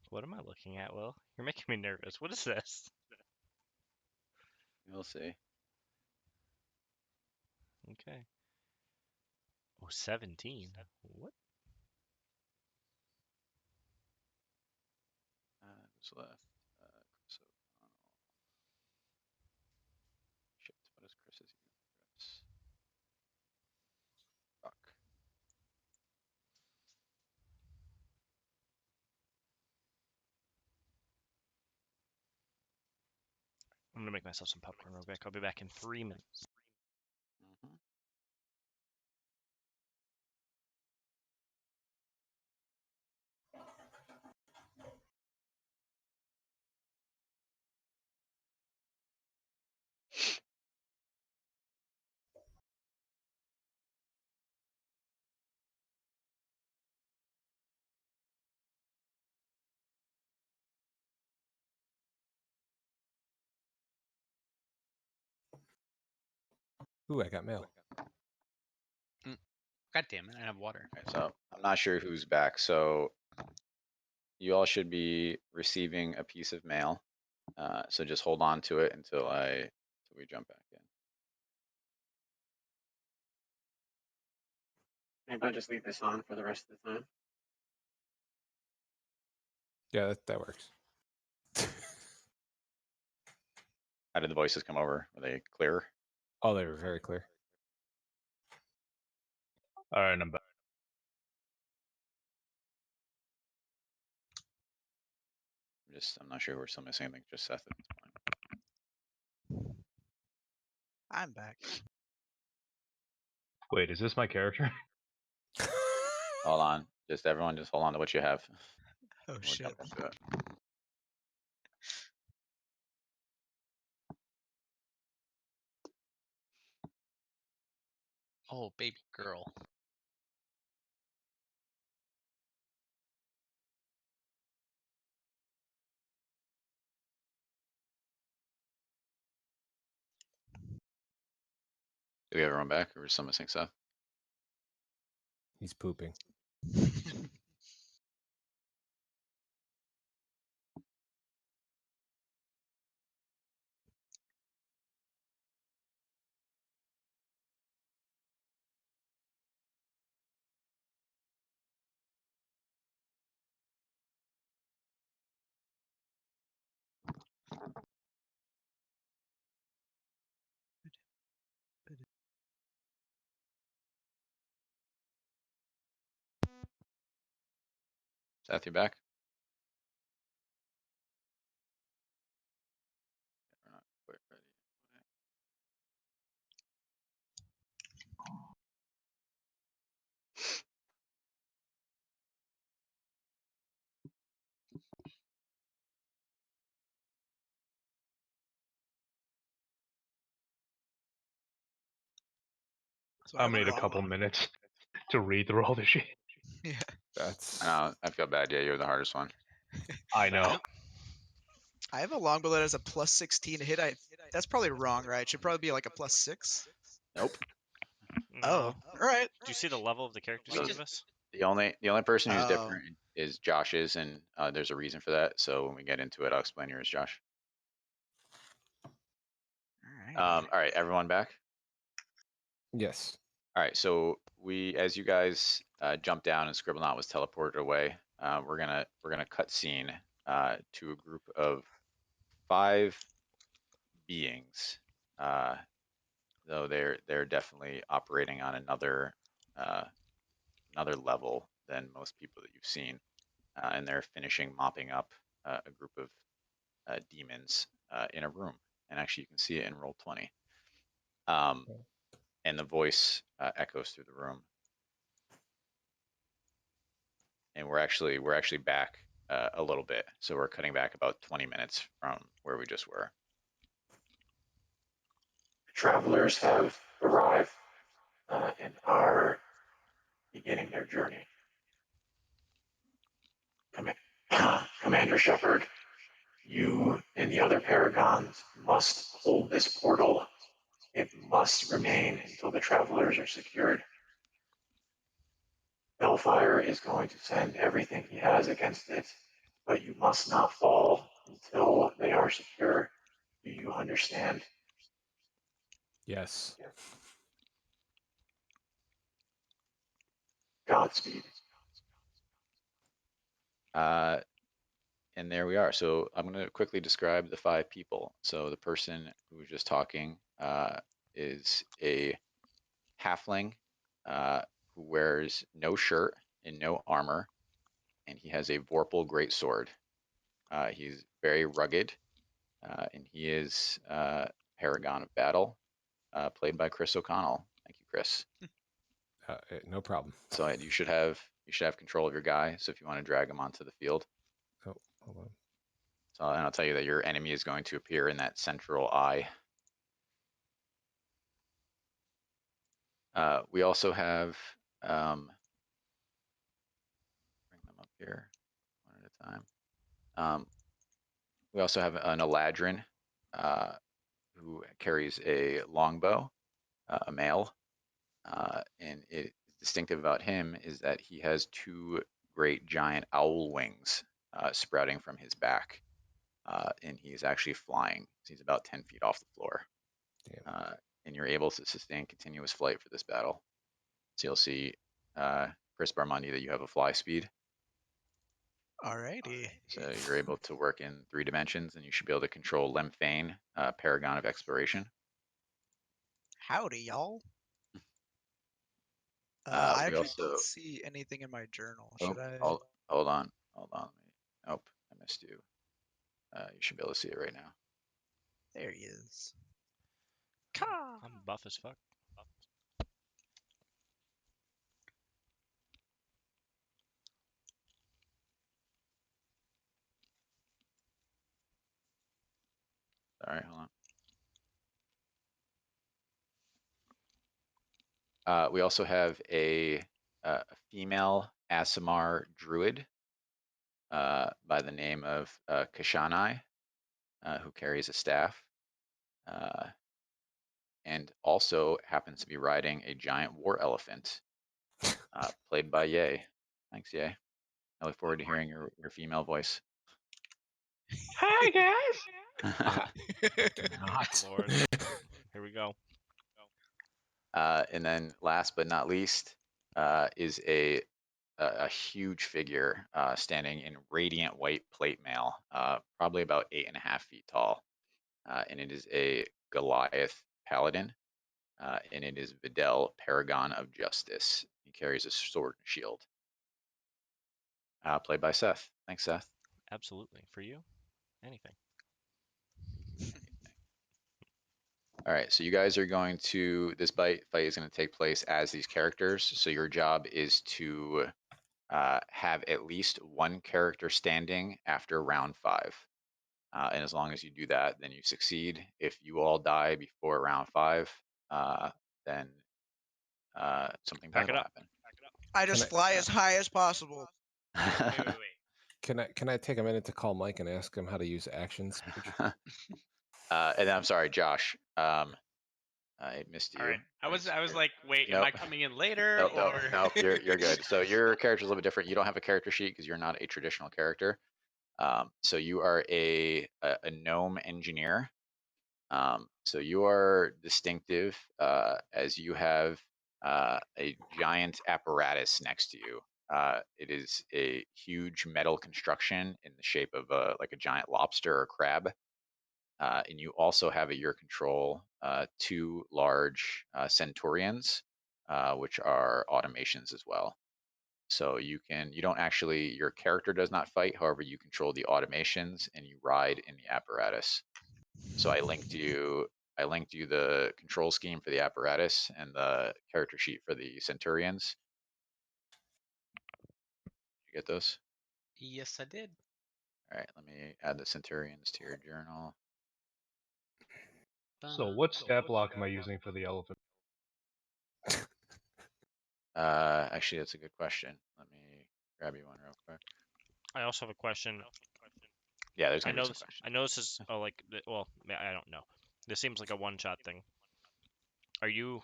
What am I looking at, Will? You're making me nervous. What is this? We'll see. Okay. Oh, 17. What? Who's left? Chris O'Connell. Shit, what is Chris's email address? Fuck. I'm gonna make myself some popcorn real quick. I'll be back in 3 minutes. Mhm. Ooh, I got mail. God damn it! I have water. Alright, so I'm not sure who's back. So you all should be receiving a piece of mail. So just hold on to it until we jump back in. Maybe I'll just leave this on for the rest of the time. Yeah, that works. How did the voices come over? Were they clear? Oh, they were very clear. All right, I'm back. I'm not sure who we're still missing. I think just Seth at this point. I'm back. Wait, is this my character? Hold on. Everyone just hold on to what you have. Oh We'll shit. jump into it. Oh, baby girl. Do we have everyone back, or is still missing Seth? He's pooping. Seth, you back? We're not quite ready. That's why I'm gonna need a long couple one. minutes to read through all this shit. Yeah. That's I feel bad. Yeah, you're the hardest one. I know. I have a longbow that has a plus 16 hit. That's probably wrong, right? Should probably be like a plus 6. Nope. Oh, No. all right. Do you see the level of the characters So you give us? the only person who's Oh. different is Josh's, and there's a reason for that. So when we get into it, I'll explain yours, Josh. All All right, everyone back? yes. All right, so as you guys jump down and Scribblenauts was teleported away, we're gonna cut scene to a group of 5 beings. Though they're definitely operating on another level than most people that you've seen, and they're finishing mopping up a group of demons in a room. And actually, you can see it in Roll20. And the voice echoes through the room. And we're actually back a little bit, so we're cutting back about 20 minutes from where we just were. Travelers have arrived and are beginning their journey. Commander Shepard, you and the other Paragons must hold this portal. It must remain until the travelers are secured. Bellfire is going to send everything he has against it, but you must not fall until they are secure. Do you understand? Yes. Godspeed. And there we are. So I'm going to quickly describe the 5 people. So the person who was just talking is a halfling who wears no shirt and no armor, and he has a Vorpal greatsword. He's very rugged, and he is Paragon of Battle, played by Chris O'Connell. Thank you, Chris. No problem. So you should have control of your guy. So if you want to drag him onto the field. Oh, hold on. So, and I'll tell you that your enemy is going to appear in that central eye. We also have, bring them up here one at a time. We also have an Eladrin who carries a longbow, a male. And distinctive about him is that he has 2 great giant owl wings sprouting from his back. And he's actually flying. He's about 10 feet off the floor. And you're able to sustain continuous flight for this battle. So you'll see, Chris Barmundi, that you have a fly speed. Alrighty. So you're able to work in 3 dimensions, and you should be able to control Lemfane, Paragon of Exploration. Howdy, y'all. I We actually also don't see anything in my journal. oh, Should I? hold on. Nope, I missed you. You should be able to see it right now. There he is. I'm buff as fuck. Sorry, hold on. We also have a female Aasimar druid by the name of Kashanai, who carries a staff, and also happens to be riding a giant war elephant, played by Ye. Thanks, Ye. I look forward to hearing your female voice. Hi guys. Lord. Here we go. And then last but not least is a huge figure standing in radiant white plate mail, probably about 8.5 feet tall. And it is a Goliath paladin, and it is Videl, Paragon of Justice. He carries a sword and shield. Played by Seth. Thanks, Seth. Absolutely. For you, anything. All right, so you guys are going to, this fight is going to take place as these characters. So your job is to have at least 1 character standing after round 5. And as long as you do that, then you succeed. If you all die before round 5, then something bad will happen. I just fly as high as possible. Wait. Can I take a minute to call Mike and ask him how to use actions? And then I'm sorry, Josh. I missed you. All right. I was like, wait, Nope. am I coming in later? Nope, or... nope, you're good. So your character's a little bit different. You don't have a character sheet because you're not a traditional character. So you are a gnome engineer. So you are distinctive as you have a giant apparatus next to you. It is a huge metal construction in the shape of like a giant lobster or crab. And you also have at your control 2 large centurions, which are automations as well. So you don't actually, your character does not fight. However, you control the automations and you ride in the apparatus. So I linked you the control scheme for the apparatus and the character sheet for the centurions. Did you get those? Yes, I did. All right, let me add the centurions to your journal. So what stat block am I using for the elephant? Actually, that's a good question. Let me grab you one real quick. I also have a question. Yeah, there's I gonna know be some this. questions. I know this is well, I don't know. This seems like a one-shot thing. Are you?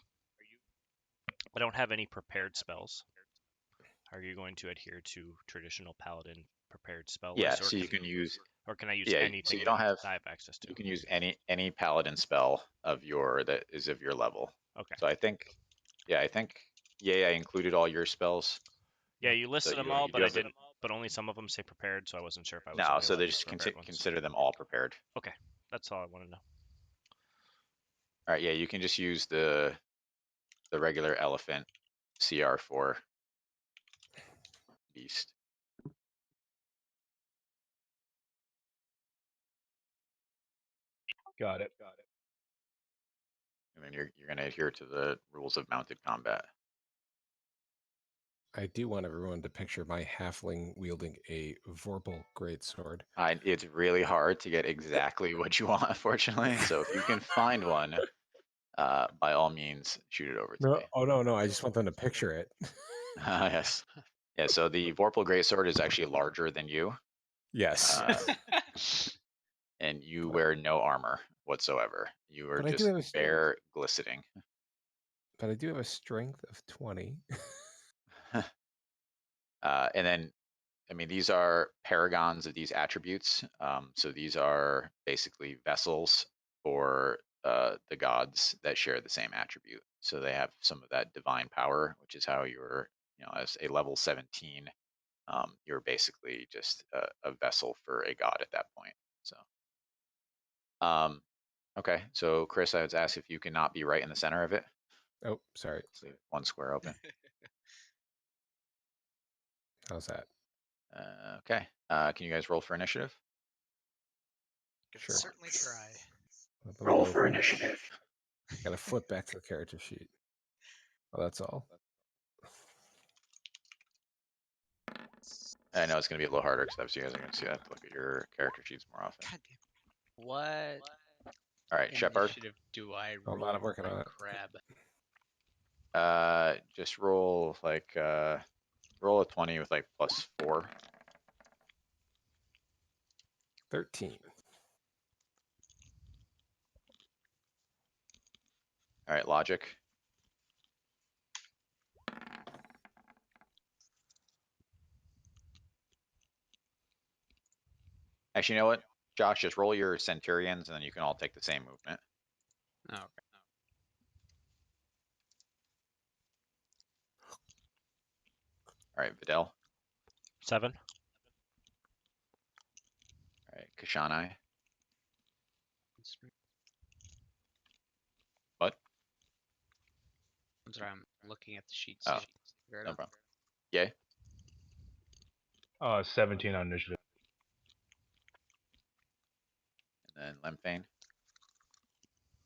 I don't have any prepared spells. Are you going to adhere to traditional paladin prepared spell Yeah, list? so you can use or can I use yeah, anything so you don't have that I have access to? you can use any paladin spell of that is of your level. Okay. So I think I included all your spells. Yeah, you listed them you all, do but I have the- didn't. But only some of them say prepared, so I wasn't sure if I was. No, only so allowed they the just prepared ones. consider them all prepared. Okay, that's all I want to know. All right, yeah, you can just use the regular elephant CR4 beast. Got it. And then you're going to adhere to the rules of mounted combat. I do want everyone to picture my halfling wielding a Vorpal greatsword. It's really hard to get exactly what you want, unfortunately. So if you can find one, by all means, shoot it over to me. Oh no! I just want them to picture it. Yes. Yeah. So the Vorpal greatsword is actually larger than you. Yes. And you wear no armor whatsoever. You are But I do just have a- bare glistening. But I do have a strength of 20. And then, I mean, these are paragons of these attributes. So these are basically vessels for the gods that share the same attribute. So they have some of that divine power, which is how you're, as a level 17, you're basically just a vessel for a god at that point. So, okay. So Chris, I would ask if you cannot be right in the center of it. Oh, sorry. So one square open. How's that? Okay. Can you guys roll for initiative? Could Sure. certainly try. Roll for initiative. Gotta flip back to the character sheet. Well, that's all. I know it's going to be a little harder because obviously you guys are going to have to look at your character sheets more often. God damn. What All right, Shepard. initiative do I Hold roll on, I'm for working my on it. crab? Just roll roll a 20 with like +4. 13. All right, logic. Actually, you know what? Josh, just roll your centurions and then you can all take the same movement. Oh, okay. All right, Videl. 7. All right, Kashanai. That's- What? I'm sorry, I'm looking at the sheets. Oh, Figure it no out. problem. Yay. 17 on initiative. And then Lemfane.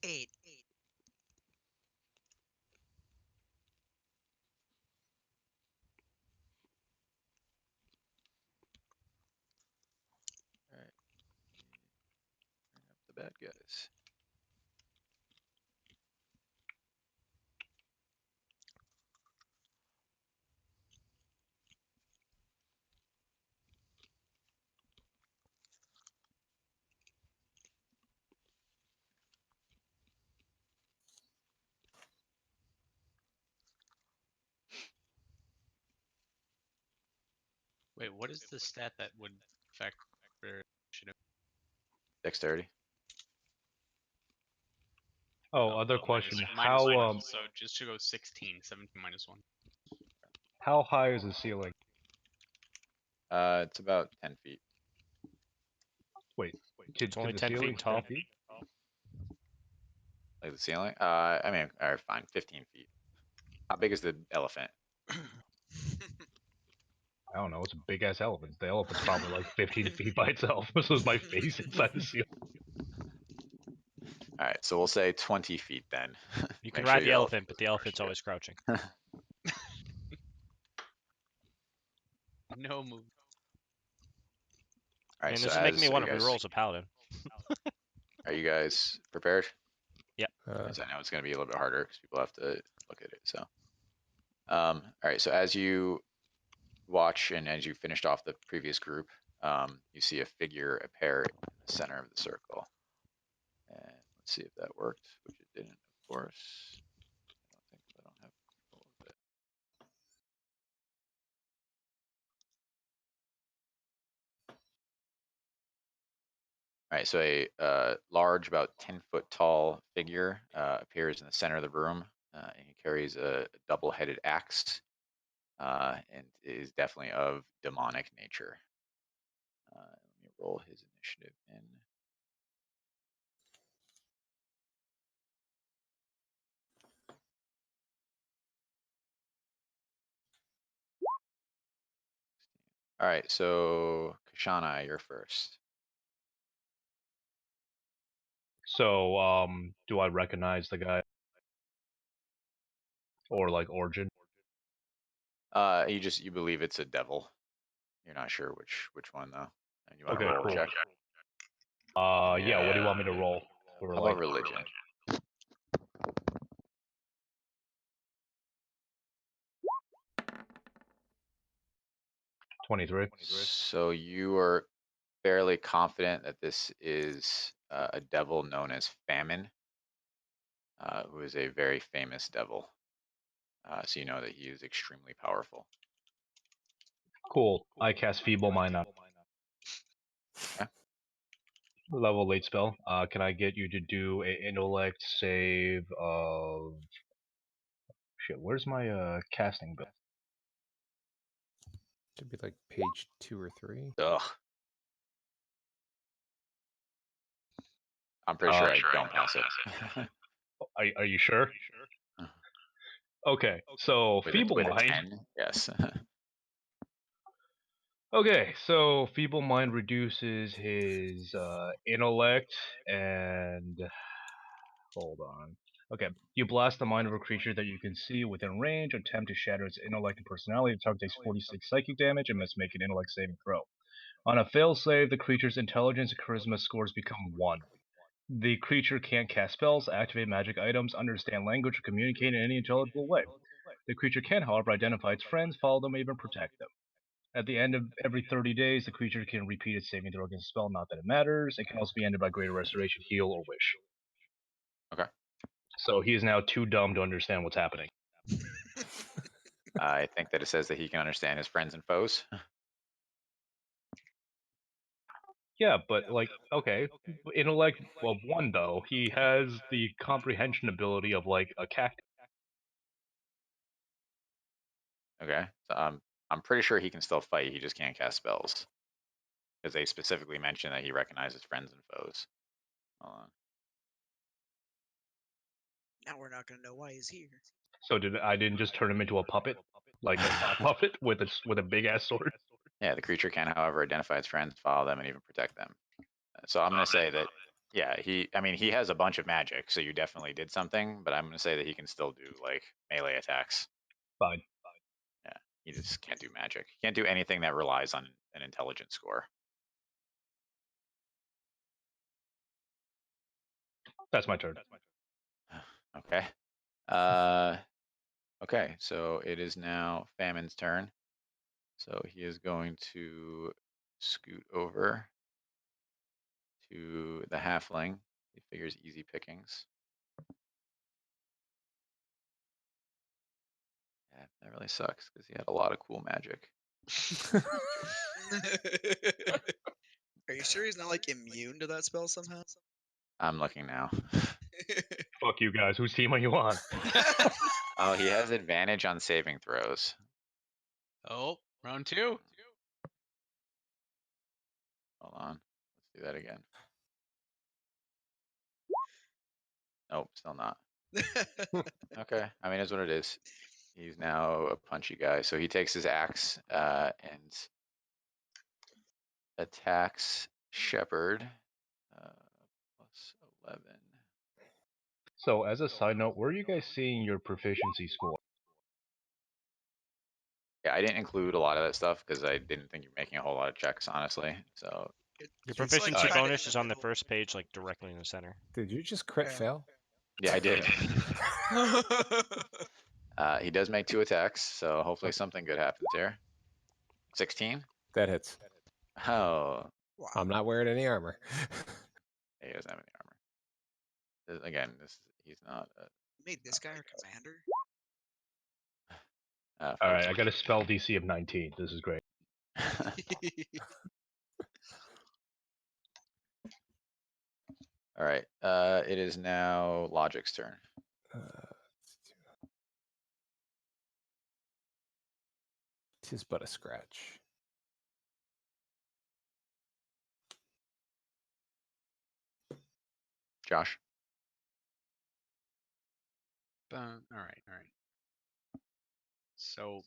8. All right. Bring up the bad guys. Wait, what is the stat that would affect their initiative? Dexterity. Oh, other question. Minus one, so just to go 16, 17 minus 1. How high is the ceiling? It's about 10 feet. Wait, It's only the 10 feet ceiling tall. 10 feet? Like the ceiling? I mean, all right, fine, 15 feet. How big is the elephant? I don't know. It's a big ass elephant. The elephant's probably like 15 feet by itself. This was my face inside the ceiling. All right, so we'll say 20 feet then. You can Make sure ride the your elephant, but doesn't the crush elephant's you. always crouching. No move. All right, And so this is making me are want you to guys, reroll as a paladin. are you guys prepared? Uh, Because I know it's going to be a little bit harder because people have to look at it. So, all right. So as you watch and as you finished off the previous group, you see a figure appear in the center of the circle. And let's see if that worked, which it didn't, of course. I don't have control of it. All right, so a large, about 10-foot tall figure appears in the center of the room. And he carries a double-headed axe and is definitely of demonic nature. Let me roll his initiative in. All right, so Kashana, you're first. So, do I recognize the guy? Or like origin? You believe it's a devil. You're not sure which one though. And you want to Okay, roll cool. a check? Yeah. What do you want me to roll? For How like about religion? 23. So you are fairly confident that this is a devil known as Famine, who is a very famous devil. So you know that he is extremely powerful. Cool. I cast Feeble Mind on. Okay. Level late spell. Can I get you to do a intellect save of shit? Where's my casting bill? Should be like page 2 or 3. Ugh. I'm pretty sure I don't pass it. Are you sure? Okay, so Feeble with a Mind. 10, yes. Okay, so Feeble Mind reduces his intellect and hold on. Okay, you blast the mind of a creature that you can see within range, attempt to shatter its intellect and personality. The target takes 46 psychic damage and must make an intellect saving throw. On a fail save, the creature's intelligence and charisma scores become 1. The creature can't cast spells, activate magic items, understand language, or communicate in any intelligible way. The creature can, however, identify its friends, follow them, or even protect them. At the end of every 30 days, the creature can repeat its saving throw against a spell, not that it matters. It can also be ended by Greater Restoration, Heal, or Wish. Okay. So he is now too dumb to understand what's happening. I think that it says that he can understand his friends and foes. Yeah, but like, okay, intellect of 1 though, he has the comprehension ability of like a cactus. Okay. So I'm pretty sure he can still fight. He just can't cast spells. Because they specifically mention that he recognizes friends and foes. Hold on. Now we're not gonna know why he's here. So I didn't just turn him into a puppet, like a sock puppet with a big ass sword. Yeah, the creature can, however, identify its friends, follow them, and even protect them. So I'm going to say that, yeah, he has a bunch of magic, so you definitely did something, but I'm going to say that he can still do, like, melee attacks. Fine. Yeah, he just can't do magic. He can't do anything that relies on an intelligence score. That's my turn. Okay. Okay, so it is now Famine's turn. So he is going to scoot over to the halfling. He figures easy pickings. Yeah, that really sucks because he had a lot of cool magic. Are you sure he's not like immune to that spell somehow? I'm looking now. Fuck you guys. Whose team are you on? Oh, he has advantage on saving throws. Oh, round 2. Hold on. Let's do that again. Nope, still not. Okay, I mean, it's what it is. He's now a punchy guy. So he takes his axe and attacks Shepherd. Plus 11. So as a side note, where are you guys seeing your proficiency score? Yeah, I didn't include a lot of that stuff because I didn't think you're making a whole lot of checks, honestly. So Your It's proficiency like kinda bonus in is the on the middle. first page, like directly in the center. Did you just crit Yeah. fail? yeah, I did. He does make 2 attacks, so hopefully something good happens here. 16? That hits. Oh, Wow. I'm not wearing any armor. he doesn't have any armor. Again, he's not. You made this guy our commander? All right, I got a spell DC of 19. This is great. All right. It is now Logic's turn. Tis but a scratch. Josh. All right. So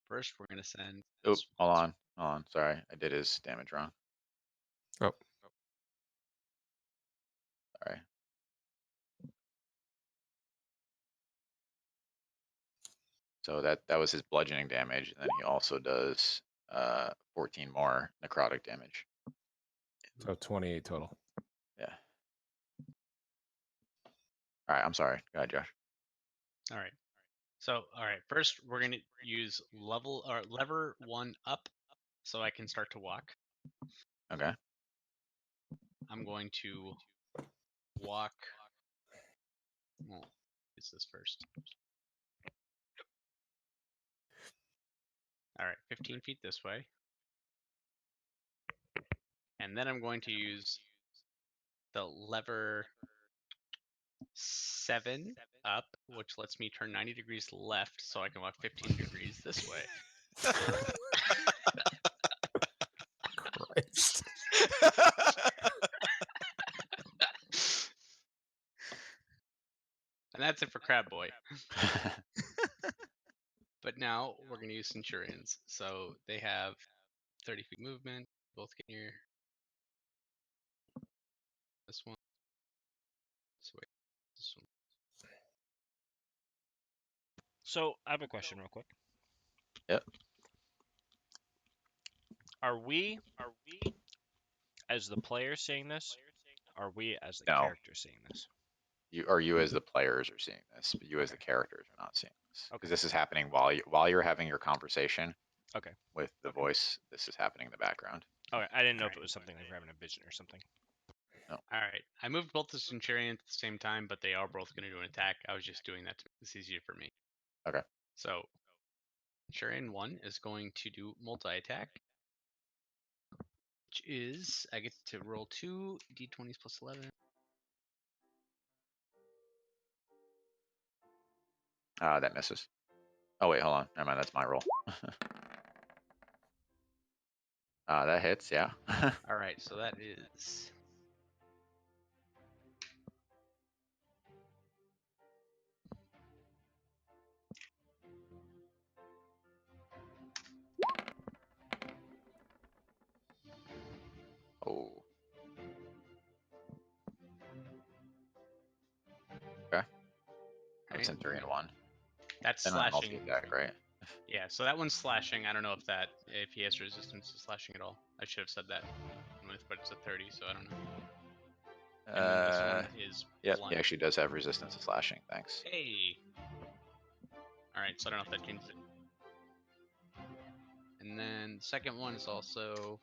first, we're gonna send. Oop, hold on. Sorry, I did his damage wrong. Oh. Sorry. So that was his bludgeoning damage, and then he also does 14 more necrotic damage. So 28 total. Yeah. All right, I'm sorry. Go ahead, Josh. All right. So, all right. First, we're gonna use lever 1 up, so I can start to walk. Okay. I'm going to walk. Well, use this first. All right, 15 feet this way. And then I'm going to use the lever 7 up, which lets me turn 90 degrees left, so I can walk 15 degrees this way. Christ. And that's it for Crab Boy. But now we're going to use Centurions. So they have 30 feet movement. Both get near this one. So wait, this one. So I have a question real quick. Yep. Are we as the player seeing this? Are we as the No. character seeing this? You as the players are seeing this, but you as the characters are not seeing this. Because this is happening while you're having your conversation. Okay. With the voice, this is happening in the background. Okay, I didn't know if it was something like having a vision or something. No. All right, I moved both the Centurion at the same time, but they are both going to do an attack. I was just doing that to make this easier for me. Okay. So Centurion 1 is going to do multi-attack, which is I get to roll 2 d20s plus 11. That misses. Oh wait, hold on. Never mind, that's my roll. That hits, yeah. All right, so that is Oh. Okay. Right. Centurion 1. That's And then slashing. Multi-attack, right? Yeah, so that one's slashing. I don't know if he has resistance to slashing at all. I should have said that, but it's a 30, so I don't know. And then this one is Yep, blunt. he actually does have resistance to slashing. Thanks. Hey. All right, so I don't know if that changes it. And then the second one is also.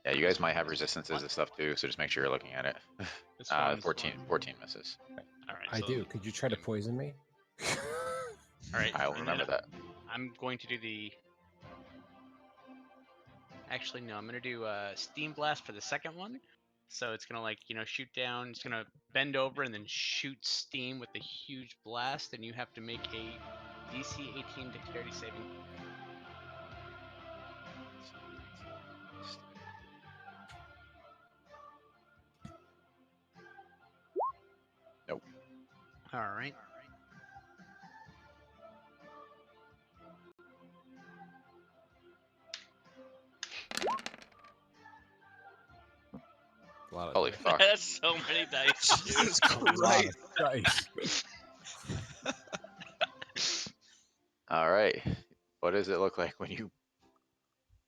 Yeah, you guys might have resistances and stuff too, so just make sure you're looking at it. 14 misses. All right. I do. Could you try to poison me? All right. I'll remember that. I'm going to do the. Actually, no. I'm going to do Steam Blast for the second one. So it's gonna shoot down. It's gonna bend over and then shoot steam with a huge blast, and you have to make a DC 18 Dexterity saving. Nope. All right. Holy fuck. That's so many dice. Jesus Christ. Dice. All right. What does it look like when you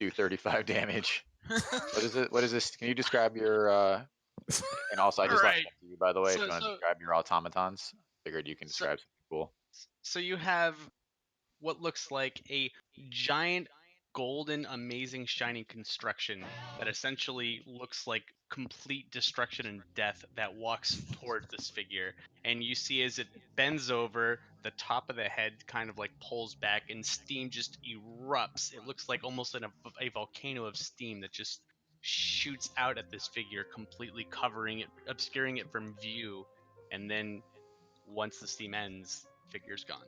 do 35 damage? What is this? Can you describe your and also I just left that to you, by the way, if you want to describe your automatons. Figured you can describe something cool. So you have what looks like a giant golden amazing shining construction that essentially looks like complete destruction and death that walks toward this figure, and you see as it bends over, the top of the head kind of like pulls back and steam just erupts. It looks like almost a volcano of steam that just shoots out at this figure, completely covering it, obscuring it from view, and then once the steam ends, figure's gone.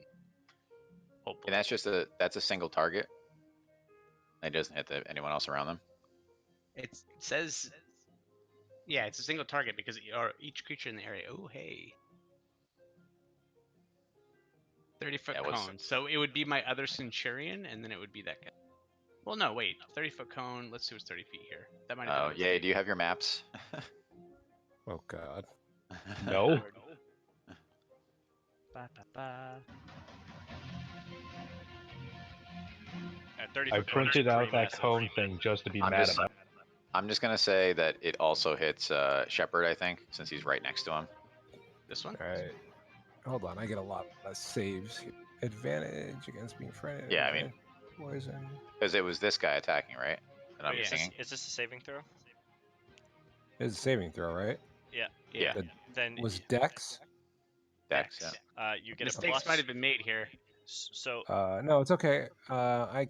Hopefully. And that's a single target. It doesn't hit anyone else around them. It says, yeah, it's a single target because each creature in the area. Oh, hey. 30-foot cone. So it would be my other Centurion, and then it would be that guy. Well, no, wait. 30-foot cone. Let's see what's 30 feet here. That might have been yeah. Do you have your maps? Oh God. No. I printed out that cone thing just to be mad about. I'm just gonna say that it also hits Shepard, I think, since he's right next to him. This one? All right. Hold on, I get a lot of saves here. Advantage against being friendly. Yeah, I mean, poison. Because it was this guy attacking, right? And I'm thinking. Is this a saving throw? It's a saving throw, right? Yeah. Yeah. Then Was Dex? Dex. Yeah. You get mistakes a plus. might have been made here. So. No, it's okay. I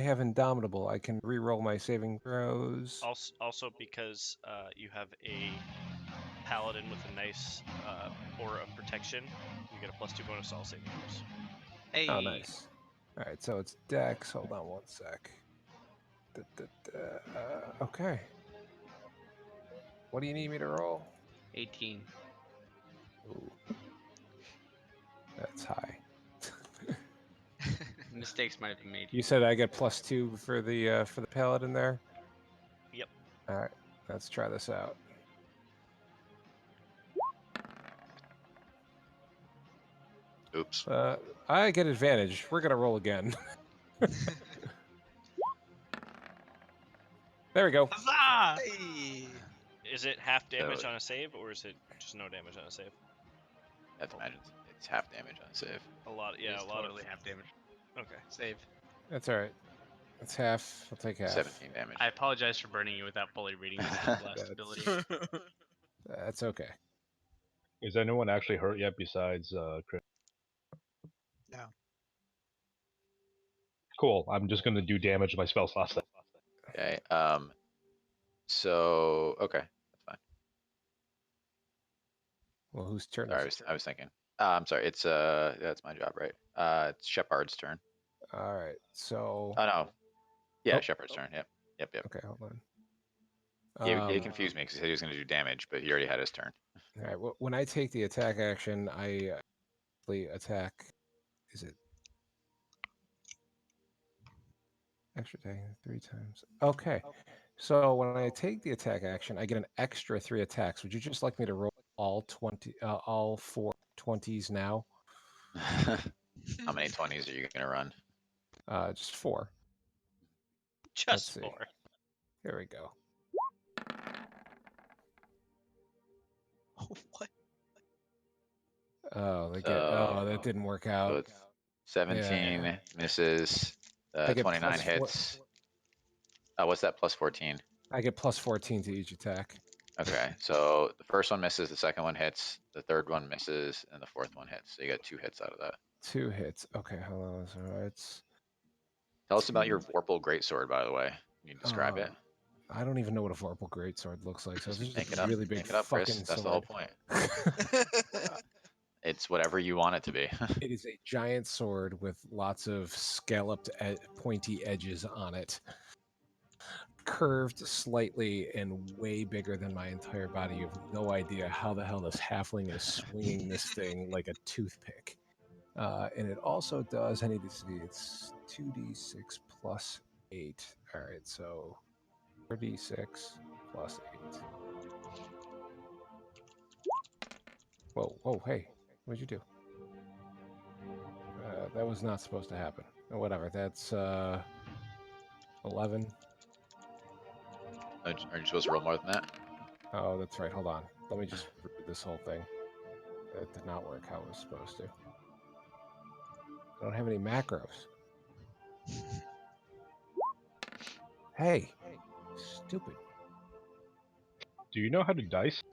have Indomitable. I can re-roll my saving throws. Also because you have a paladin with a nice aura of protection, you get a +2 bonus to all saving throws. Hey. Oh, nice. All right, so it's Dex. Hold on one sec. Okay. What do you need me to roll? 18. Ooh. That's high. Mistakes might have been made. You said I get +2 for the paladin there? Yep. All right, let's try this out. Oops. I get advantage. We're gonna roll again. There we go. Huzzah! Hey. Is it half damage on a save, or is it just no damage on a save? I have to imagine it's half damage on a save. A lot, yeah, It's a lot totally of half damage. Okay. Save. That's all right. It's half. I'll take half. 17 damage. I apologize for burning you without fully reading the blast ability. That's okay. Is anyone actually hurt yet besides Chris? No. Cool. I'm just gonna do damage to my spell slots then. Okay. So okay, that's fine. Well, whose turn Sorry, is it? I was thinking. I'm sorry. It's that's my job, right? It's Shepard's turn. All right. So. Oh no. Yeah, Oh. Shepard's turn. Yep. Okay, hold on. He confused me because he said he was going to do damage, but he already had his turn. All right. Well, when I take the attack action, I attack. Is it extra attack 3 times? Okay. So when I take the attack action, I get an extra 3 attacks. Would you just like me to roll all 4 20s now? How many 20s are you going to run? Just 4. Just 4. Here we go. What? Oh, that didn't work out. So it's 17 misses, 29 hits. What's that? +14. I get +14 to each attack. Okay, so the first one misses, the second one hits, the third one misses, and the fourth one hits. So you got 2 hits out of that. 2 hits. Okay, hold on. So it's. Tell us about your Vorpal Greatsword, by the way. Can you describe it? I don't even know what a Vorpal Greatsword looks like. So it's just Make it a up. really big Make it up, fucking Chris. That's sword. the whole point. It's whatever you want it to be. It is a giant sword with lots of scalloped, pointy edges on it. Curved slightly and way bigger than my entire body. You have no idea how the hell this halfling is swinging this thing like a toothpick. And it also does, I need to see, it's 2d6 plus 8. All right, so 4d6 plus 8. Whoa, hey, what'd you do? That was not supposed to happen. Oh, whatever, that's 11. Are you supposed to roll more than that? Oh, that's right, hold on. Let me just read this whole thing. That did not work how it was supposed to. I don't have any macros. Hey, stupid. Do you know how to dice?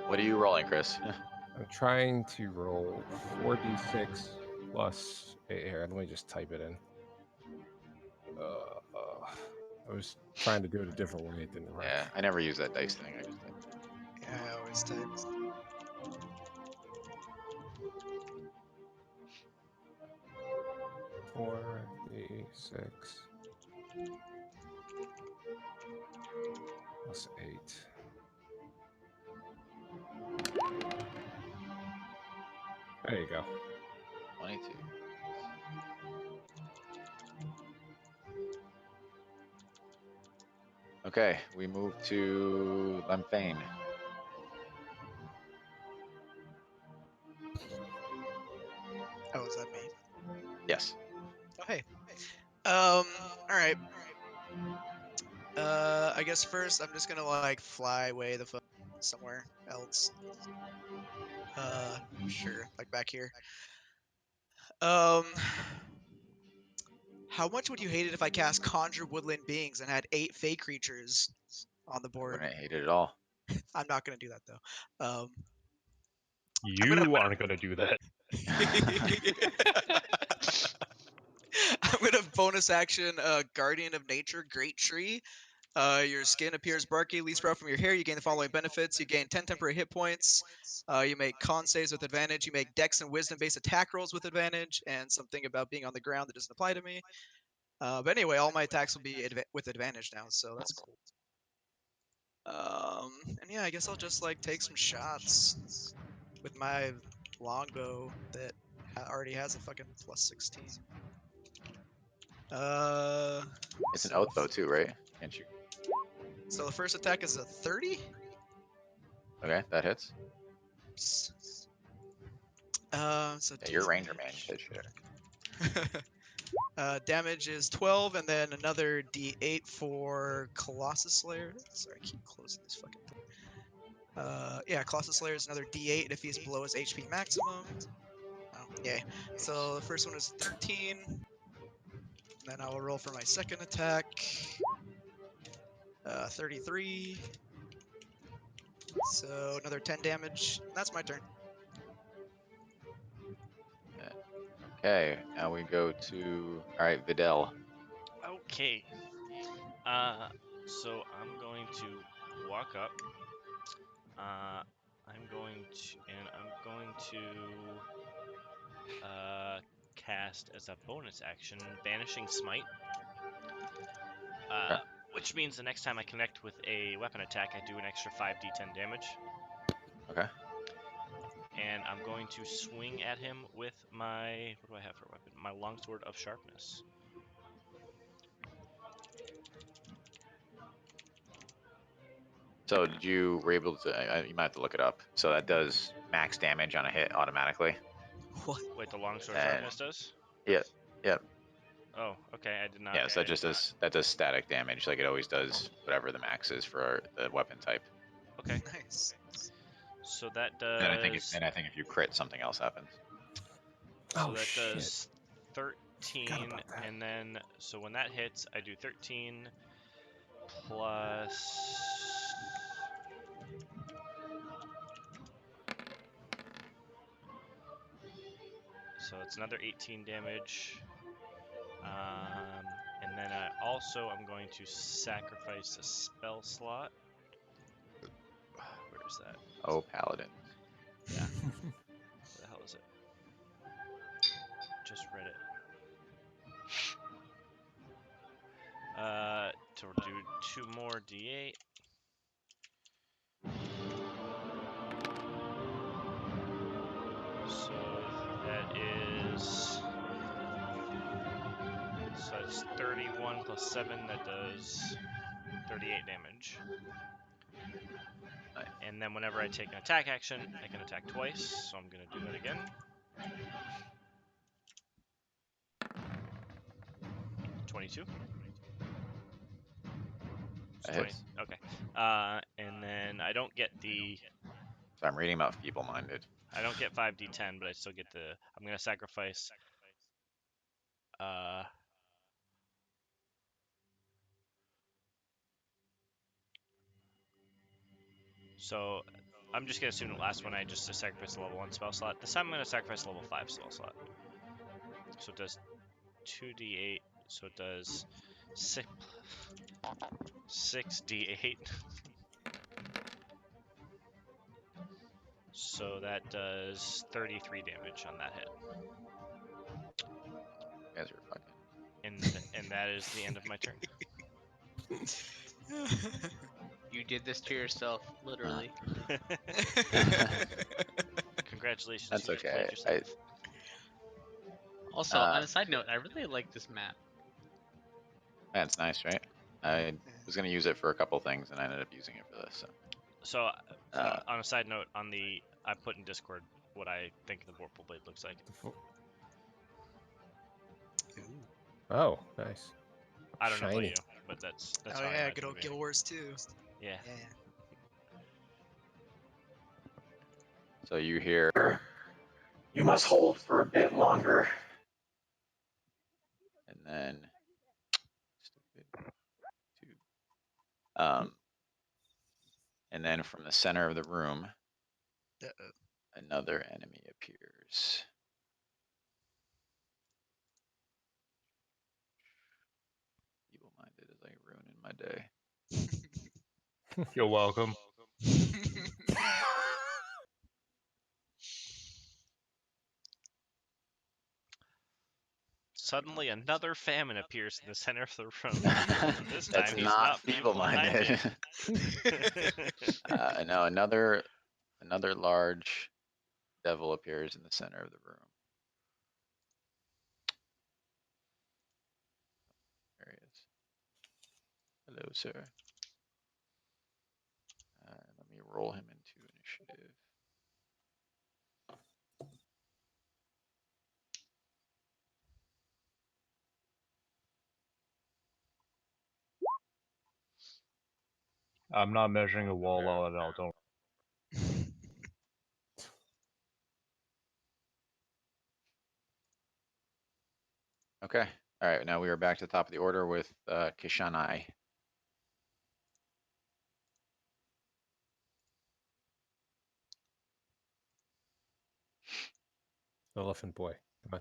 What are you rolling, Chris? I'm trying to roll 4d6 plus 8 here. Let me just type it in. I was trying to do it a different way. It didn't work. Yeah, I never use that dice thing. I just type. Yeah, I always type. 4d6 plus 8. There you go. 22. Okay, we move to Lemfane. Oh, is that me? Yes. Oh, hey. All right. I guess first I'm just gonna like fly away the fuck somewhere else. Sure, like back here. How much would you hate it if I cast Conjure Woodland Beings and had 8 fey creatures on the I board? wouldn't hate it at all. I'm not gonna do that though. You aren't gonna do that. I'm gonna bonus action Guardian of Nature, Great Tree. Your skin appears barky, leaves sprout from your hair. You gain the following benefits. You gain 10 temporary hit points. You make con saves with advantage. You make dex and wisdom based attack rolls with advantage. And something about being on the ground that doesn't apply to me. But anyway, all my attacks will be with advantage now, so that's cool. And yeah, I guess I'll just like take some shots with my longbow that already has a fucking plus 16. It's an oath bow too, right? Can't you? So the first attack is a 30. Okay, that hits. So Yeah, you're Ranger Man. You said shit. damage is 12, and then another D8 for Colossus Slayer. Sorry, I keep closing this fucking thing. Yeah, Colossus Slayer is another D8 if he's below his HP maximum. Oh, yay. So the first one is 13. Then I will roll for my second attack. 33. So another 10 damage. That's my turn. Okay, now we go to alright, Videl. Okay. So I'm going to walk up. I'm going to cast as a bonus action Banishing Smite. Okay. Which means the next time I connect with a weapon attack, I do an extra 5d10 damage. Okay. And I'm going to swing at him with my, what do I have for a weapon? My Longsword of Sharpness. So did you were able to? You might have to look it up. So that does max damage on a hit automatically. What? Wait, the Longsword of Sharpness does? Yep. Yep. Oh, okay. I did not. Yeah. So that does static damage, like it always does. Whatever the max is for the weapon type. Okay. Nice. So that does. And I think if you crit, something else happens. So Oh, that shit. does 13, about that. and then so when that hits, I do 13 plus. So it's another 18 damage. And then I'm going to sacrifice a spell slot. Where is that? Oh, Paladin. Yeah. Where the hell is it? Just read it. To do 2 more D8. So that is. So it's 31 plus 7. That does 38 damage. Nice. And then whenever I take an attack action, I can attack twice. So I'm going to do that again. 22. That 20. hits. Okay. And then I don't get the. So I'm reading about feeble-minded. I don't get 5d10, but I still get the. I'm gonna sacrifice. So I'm just gonna assume the last one I just sacrificed a level 1 spell slot. This time I'm gonna sacrifice a level 5 spell slot. So it does 2d8. So it does 6 6d8. So that does 33 damage on that hit. You guys are fucking. And that is the end of my turn. You did this to yourself, literally. Congratulations, That's you just okay. played yourself. Also, on a side note, I really like this map. That's nice, right? I was gonna use it for a couple things, and I ended up using it for this. So. On a side note, I put in Discord what I think the Vorpal Blade looks like. Oh, nice. I don't know about Shiny. you, but that's Oh how I yeah, imagine good it old would be. Guild Wars 2. Yeah. Yeah. So you hear, You must hold for a bit longer. and then, and then from the center of the room, another enemy appears. Evil-minded is like ruining my day. You're welcome. Suddenly, another famine appears in the center of the room. This That's time, he's not not feeble-minded. No, another large devil appears in the center of the room. There he is. Hello, sir. Let me roll him into initiative. I'm not measuring a wall all at all. Don't. Okay. All right. Now we are back to the top of the order with Kishanai. Elephant boy. Come on.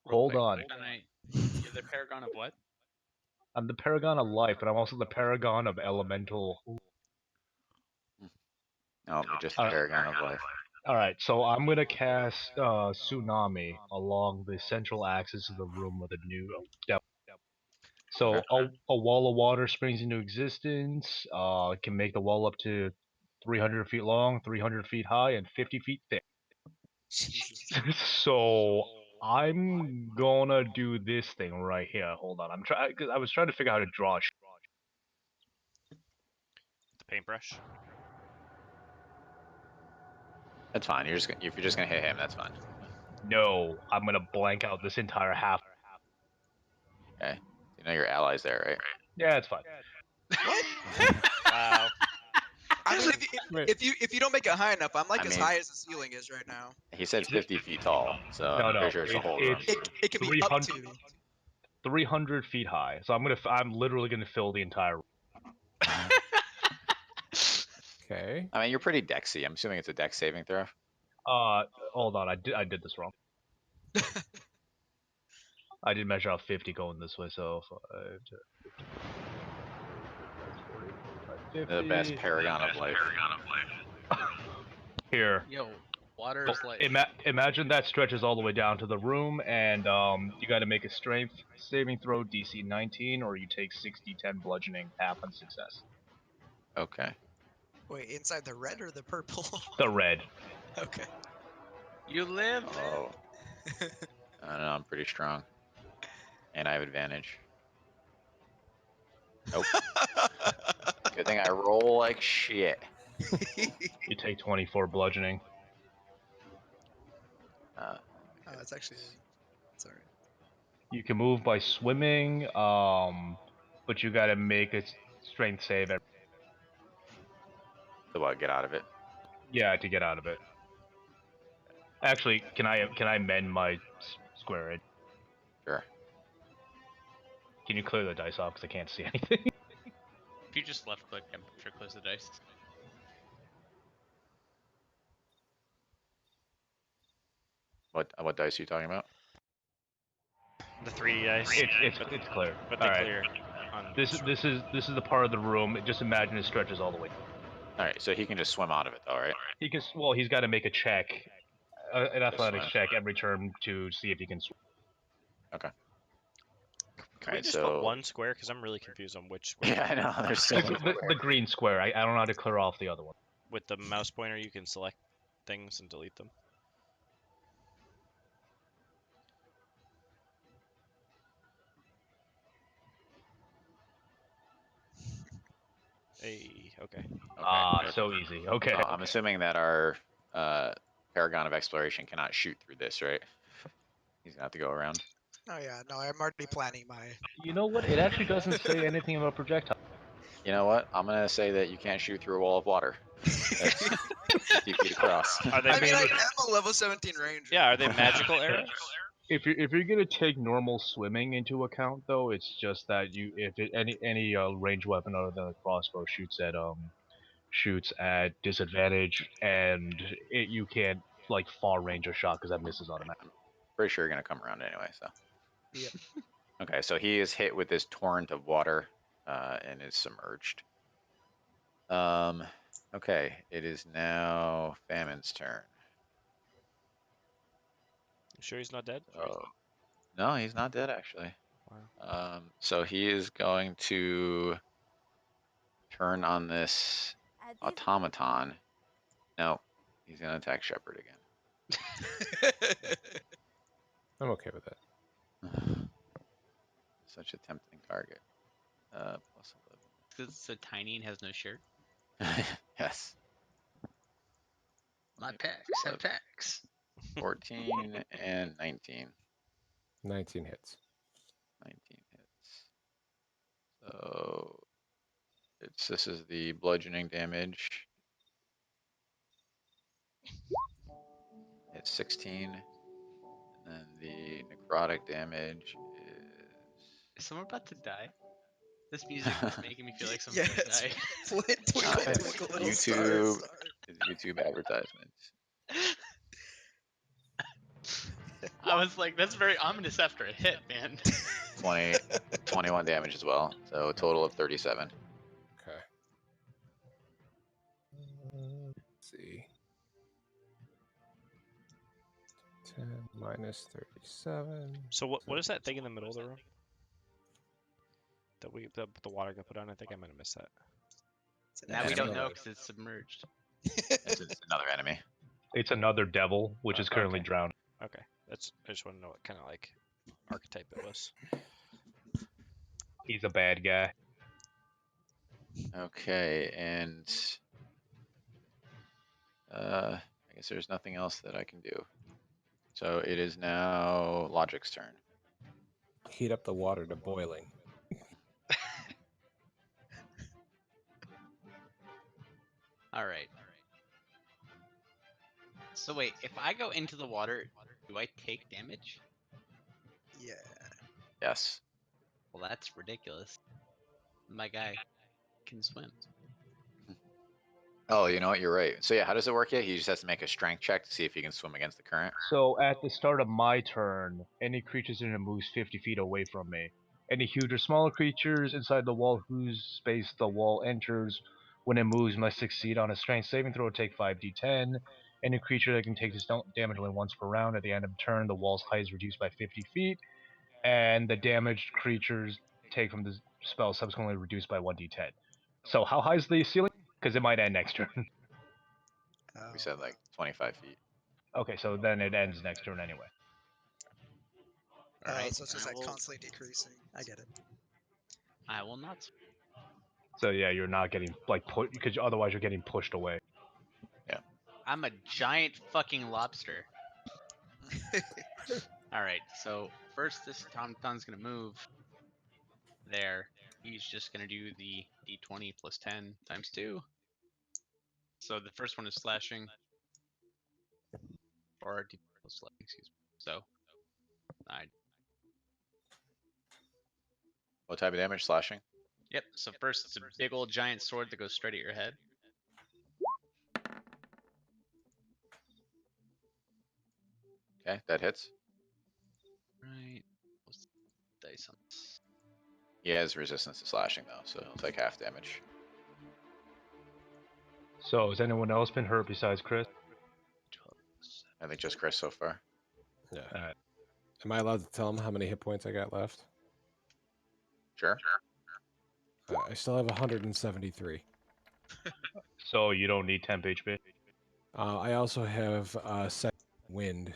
Hold on. You're the paragon of what? I'm the paragon of life, but I'm also the paragon of elemental. No, you're just the paragon of life. Alright, so I'm gonna cast Tsunami along the central axis of the room with a new devil. So a wall of water springs into existence. It can make the wall up to 300 feet long, 300 feet high, and 50 feet thick. So I'm gonna do this thing right here. Hold on, I was trying to figure out how to draw. The paintbrush. That's fine. If you're just gonna hit him, that's fine. No, I'm gonna blank out this entire half. Okay. You know your allies there, right? Yeah, it's fine. What? Wow. I mean, if you don't make it high enough, I'm like I as mean- high as the ceiling is right now. He said 50 feet tall, so I'm pretty sure it's a whole room. It can be up to. 300 feet high. So I'm literally gonna fill the entire room. Okay. I mean, you're pretty dexy. I'm assuming it's a dex saving throw. Hold on, I did this wrong. I did measure out 50 going this way, so 5 to 50. The best paragon of life. Here. Yo, water is life. Imagine that stretches all the way down to the room, and you got to make a strength saving throw, DC 19, or you take 60-10 bludgeoning, half on success. Okay. Wait, inside the red or the purple? The red. Okay. You live. Oh. I don't know. I'm pretty strong, and I have advantage. Nope. Good thing I roll like shit. You take 24 bludgeoning. Oh, it's actually. It's alright. You can move by swimming, but you got to make a strength save. So what? Get out of it. Yeah, to get out of it. Actually, can I mend my square edge? Sure. Can you clear the dice off because I can't see anything? If you just left click, I'm sure close the dice. What dice are you talking about? The 3D dice. It's clear. But they All right. clear. On This is the part of the room. Just imagine it stretches all the way. All right, so he can just swim out of it, though, right? He's got to make a check, an athletics swim. check every turn to see if he can swim. Okay. Can we Alright, just so put one square? Because I'm really confused on which square. yeah, I know. There's so many. The green square. I don't know how to clear off the other one. With the mouse pointer, you can select things and delete them. Hey, okay. Okay. So easy. Okay. I'm assuming that our Paragon of Exploration cannot shoot through this, right? He's gonna have to go around. Oh yeah, no, I'm already planning my. You know what? It actually doesn't say anything about projectile. You know what? I'm gonna say that you can't shoot through a wall of water. That's 50 feet across. Are they I mean, I made- am a level 17 ranger. Yeah, are they magical arrows? If you're gonna take normal swimming into account, though, it's just that any ranged weapon other than a crossbow shoots at disadvantage, and you can't like far range a shot because that misses automatically. Pretty sure you're gonna come around anyway. So. Yep. Okay, so he is hit with this torrent of water and is submerged. Okay, it is now Famine's turn. You sure he's not dead? Oh, no, he's not dead actually. Wow. So he is going to turn on this automaton. No, he's gonna attack Shepard again. I'm okay with that. Such a tempting target. Plus It's so tiny and has no shirt. 11. Yes. My packs have packs. 14 and 19. 19 hits. 19 hits. So this is the bludgeoning damage. It's 16. And then the necrotic damage Is someone about to die? This music is making me feel like Yeah, someone's it's gonna die. twinkle, it's twinkle, little YouTube. stars. It's YouTube advertisements. I was like, that's very ominous after a hit, man. 21 damage as well. So a total of 37. Okay. Let's see. 10 minus 37. So what is that thing in the middle of the room? That the water got put on? I think I might have missed that. Now we enemy. don't know because it's submerged. It's another enemy. It's another devil, which is currently Okay. drowned. Okay, I just want to know what kind of like archetype it was. He's a bad guy. Okay, and I guess there's nothing else that I can do. So it is now Logic's turn. Heat up the water to boiling. All right. So wait, if I go into the water, do I take damage? Yeah. Yes. Well, that's ridiculous. My guy can swim. Oh, you know what? You're right. So yeah, how does it work yet? He just has to make a strength check to see if he can swim against the current. So at the start of my turn, any creatures in it moves 50 feet away from me. Any huge or smaller creatures inside the wall whose space the wall enters when it moves must succeed on a strength saving throw, take 5d10. Any creature that can take this damage only once per round. At the end of turn, the wall's height is reduced by 50 feet, and the damaged creatures take from the spell subsequently reduced by 1d10. So how high is the ceiling? Because it might end next turn. We said like 25 feet. Okay, so then it ends next turn anyway. All right. So it's just I like will- constantly decreasing. I get it. I will not. So yeah, you're not getting like put because otherwise you're getting pushed away. I'm a giant fucking lobster. All right. So first, this Tom's gonna move there. He's just gonna do the d20 plus 10 times 2. So the first one is slashing, or d plus slashing, excuse me. So, What type of damage? Slashing? yep. So first, it's a big old giant sword that goes straight at your head. Okay, that hits. Right. Plus dice on this. He has resistance to slashing though, so he'll take half damage. So, has anyone else been hurt besides Chris? I think just Chris so far. Yeah. Alright. Am I allowed to tell him how many hit points I got left? Sure. I still have 173. So, you don't need temp HP? I also have second wind,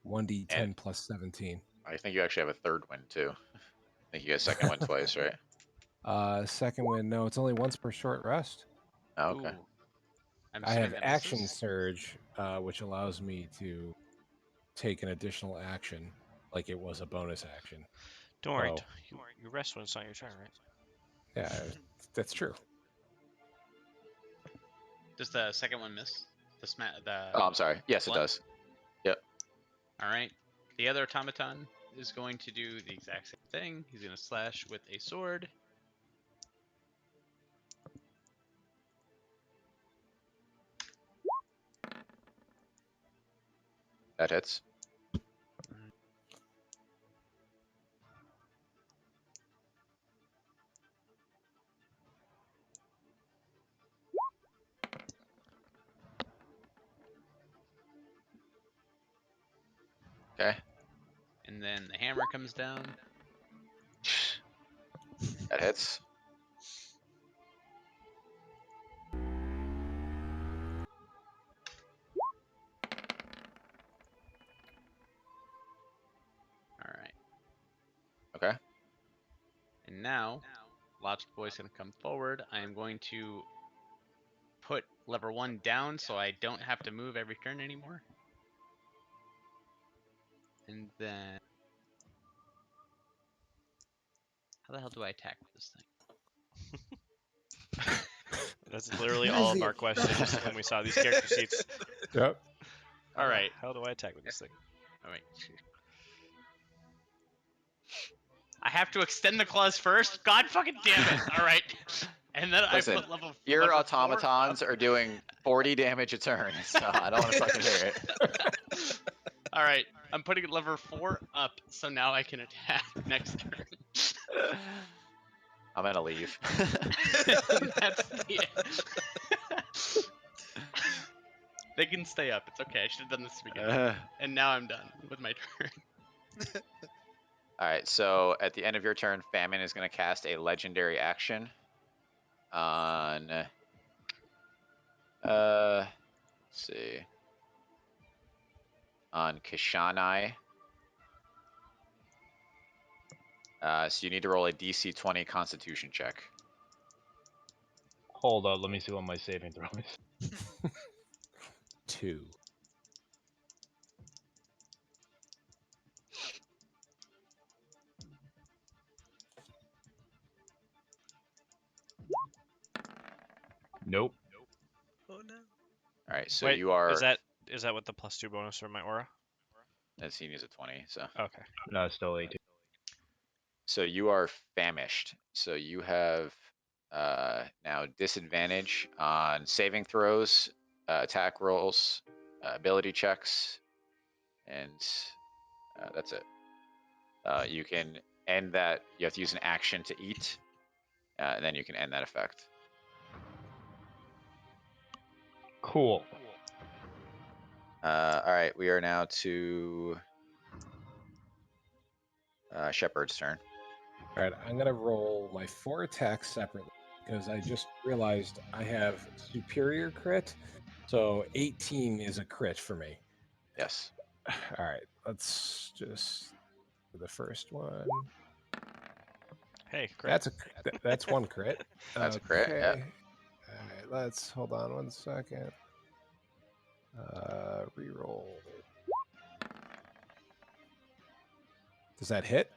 1d10 And- plus 17. I think you actually have a third win too. I think you get second win twice, right? Second wind, no, it's only once per short rest. Oh, okay. Ooh. I'm I assuming have that action misses. surge, which allows me to take an additional action, like it was a bonus action. Don't worry. Oh. You rest when it's not your turn, right? Yeah, that's true. Does the second one miss? The Oh, I'm sorry. Yes, it What? does. All right. The other automaton is going to do the exact same thing. He's going to slash with a sword. That hits. Okay. And then the hammer comes down. That hits. All right. Okay. And now, Logic Boy's going to come forward. I am going to put lever 1 down so I don't have to move every turn anymore. And then... How the hell do I attack with this thing? That's literally all of our questions when we saw these character sheets. Yep. All right. How do I attack with this thing? Oh, wait. I have to extend the claws first? God fucking damn it. All right. And then Listen, I put level Your lever 4 automatons up. are doing 40 damage a turn, so I don't want to fucking hear it. All right. I'm putting lever 4 up, so now I can attack next turn. I'm gonna leave. And that's the They can stay up. It's okay. I should have done this at the beginning. And now I'm done with my turn. Alright, so at the end of your turn, Famine is going to cast a legendary action on... let's see. On Kishanai. So you need to roll a DC 20 Constitution check. Hold up, let me see what my saving throw is. 2. Nope. Oh no. Alright, so Wait, you are... Is that with the +2 bonus for my aura? He needs a 20, so... Okay. No, it's still 18. So you are famished. So you have now disadvantage on saving throws, attack rolls, ability checks, and that's it. You can end that. You have to use an action to eat, and then you can end that effect. Cool. All right, we are now to Shepard's turn. All right, I'm gonna roll my 4 attacks separately because I just realized I have superior crit, so 18 is a crit for me. Yes. All right, let's just do the first one. Hey, crit. That's one crit. That's a crit, yeah. All right, let's hold on 1 second. Reroll. Does that hit?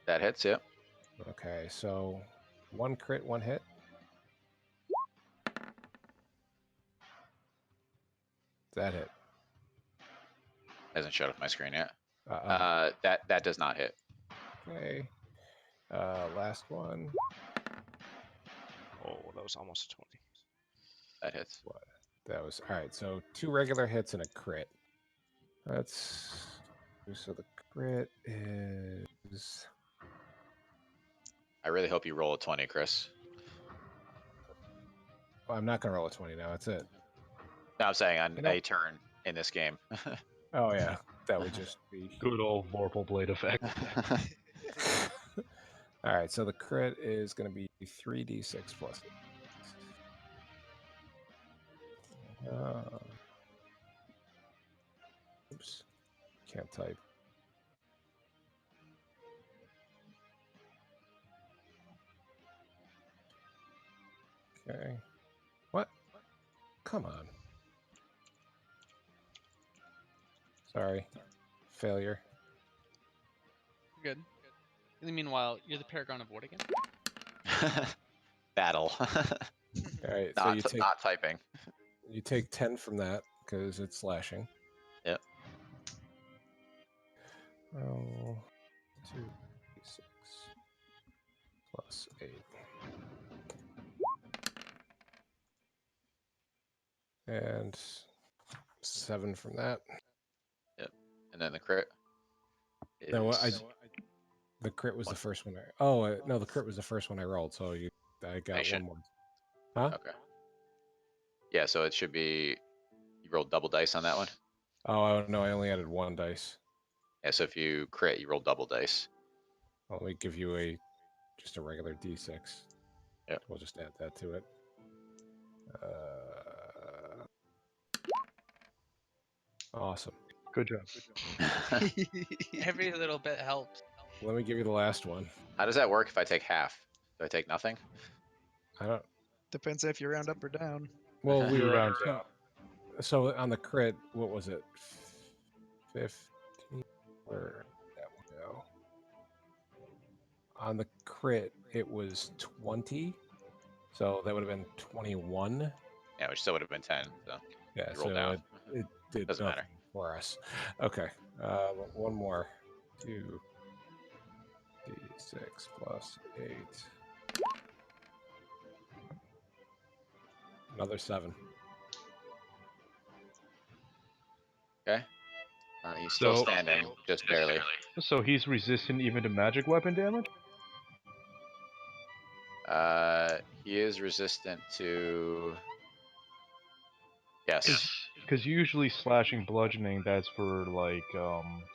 That hits, yeah. Okay, so 1 crit, 1 hit. That hit. Hasn't showed up my screen yet. Uh-oh. That does not hit. Okay. Last one. Oh, that was almost a 20. That hits. What? That was all right. So 2 regular hits and a crit. That's so the crit is is I really hope you roll a 20, Chris. well, I'm not gonna roll a 20 now. That's it. No, I'm saying on You know- a turn in this game. Oh yeah, that would just be Good old Vorpal Blade effect. all right. So the crit is gonna be 3d6 plus. Oops, can't type. Okay. What? Come on. Sorry. Failure. Good. In the meanwhile, you're the Paragon of what again? Battle. All right. So not, not typing. you take 10 from that because it's slashing. Yep. Oh, 2d6 plus 8. And 7 from that. Yep. And then the crit. No, is- the crit was the first one. No, the crit was the first one I rolled. So I got should- one more. Huh? Okay. Yeah, so it should be. You rolled double dice on that one. Oh no, I only added 1 dice. Yeah, so if you crit, you roll double dice. Let me give you just a regular d6. Yep. We'll just add that to it. Awesome. Good job. Every little bit helps. Let me give you the last one. How does that work if I take half? Do I take nothing? I don't. Depends if you round up or down. Well, we You were round so on the crit. What was it? 15. Where did that one go? On the crit, it was 20. So that would have been 21. Yeah, which still would have been 10. So Yeah, you roll so down. it did Doesn't nothing matter. for us. Okay, one more. 2d6 plus 8. Another 7. Okay. He's still So- standing, just barely. So he's resistant even to magic weapon damage? He is resistant to. Yes. Because usually slashing bludgeoning, that's for like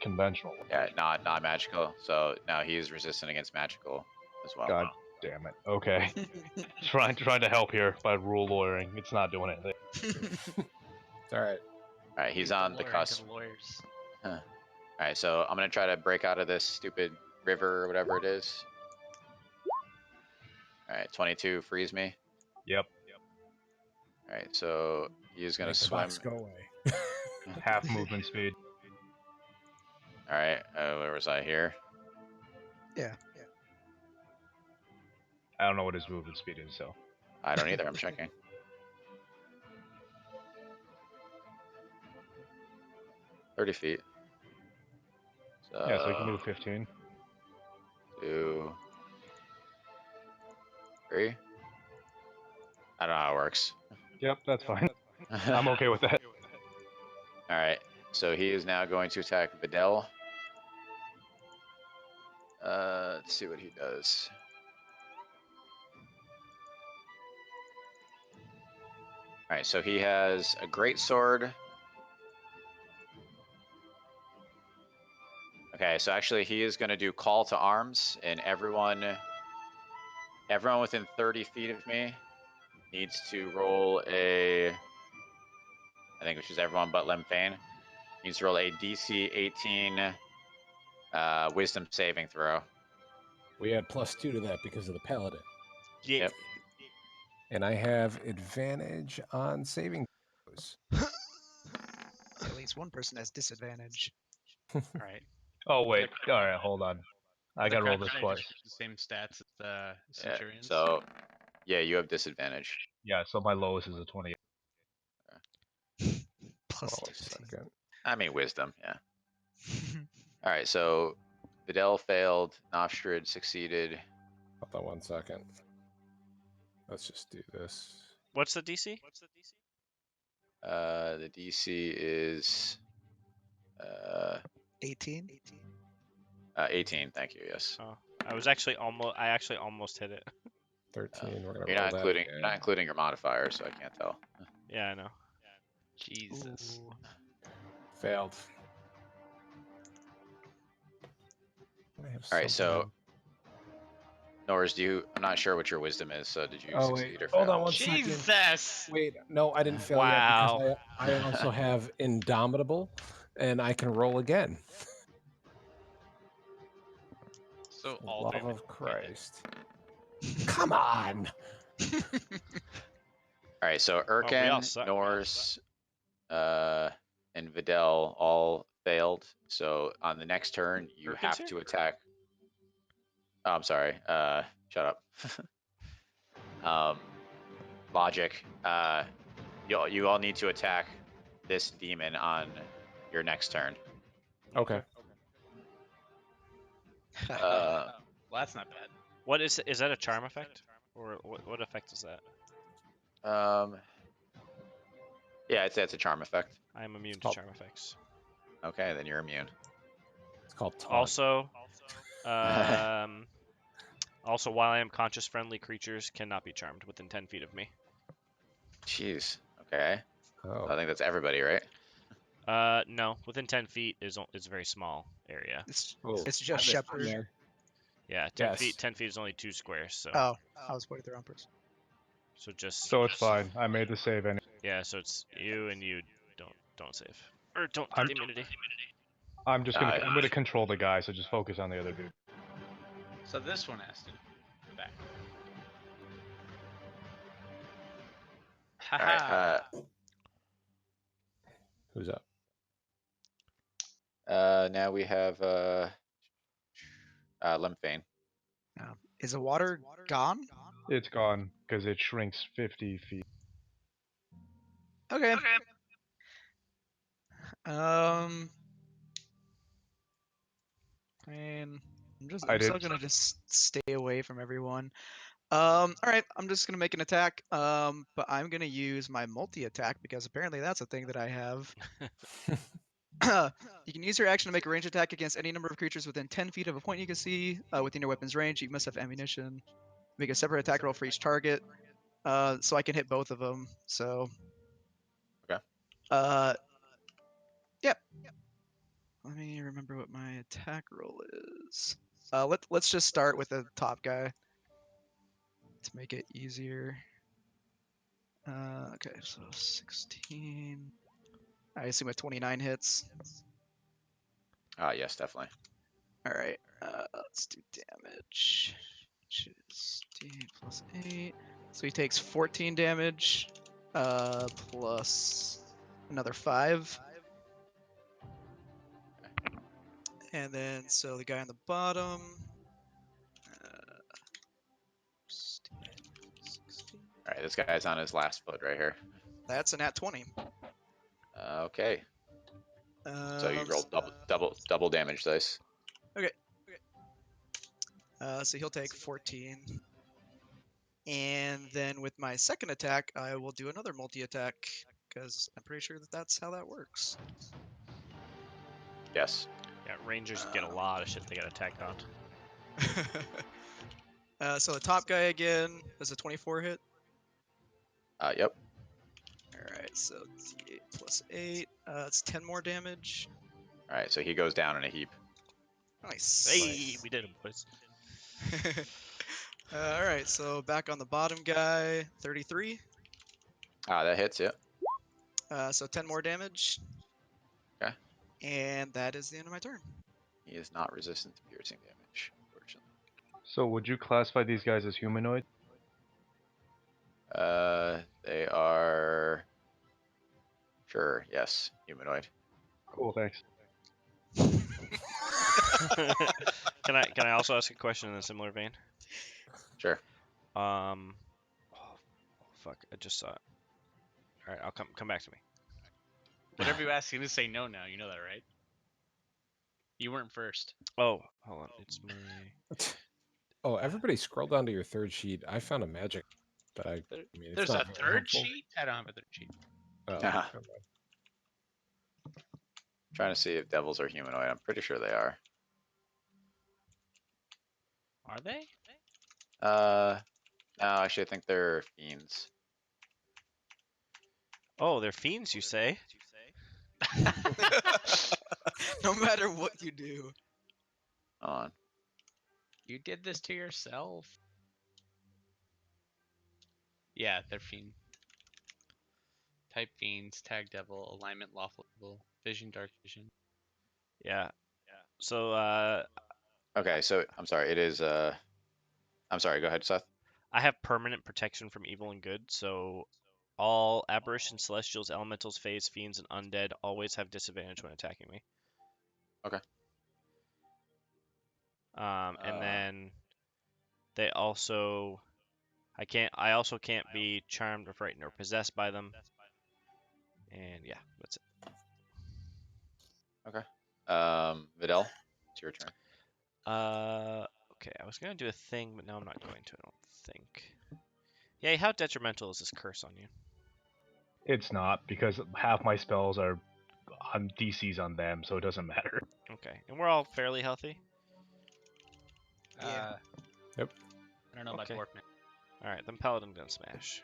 conventional. Yeah, not magical. So now he is resistant against magical as well. God damn it. Okay. trying to help here by rule lawyering. It's not doing anything. It's all right. All right, he's Leave on the lawyer to cusp. the lawyers. All right, so I'm gonna try to break out of this stupid river or whatever it is. All right, 22 frees me. Yep. All right, so he's gonna Make the swim. box go away. Half movement speed. All right, where was I here? Yeah. I don't know what his movement speed is, so. I don't either. I'm checking. $30 feet. So, Yeah, so he can move 15. 2, 3. I don't know how it works. Yep, that's fine. I'm okay with that. All right, so he is now going to attack Videl. Let's see what he does. All right, so he has a great sword. Okay, so actually he is going to do call to arms, and everyone within 30 feet of me needs to roll a. I think which is everyone but Lemfane needs to roll a DC 18 Wisdom saving throw. We add +2 to that because of the paladin. Yeah. Yep. And I have advantage on saving throws. At least one person has disadvantage. All right. Oh, wait. Alright, hold on. I The gotta roll craft this knight twice. is the same stats as the Yeah, Centurions. so, yeah, you have disadvantage. Yeah, so my lowest is a 20. Plus Hold on a 15. second. I mean, wisdom, yeah. All right, so Videl failed, Nostrad succeeded. Hold on 1 second. Let's just do this. What's the DC? The DC is 18? 18. Thank you. Yes. Oh, I actually almost hit it. 13. We're gonna You're roll not that including. again. You're not including your modifier, so I can't tell. Yeah, I know. Jesus. Ooh. Failed. I have All right. So, something- Norris, I'm not sure what your wisdom is. So, did you Oh wait, succeed or hold fail? on 1 second. Jesus. Wait, no, I didn't fail Wow. yet because I also have Indomitable, and I can roll again. So For the all love three of of Christ. Come on. All right. So, we all Erkin, suck. Norris, and Videl all failed. So, on the next turn, you Erkin's have here? to attack. Oh, I'm sorry. Shut up. Logic. You all need to attack this demon on your next turn. Okay. Uh, Well, that's not bad. What is that a charm effect? Or what effect is that? Yeah, it's a charm effect. I am immune to called- charm effects. Okay, then you're immune. It's called taunt. Also, also, while I am conscious, friendly creatures cannot be charmed within 10 feet of me. Jeez. Okay. I Oh. think that's everybody, right? No, within 10 feet is a very small area. It's Oh, it's I just missed Shepherd. one there. Yeah, 10 Yes. feet. 10 feet is only 2 squares. So, Oh, I was pointing the wrong person. so just So it's fine. I made the save anyway. yeah. So it's you and you don't save or don't I'm- get the immunity. I'm gonna control the guy, so just focus on the other dude. So this one has to go back. All Haha. right. Who's up? Now we have Lymphane. Is the water gone? It's gone because it shrinks 50 feet. Okay. I mean, I'm still gonna just stay away from everyone. All right, I'm just gonna make an attack. But I'm gonna use my multi-attack because apparently that's a thing that I have. You can use your action to make a range attack against any number of creatures within 10 feet of a point you can see within your weapon's range. You must have ammunition. Make a separate attack roll for each target. So I can hit both of them. So. Okay. Yep. Let me remember what my attack roll is. Let's just start with the top guy to make it easier. Okay, so 16. I assume a 29 hits. Yes, definitely. All right, let's do damage, which is D plus 8. So he takes 14 damage, plus another 5. And then, so the guy on the bottom. 16. All right, this guy's on his last foot right here. That's a nat 20. Okay. So you rolled double damage dice. So he'll take 14. And then with my second attack, I will do another multi-attack because I'm pretty sure that that's how that works. Yes. Yeah, rangers get a lot of shit they get attacked on. So the top guy again does a 24 hit. Yep. Alright, so D8 plus 8. It's 10 more damage. All right, so he goes down in a heap. Nice. Hey, we did it, boys. Alright, so back on the bottom guy, 33. That hits, yeah. So 10 more damage. Okay. And that is the end of my turn. He is not resistant to piercing damage, unfortunately. So would you classify these guys as humanoid? They are. Sure, yes, humanoid. Cool, thanks. Can I also ask a question in a similar vein? Sure. Oh, fuck! I just saw it. All right, I'll come back to me. Whatever you ask him to say no now. You know that, right? You weren't first. Oh, hold on. It's my. Oh, everybody scroll down to your third sheet. I found a magic, but I mean, it's There's not a very third helpful. sheet? I don't have a third sheet. Oh, Uh-huh. never mind. Trying to see if devils are humanoid. I'm pretty sure they are. Are they? No, actually, I think they're fiends. Oh, they're fiends, you say? No matter what you do. On. You did this to yourself. Yeah, they're fiend. Type fiends, tag devil, alignment lawful evil, vision dark vision. Yeah. So Okay, so I'm sorry. It is. I'm sorry. Go ahead, Seth. I have permanent protection from evil and good, so all aberrations, celestials, elementals, fays, fiends, and undead always have disadvantage when attacking me. Okay. And then they also I also can't be charmed or frightened or possessed by them. And yeah, that's it. Okay. Videl, it's your turn. Okay, I was gonna do a thing, but now I'm not going to, I don't think. Yay, how detrimental is this curse on you? It's not, because half my spells are on DCs on them, so it doesn't matter. Okay, and we're all fairly healthy? Yeah. Yep. I don't know Okay. about Dwarf Man. Alright, then Paladin Gun Smash.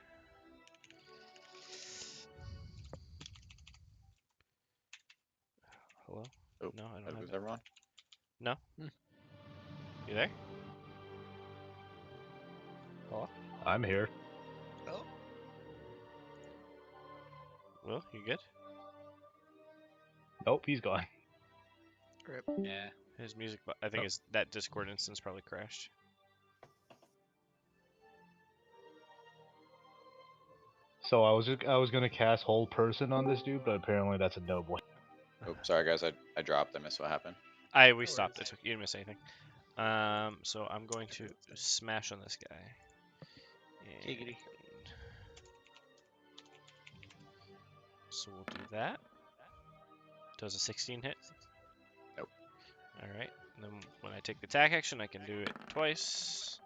Hello? Oh, No, I that don't have was it. everyone. No? You there? Hello? I'm here. Oh. Will, you good? Nope, he's gone. Rip. Yeah. His music, I think that Discord instance probably crashed. So I was gonna cast Hold Person on this dude, but apparently that's a no boy. Oh, sorry guys. I dropped. I missed what happened. We stopped it. You didn't miss anything. So I'm going to smash on this guy. Giggity. So we'll do that. Does a 16 hit? Nope. Alright. Then when I take the attack action, I can do it twice.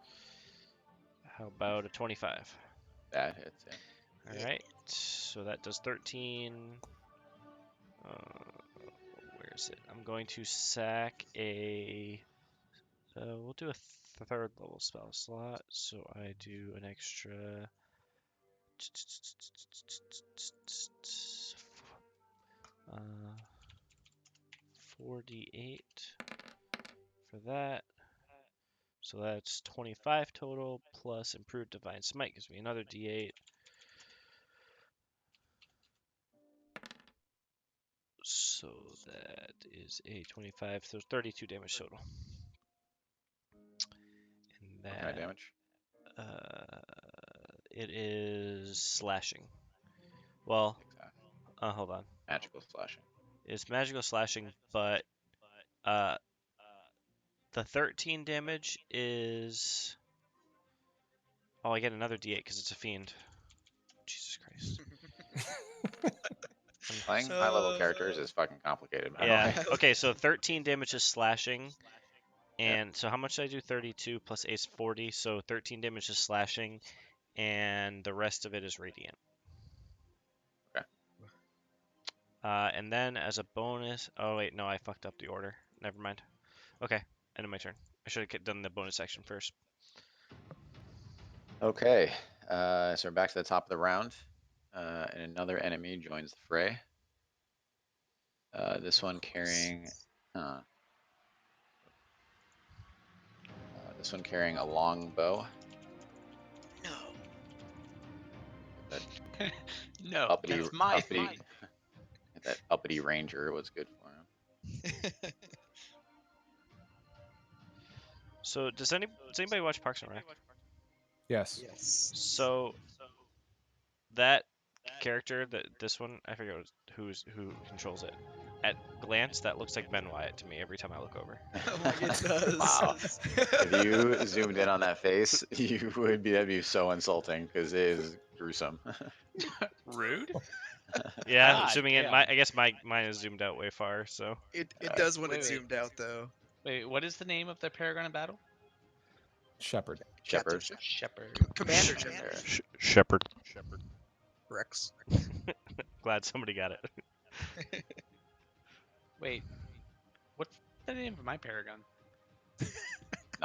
How about a 25? That hits. Yeah. Alright. So that does 13. Where is it? I'm going to sack a... we'll do a third level spell slot. So I do an extra... 4d8 for that. So that's 25 total, plus improved divine smite gives me another d8. So that is a 25, so 32 damage total. And What kind of damage? It is slashing. Well, Exactly. hold on. Magical slashing. It's magical slashing, but the 13 damage is... Oh, I get another d8 because it's a fiend. Jesus Christ. Playing high-level characters is fucking complicated. By Yeah. the way. Okay, so 13 damage is slashing. And so how much did I do? 32 plus 8 is 40. So 13 damage is slashing. And the rest of it is radiant. Okay. And then as a bonus... Oh, wait. No, I fucked up the order. Never mind. Okay. End of my turn. I should have done the bonus action first. Okay. So we're back to the top of the round. And another enemy joins the fray. This one carrying... this one carrying a long bow. No. No, Uppity, that's mine. uppity, that uppity ranger was good for him. So does anybody watch Parks and Rec? Yes. Yes. So that character, this one, I forget who controls it. At glance, that looks like Ben Wyatt to me every time I look over. Oh my, it does. Wow. If you zoomed in on that face, that'd be so insulting because it is gruesome. Rude. Yeah, God zooming in. damn. I guess mine is zoomed out way far. So It does when Wait, it's wait. zoomed out though. Wait, what is the name of the Paragon of Battle? Shepherd. Shepherd. Captain Shepherd. Commander There. Shepherd. Rex. Glad somebody got it. Wait, what's the name of my Paragon?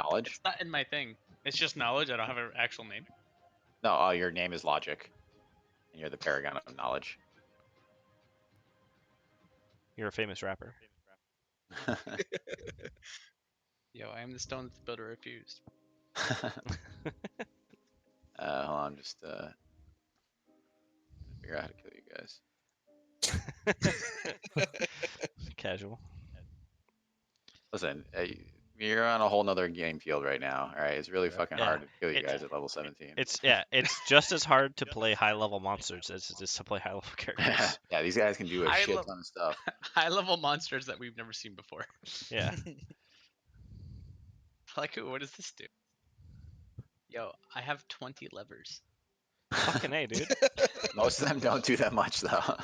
Knowledge? It's not in my thing. It's just knowledge. I don't have an actual name. No, your name is Logic. And you're the paragon of knowledge. You're a famous rapper. Yo, I am the stone that the builder refused. Hold on, just figure out how to kill you guys. Casual. Listen, you're on a whole nother game field right now. All right, it's really fucking Yeah, hard to kill you it's- guys at level 17. It's just as hard to play high level monsters as it is to play high level characters. Yeah, these guys can do a I shit love- ton of stuff. High level monsters that we've never seen before. Yeah. Like, what does this do? Yo, I have 20 levers. Fucking A, dude. Most of them don't do that much though.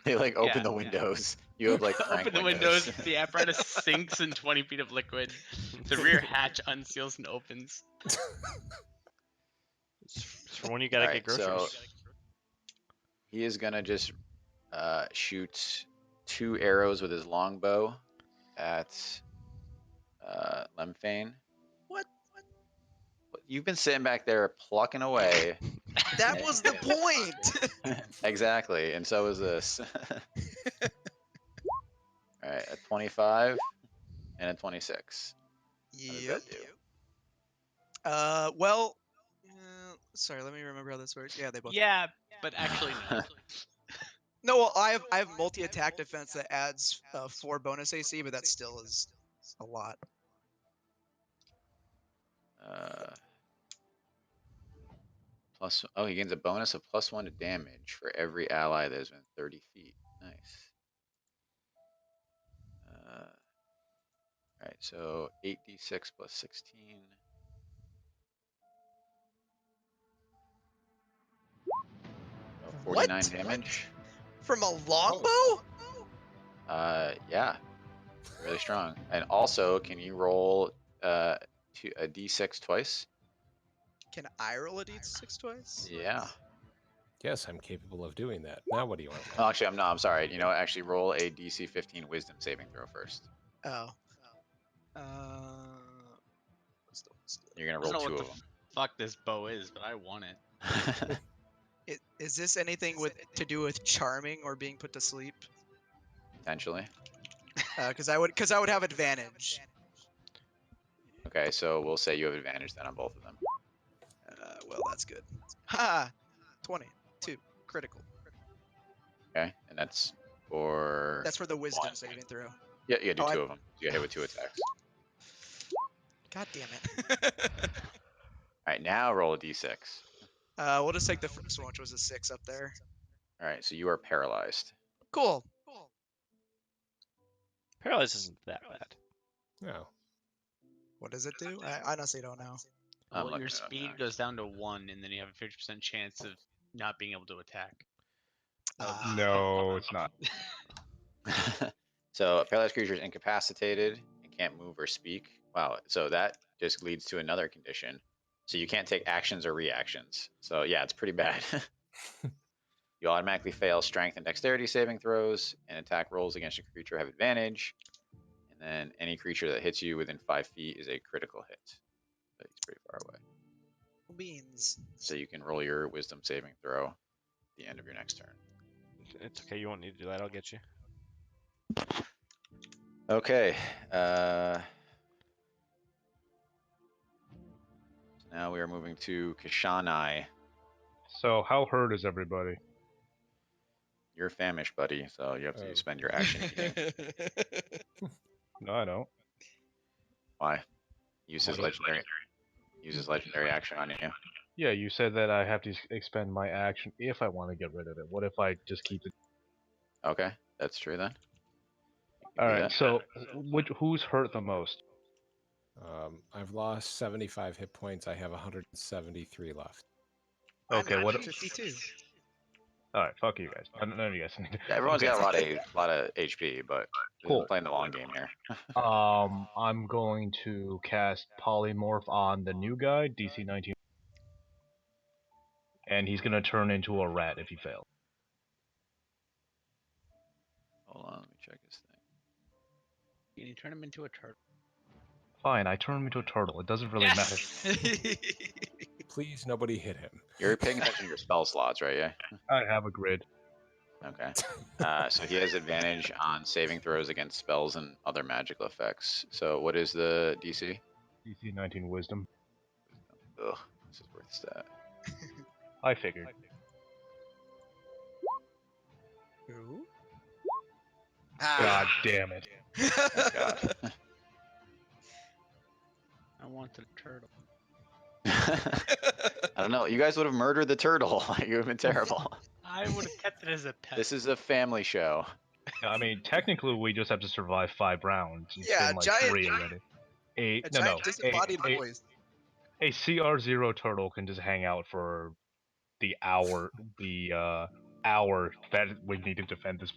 They like open Yeah, the yeah. windows. You have like crank Open the windows, the apparatus sinks in 20 feet of liquid. The rear hatch unseals and opens. It's for when you gotta Alright, get groceries. so he is gonna just shoot 2 arrows with his longbow at Lemfane. What? You've been sitting back there plucking away. That was the point. Exactly, and so is this. Alright, a 25 and a 26. How does Yep. that do? Well, sorry. Let me remember how this works. Yeah, they both. Yeah, but actually no. No, well, I have multi-attack defense that adds 4 bonus AC, but that still is a lot. He gains a bonus of +1 to damage for every ally that has been 30 feet. Nice. Alright, so 8d6 plus 16. Oh, 49 What? damage. From a longbow? Yeah. Really strong. And also, can you roll a d6 twice? Can I roll a d6 twice? Yeah. Yes, I'm capable of doing that. Now what do you want? Oh, actually, I'm sorry. You know what? Actually, roll a DC 15 Wisdom saving throw first. Oh. You're gonna I don't roll know 2 what of the them. fuck this bow is, but I want it. Is this anything to do with charming or being put to sleep? Potentially. Because I would have advantage. Okay, so we'll say you have advantage then on both of them. Well, that's good. Ha! 22 critical. Okay, and that's for. That's for the wisdom one. saving throw. Yeah, you do Oh, 2 of them. You got hit with 2 attacks. God damn it. Alright, now roll a d6. We'll just take the first one, which was a 6 up there. Alright, so you are paralyzed. Cool. Paralyzed isn't that bad. No. What does it do? I honestly don't know. I'm Well, looking your it up speed now. goes down to 1, and then you have a 50% chance of not being able to attack. No, it's not. So a paralyzed creature is incapacitated and can't move or speak. Wow, so that just leads to another condition. So you can't take actions or reactions. So yeah, it's pretty bad. You automatically fail strength and dexterity saving throws, and attack rolls against your creature have advantage. And then any creature that hits you within 5 feet is a critical hit. But he's pretty far away. Beans. So you can roll your wisdom saving throw at the end of your next turn. It's okay. You won't need to do that. I'll get you. Okay. So now we are moving to Kashanai. So how hurt is everybody? You're famished, buddy, so you have to Oh. spend your action eating. No, I don't. Why? Use his What is- legendary action on you. Yeah, you said that I have to expend my action if I want to get rid of it. What if I just keep it? Okay, that's true then. You can All do right. that. So, who's hurt the most? I've lost 75 hit points. I have 173 left. Okay. I'm What? 52. All right. Fuck you guys. None of you guys. Yeah, everyone's Okay. got a lot of HP, but Cool. we're playing the long game here. I'm going to cast Polymorph on the new guy, DC 19, and he's gonna turn into a rat if he fails. Hold on, let me check his thing. Can you turn him into a turtle? Fine, I turn him into a turtle. It doesn't really matter. Please, nobody hit him. You're paying attention to your spell slots, right? Yeah. I have a grid. Okay. So he has advantage on saving throws against spells and other magical effects. So what is the DC? DC 19 Wisdom. Ugh, this is worth stat. I figured. Who? God damn it. Oh, God. I want the turtle. I don't know. You guys would have murdered the turtle. You would have been terrible. I would have kept it as a pet. This is a family show. I mean, technically, we just have to survive 5 rounds. It's Yeah, been like giant- 3 already. A giant disembodied voice. A CR0 turtle can just hang out for the hour that we need to defend this.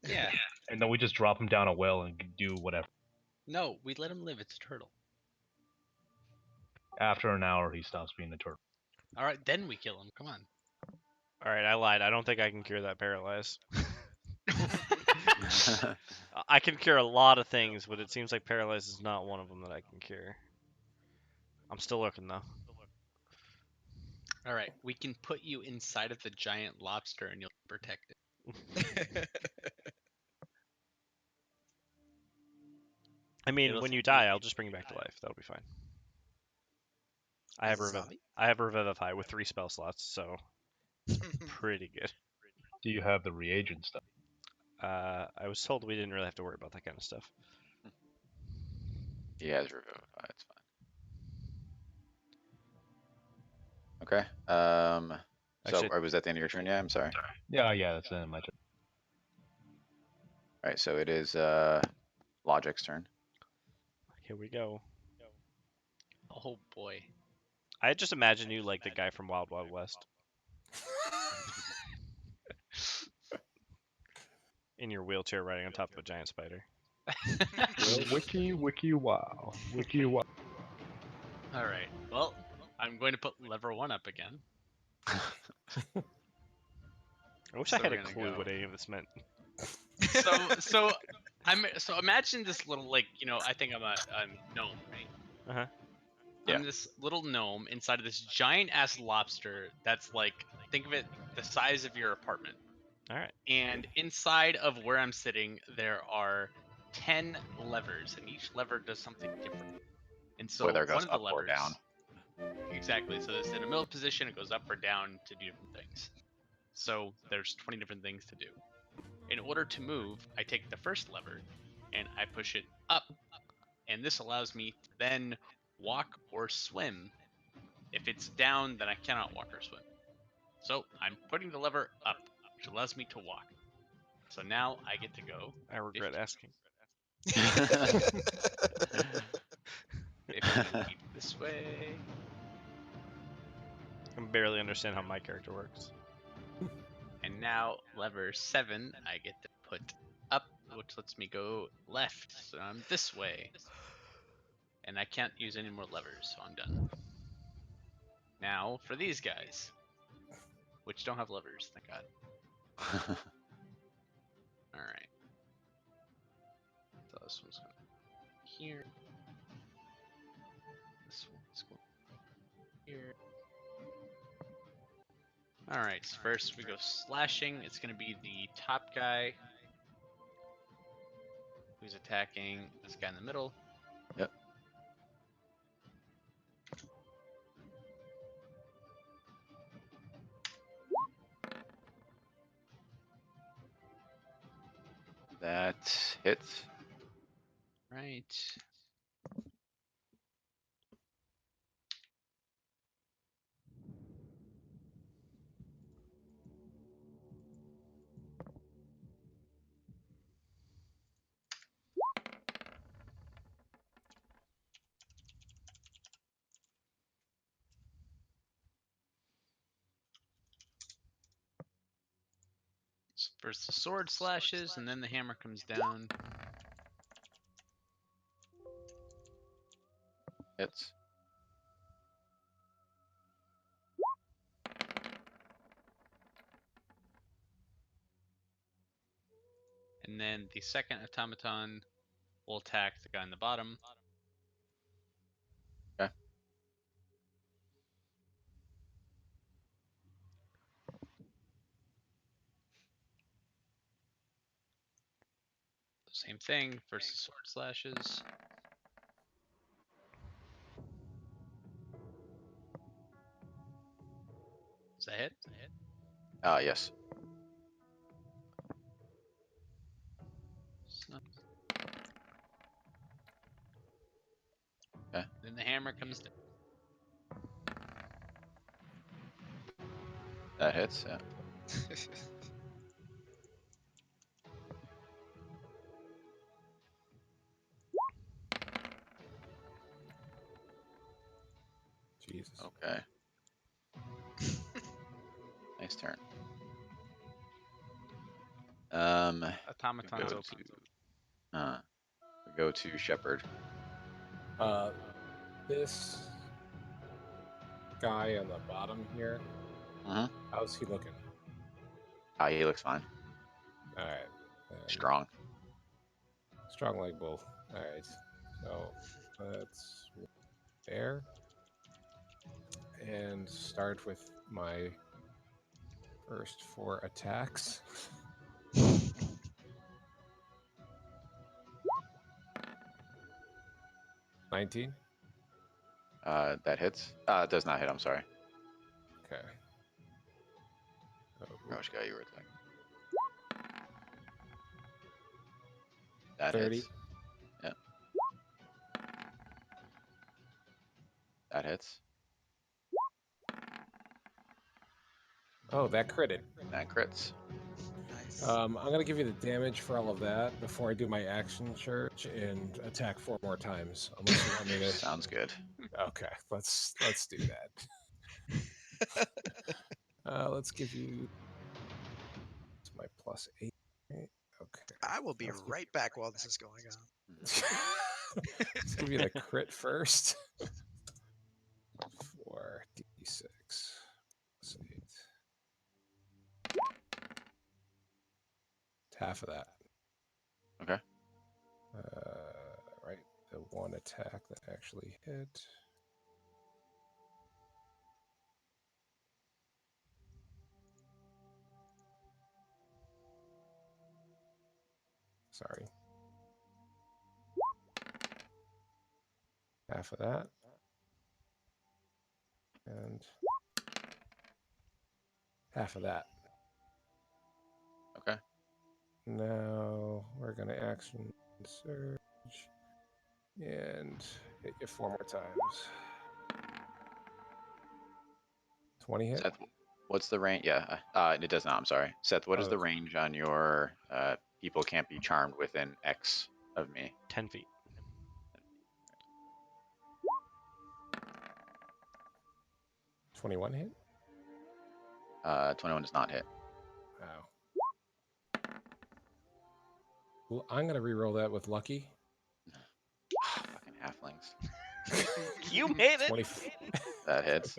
Yeah. And then we just drop him down a well and do whatever. No, we let him live. It's a turtle. After an hour, he stops being a turtle. All right, then we kill him. Come on. All right, I lied. I don't think I can cure that paralyze. I can cure a lot of things, but it seems like paralyze is not one of them that I can cure. I'm still looking though. All right, we can put you inside of the giant lobster and you'll protect it. I mean, It'll when you be die, I'll just bring you back to life. That'll be fine. I have As a zombie? I have Revivify with 3 spell slots, so pretty good. Do you have the reagent stuff? I was told we didn't really have to worry about that kind of stuff. He has Revivify. It's fine. Okay. So Actually- was that the end of your turn? Yeah, I'm sorry. Yeah, that's in my turn. All right, so it is Logic's turn. Here we go. Oh boy. I just imagine you like the guy from Wild Wild West. In your wheelchair riding on top of a giant spider. Wiki wow. Wiki wow. All right. Well, I'm going to put lever 1 up again. I wish So I had we're a gonna clue go. what any of this meant. So imagine this little, like, I think I'm a gnome, right? Uh-huh. I'm this little gnome inside of this giant ass lobster that's like, think of it the size of your apartment. All right. And inside of where I'm sitting, there are 10 levers, and each lever does something different. And so Whether it one goes of the up or levers, down. exactly. So it's in a middle position, it goes up or down to do different things. So there's 20 different things to do. In order to move, I take the first lever and I push it up, and this allows me to then walk or swim. If it's down, then I cannot walk or swim. So I'm putting the lever up, which allows me to walk. So now I get to go. I regret 50 asking. 50 feet this way. I can barely understand how my character works. And now lever 7, I get to put up, which lets me go left. So I'm this way. And I can't use any more levers, so I'm done. Now for these guys, which don't have levers, thank God. Alright. So this one's going here. This one's going here. Alright, so first we go slashing. It's going to be the top guy who's attacking this guy in the middle. Yep. That hits. Right. So first the sword slashes, and then the hammer comes down. Hits. And then the second automaton will attack the guy in the bottom. same thing versus sword slashes. Does that hit? Yes. So, Okay. then the hammer comes down. That hits. Yeah. Jesus. Okay. Nice turn. Automaton's go open. We go to Shepherd. This guy on the bottom here, how's he looking? He looks fine. All right. Strong. Strong like bull. All right. So that's there. And start with my first 4 attacks. 19. That hits. Does not hit. I'm sorry. Okay. Which guy you were attacking? That 30. hits. Yep. That hits. Oh, that critted. That crits. Nice. I'm gonna give you the damage for all of that before I do my action search and attack 4 more times. Unless you want me to. Sounds good. Okay, let's do that. Let's give you. It's my +8. Right? Okay. I will be right back while this is going on. Let's give you the crit first. 4d6 +8. Half of that. Okay. Right, the 1 attack that actually hit. Sorry. Half of that. And half of that. Okay. Now we're going to action surge and hit you 4 more times. 20 hit? Seth, what's the range? Yeah. It does not. I'm sorry. Seth, what is the range on your people can't be charmed within X of me? 10 feet. 21 hit? 21 does not hit. Wow. Well, I'm going to re-roll that with lucky. Fucking halflings. You made it. 20. That hits.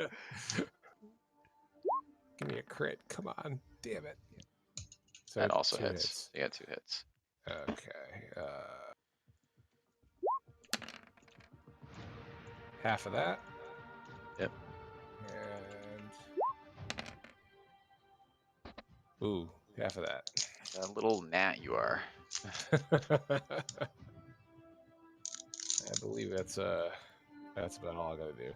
Give me a crit. Come on. Damn it. So That also 2 hits. You got 2 hits. Okay. Half of that. Yep. And ooh, half of that. That little gnat you are. I believe that's about all I gotta do.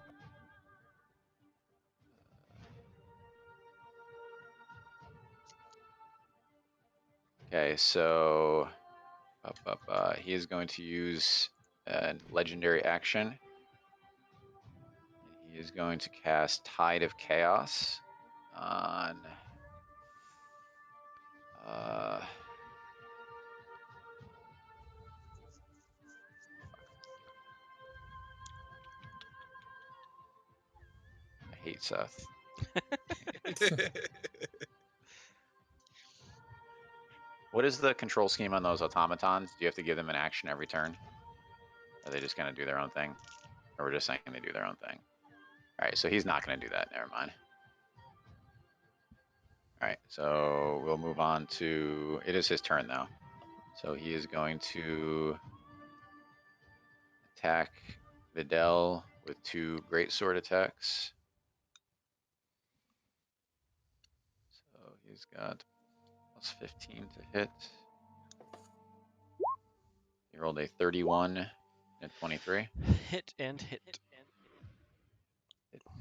Okay, so he is going to use a legendary action. He is going to cast Tide of Chaos on I hate Seth. What is the control scheme on those automatons? Do you have to give them an action every turn? Are they just going to do their own thing? Or we're just saying they do their own thing? Alright, so he's not going to do that. Never mind. Alright, so we'll move on to... It is his turn, though. So he is going to attack Videl with 2 greatsword attacks. So he's got +15 to hit. He rolled a 31 and 23. Hit and hit. Hit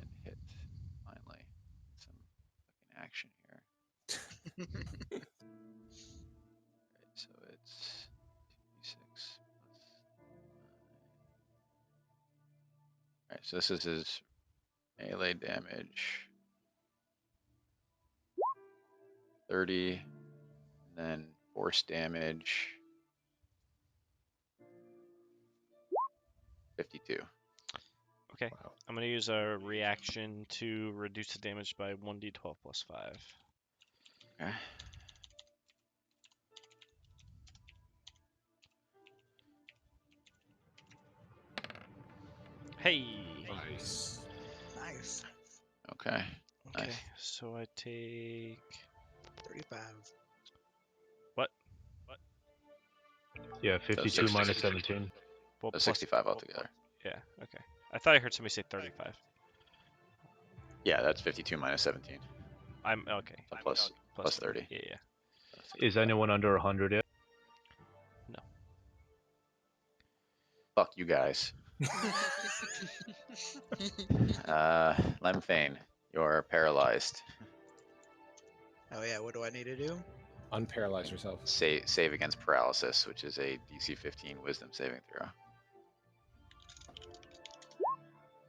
and hit. Finally, some fucking action here. Alright, so it's 2d6 plus 9. Alright, so this is his melee damage. 30, and then force damage. 52. Okay. Wow. I'm gonna use a reaction to reduce the damage by 1d12 plus 5. Okay. Hey. Nice. Nice. Okay. Okay. Nice. So I take 35. what? Yeah, 52 minus 60. 17. Well, So 65 altogether. Yeah. Okay. I thought I heard somebody say 35. Yeah, that's 52 minus 17. I'm okay. So plus 30. Yeah. Yeah. Is anyone under 100 yet? Fuck you guys. Lemfane, you're paralyzed. Oh yeah, what do I need to do? Unparalyze yourself. Save against paralysis, which is a DC 15 Wisdom saving throw.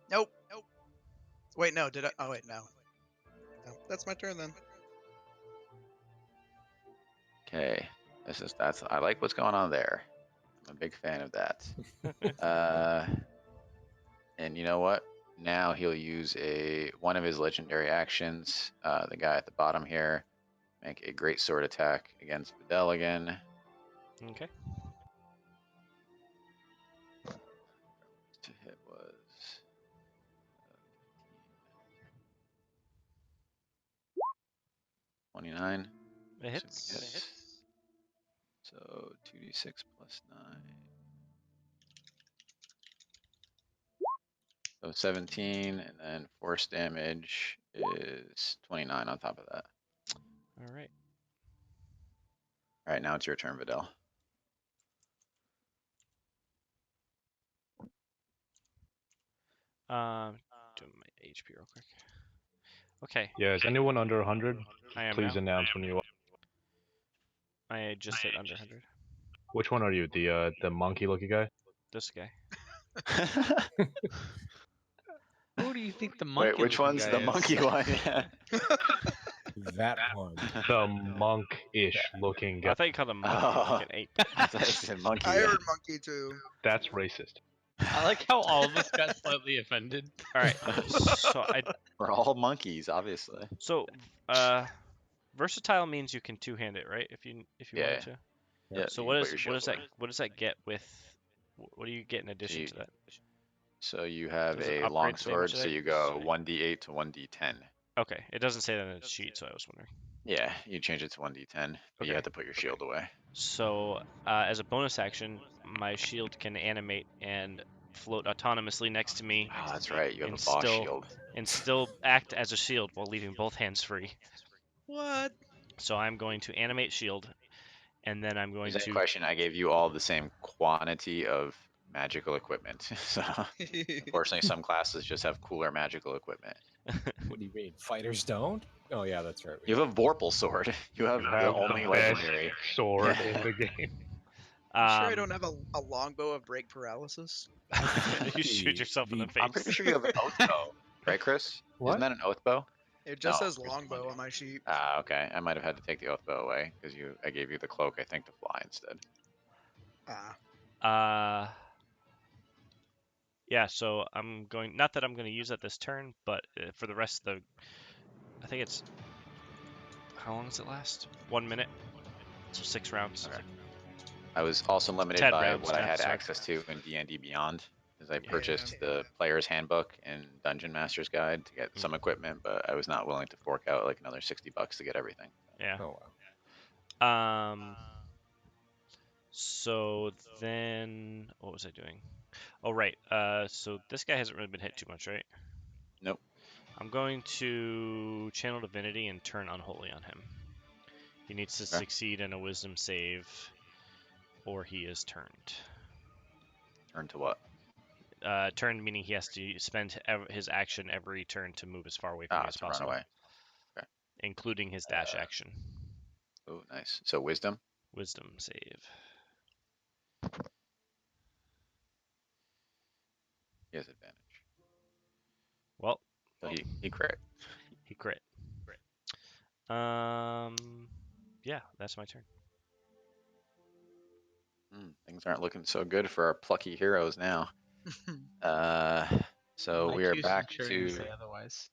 Nope. Wait, no. Did I? Oh wait, no. No, that's my turn then. Okay, that's I like what's going on there. I'm a big fan of that. And you know what? Now he'll use one of his legendary actions. The guy at the bottom here, make a great sword attack against Videl again. Okay. To hit was 29. It hits. Hits. So 2d6 plus 9. So 17, and then force damage is 29 on top of that. All right. All right, now it's your turn, Videl. Doing my HP real quick. Okay. Yeah, is anyone under 100? I am Please now. announce when you are. I just hit under 100. Which one are you? The monkey looking guy? This guy. Who do you think the monkey? Wait, which looking one's guy the is? monkey one? Yeah. That one. The monk-ish looking I guy. thought you called him monkey, Oh. like an ape. I thought you said monkey. I yeah. heard monkey too. That's racist. I like how all of us got slightly offended. All right. So We're all monkeys, obviously. versatile means you can two-hand it, right? If you Yeah. wanted to. Yeah. So you what can is put your what does shield that away. what does that get with? What do you get in addition you- to that? So you have Does it a upgrade long the sword, damage so that- you go 1d8 to 1d10. Okay, it doesn't say that in the sheet, so I was wondering. Yeah, you change it to 1d10, but you Okay. have to put your shield away. So as a bonus action, my shield can animate and float autonomously next to me, Oh, that's right. You have And a boss still- shield. and still act as a shield while leaving both hands free. What? So I'm going to animate shield, and then I'm going There's any to. question, I gave you all the same quantity of magical equipment. So unfortunately, some classes just have cooler magical equipment. What do you mean? Fighters don't? Oh yeah, that's right. You have a Vorpal sword. You have You the have only the legendary. best sword Yeah. in the game. You sure I don't have a longbow of break paralysis? You shoot yourself in the face. I'm pretty sure you have an oath bow, right, Chris? What? Isn't that an oath bow? It just No, says it's longbow funny. on my sheet. Ah, okay. I might have had to take the oath bow away because I gave you the cloak, I think, to fly instead. Ah. Yeah, so I'm going, not that I'm going to use that this turn, but for the rest of the, I think it's, how long does it last? 1 minute. So 6 rounds. Okay. I was also limited 10 by rounds what I now, had sorry. access to in D&D Beyond, because I Yeah. purchased the Player's Handbook and Dungeon Master's Guide to get some equipment, but I was not willing to fork out like another $60 to get everything. Yeah. Oh wow. So then, what was I doing? Oh, right. So this guy hasn't really been hit too much, right? Nope. I'm going to channel divinity and turn unholy on him. He needs to Okay. succeed in a wisdom save, or he is turned. Turn to what? Turn meaning he has to spend his action every turn to move as far away from you as To run possible, away. Okay. including his dash action. Oh, nice. So wisdom. Wisdom save. He has advantage. Well, So he crit. He crit. Yeah, that's my turn. Things aren't looking so good for our plucky heroes now. So My we are Q's back ensuring to. say otherwise.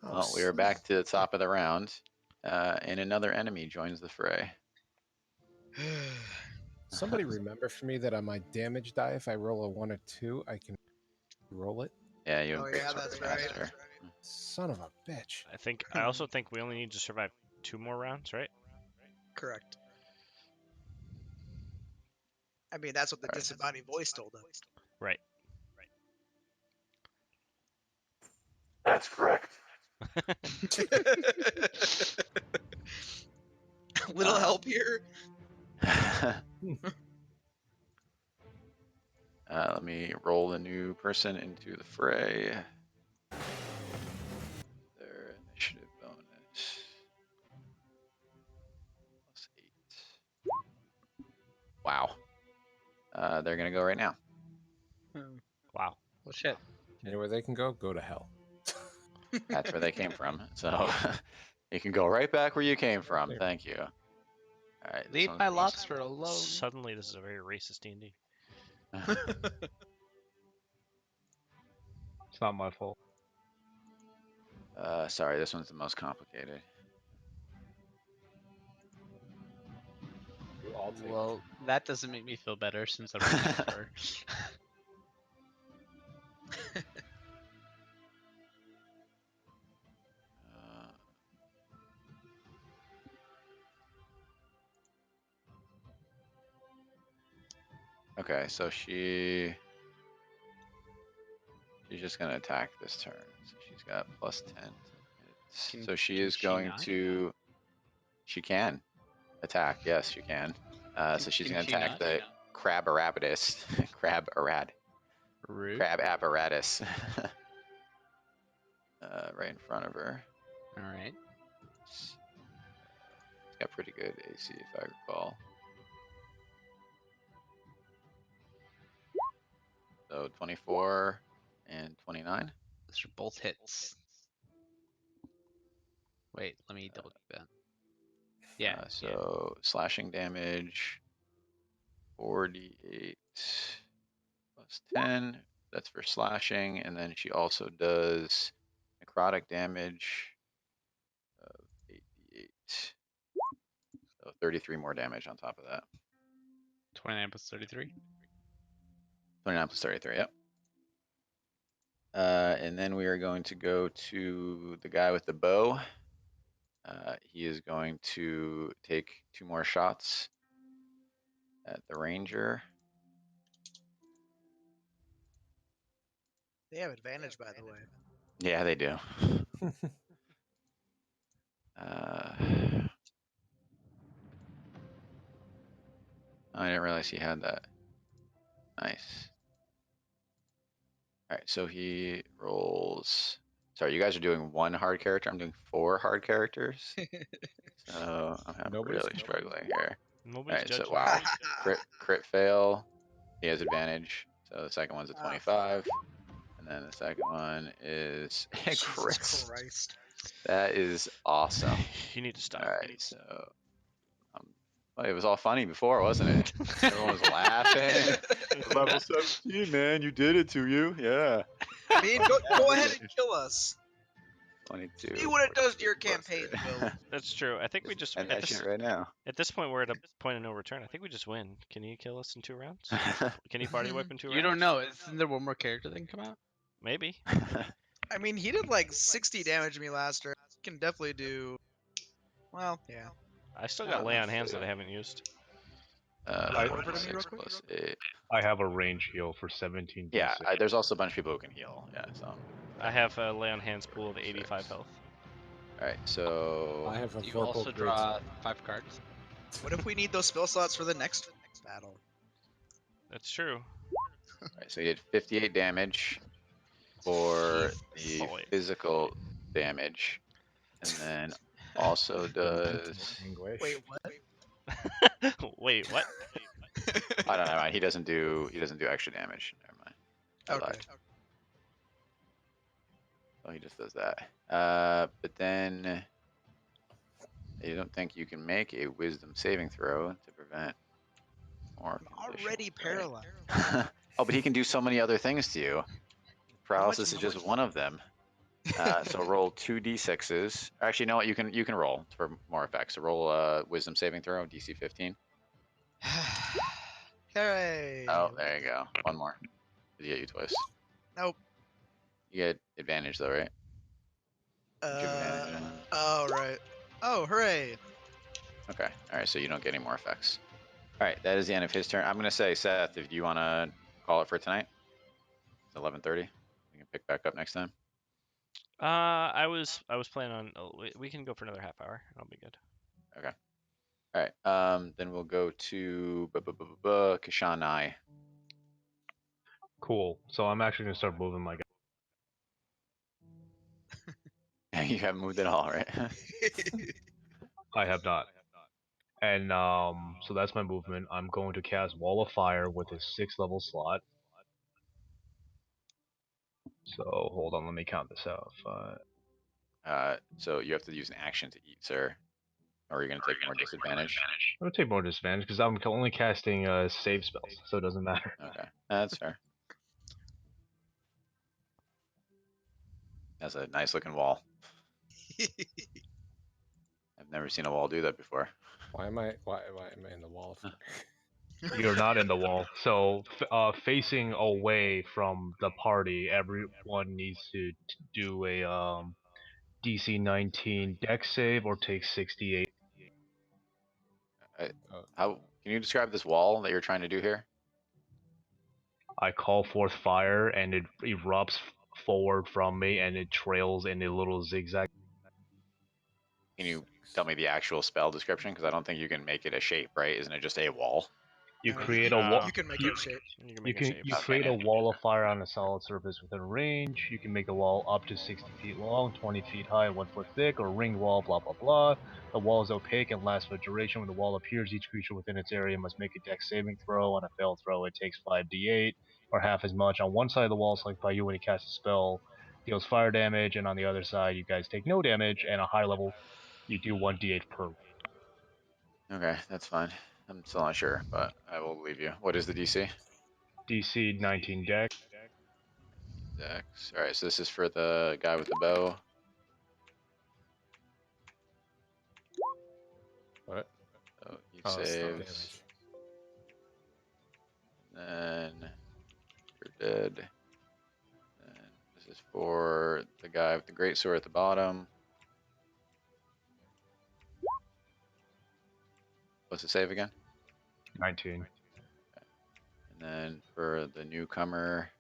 Well, we are back to the top of the round, and another enemy joins the fray. Somebody remember for me that on my damage die, if I roll a 1 or 2, I can roll it. Yeah, you have Oh great yeah, sword that's right. master. Son of a bitch. I also think we only need to survive 2 more rounds, right? Correct. I mean, that's what the disembodied voice told us. Right. That's correct. Little help here. Let me roll a new person into the fray. Their initiative bonus. +8. Wow. They're gonna go right now. Wow. Well, shit. You know where they can go? Go to hell. That's where they came from. So you can go right back where you came from. Thank you. All right. Leave my lobster alone. Suddenly, this is a very racist D&D. It's not my fault. Sorry, this one's the most complicated. Well, that doesn't make me feel better since I remember. Okay, so she's just gonna attack this turn. So she's got +10. So she is going to. She can attack. Yes, she can. So she's gonna attack the crab apparatus. Crab apparatus. Right in front of her. All right. It's got pretty good AC if I recall. So 24 and 29. Those are both hits. Wait, let me double check that. Yeah. So slashing damage 48 +10. That's for slashing, and then she also does necrotic damage of 88. So 33 more damage on top of that. 29 plus 33. 29 plus 33. Yep. And then we are going to go to the guy with the bow. He is going to take 2 more shots at the ranger. They have advantage, by the way. Yeah, they do. I didn't realize he had that. Nice. All right, so he rolls. Sorry, you guys are doing 1 hard character. I'm doing 4 hard characters. So I'm really struggling here. Nobody's All right, so judging. wow, crit fail. He has advantage. So the second one's a 25, and then the second one is a crit. Jesus Christ. That is awesome. You need to stop. All right, so well, it was all funny before, wasn't it? Everyone was laughing. Level 17, man, you did it to you. Yeah. I mean, go ahead and kill us. 22. See what it does to your campaign, Will. That's true. I think we just And that shit right now. at this point we're at a point of no return. I think we just win. Can you kill us in 2 rounds? Can you party wipe in 2 rounds? You don't know. Isn't there one more character that can come out? Maybe. I mean, he did like 60 damage to me last turn. He can definitely do. Well, yeah. I still got lay on hands that I haven't used. Over to me real 6 quick. plus 8. I have a range heal for 17. Yeah, there's also a bunch of people who can heal. Yeah, so. I have a lay on hands pool of 85 health. All right, so. I have a You purple also draw 5 cards. What if we need those spell slots for the next battle? That's true. Alright, so he did 58 damage for the Boy. physical damage, and then also does. Anguish. Wait, what? Wait, what? I don't know. He doesn't do extra damage. Never mind. I Okay. lied. Oh, he just does that. But then you don't think you can make a wisdom saving throw to prevent more Already conditions, right? paralyzed. Oh, but he can do so many other things to you. Paralysis is just one of them. So roll 2d6s. Actually, you know what? You can roll for more effects. So roll wisdom saving throw, DC 15. Hooray! Oh, there you go. One more. Did he get you twice? Nope. You get advantage though, right? Don't you have advantage in- Oh, right. Oh, hooray. Okay. All right. So you don't get any more effects. All right. That is the end of his turn. I'm gonna say, Seth, if you want to call it for tonight, it's 11:30. We can pick back up next time. I was planning on. We can go for another half hour. I'll be good. Okay. All right. Then we'll go to Kashanai. Cool. So I'm actually gonna start moving my guy. You haven't moved at all, right? I have not. And so that's my movement. I'm going to cast Wall of Fire with a 6th level slot. So hold on, let me count this out. So you have to use an action to eat, sir. Or are you gonna take more disadvantage? I'm gonna take more disadvantage because I'm only casting save spells, so it doesn't matter. Okay, that's fair. That's a nice looking wall. I've never seen a wall do that before. Why am I in the wall? You're not in the wall. So facing away from the party, everyone needs to do a DC 19 Dex save or take 68. How can you describe this wall that you're trying to do here? I call forth fire and it erupts forward from me and it trails in a little zigzag. Can you tell me the actual spell description? Because I don't think you can make it a shape, right? Isn't it just a wall? You No, create a wall. You can make it a shape. You create a wall of fire on a solid surface within range. You can make the wall up to 60 feet long, 20 feet high, and 1 foot thick, or ringed wall, blah blah blah. The wall is opaque and lasts for a duration. When the wall appears, each creature within its area must make a Dex saving throw. On a failed throw, it takes 5d8, or half as much. On one side of the wall, selected by you when you cast a spell, deals fire damage, and on the other side, you guys take no damage. And a high level, you do 1d8 per. Okay, that's fine. I'm still not sure, but I will believe you. What is the DC? DC 19 Dex. Dex. All right, so this is for the guy with the bow. What? So he Oh, it's the saves. damage. Then you're dead. And this is for the guy with the great sword at the bottom. What's the save again? 19. And then for the newcomer.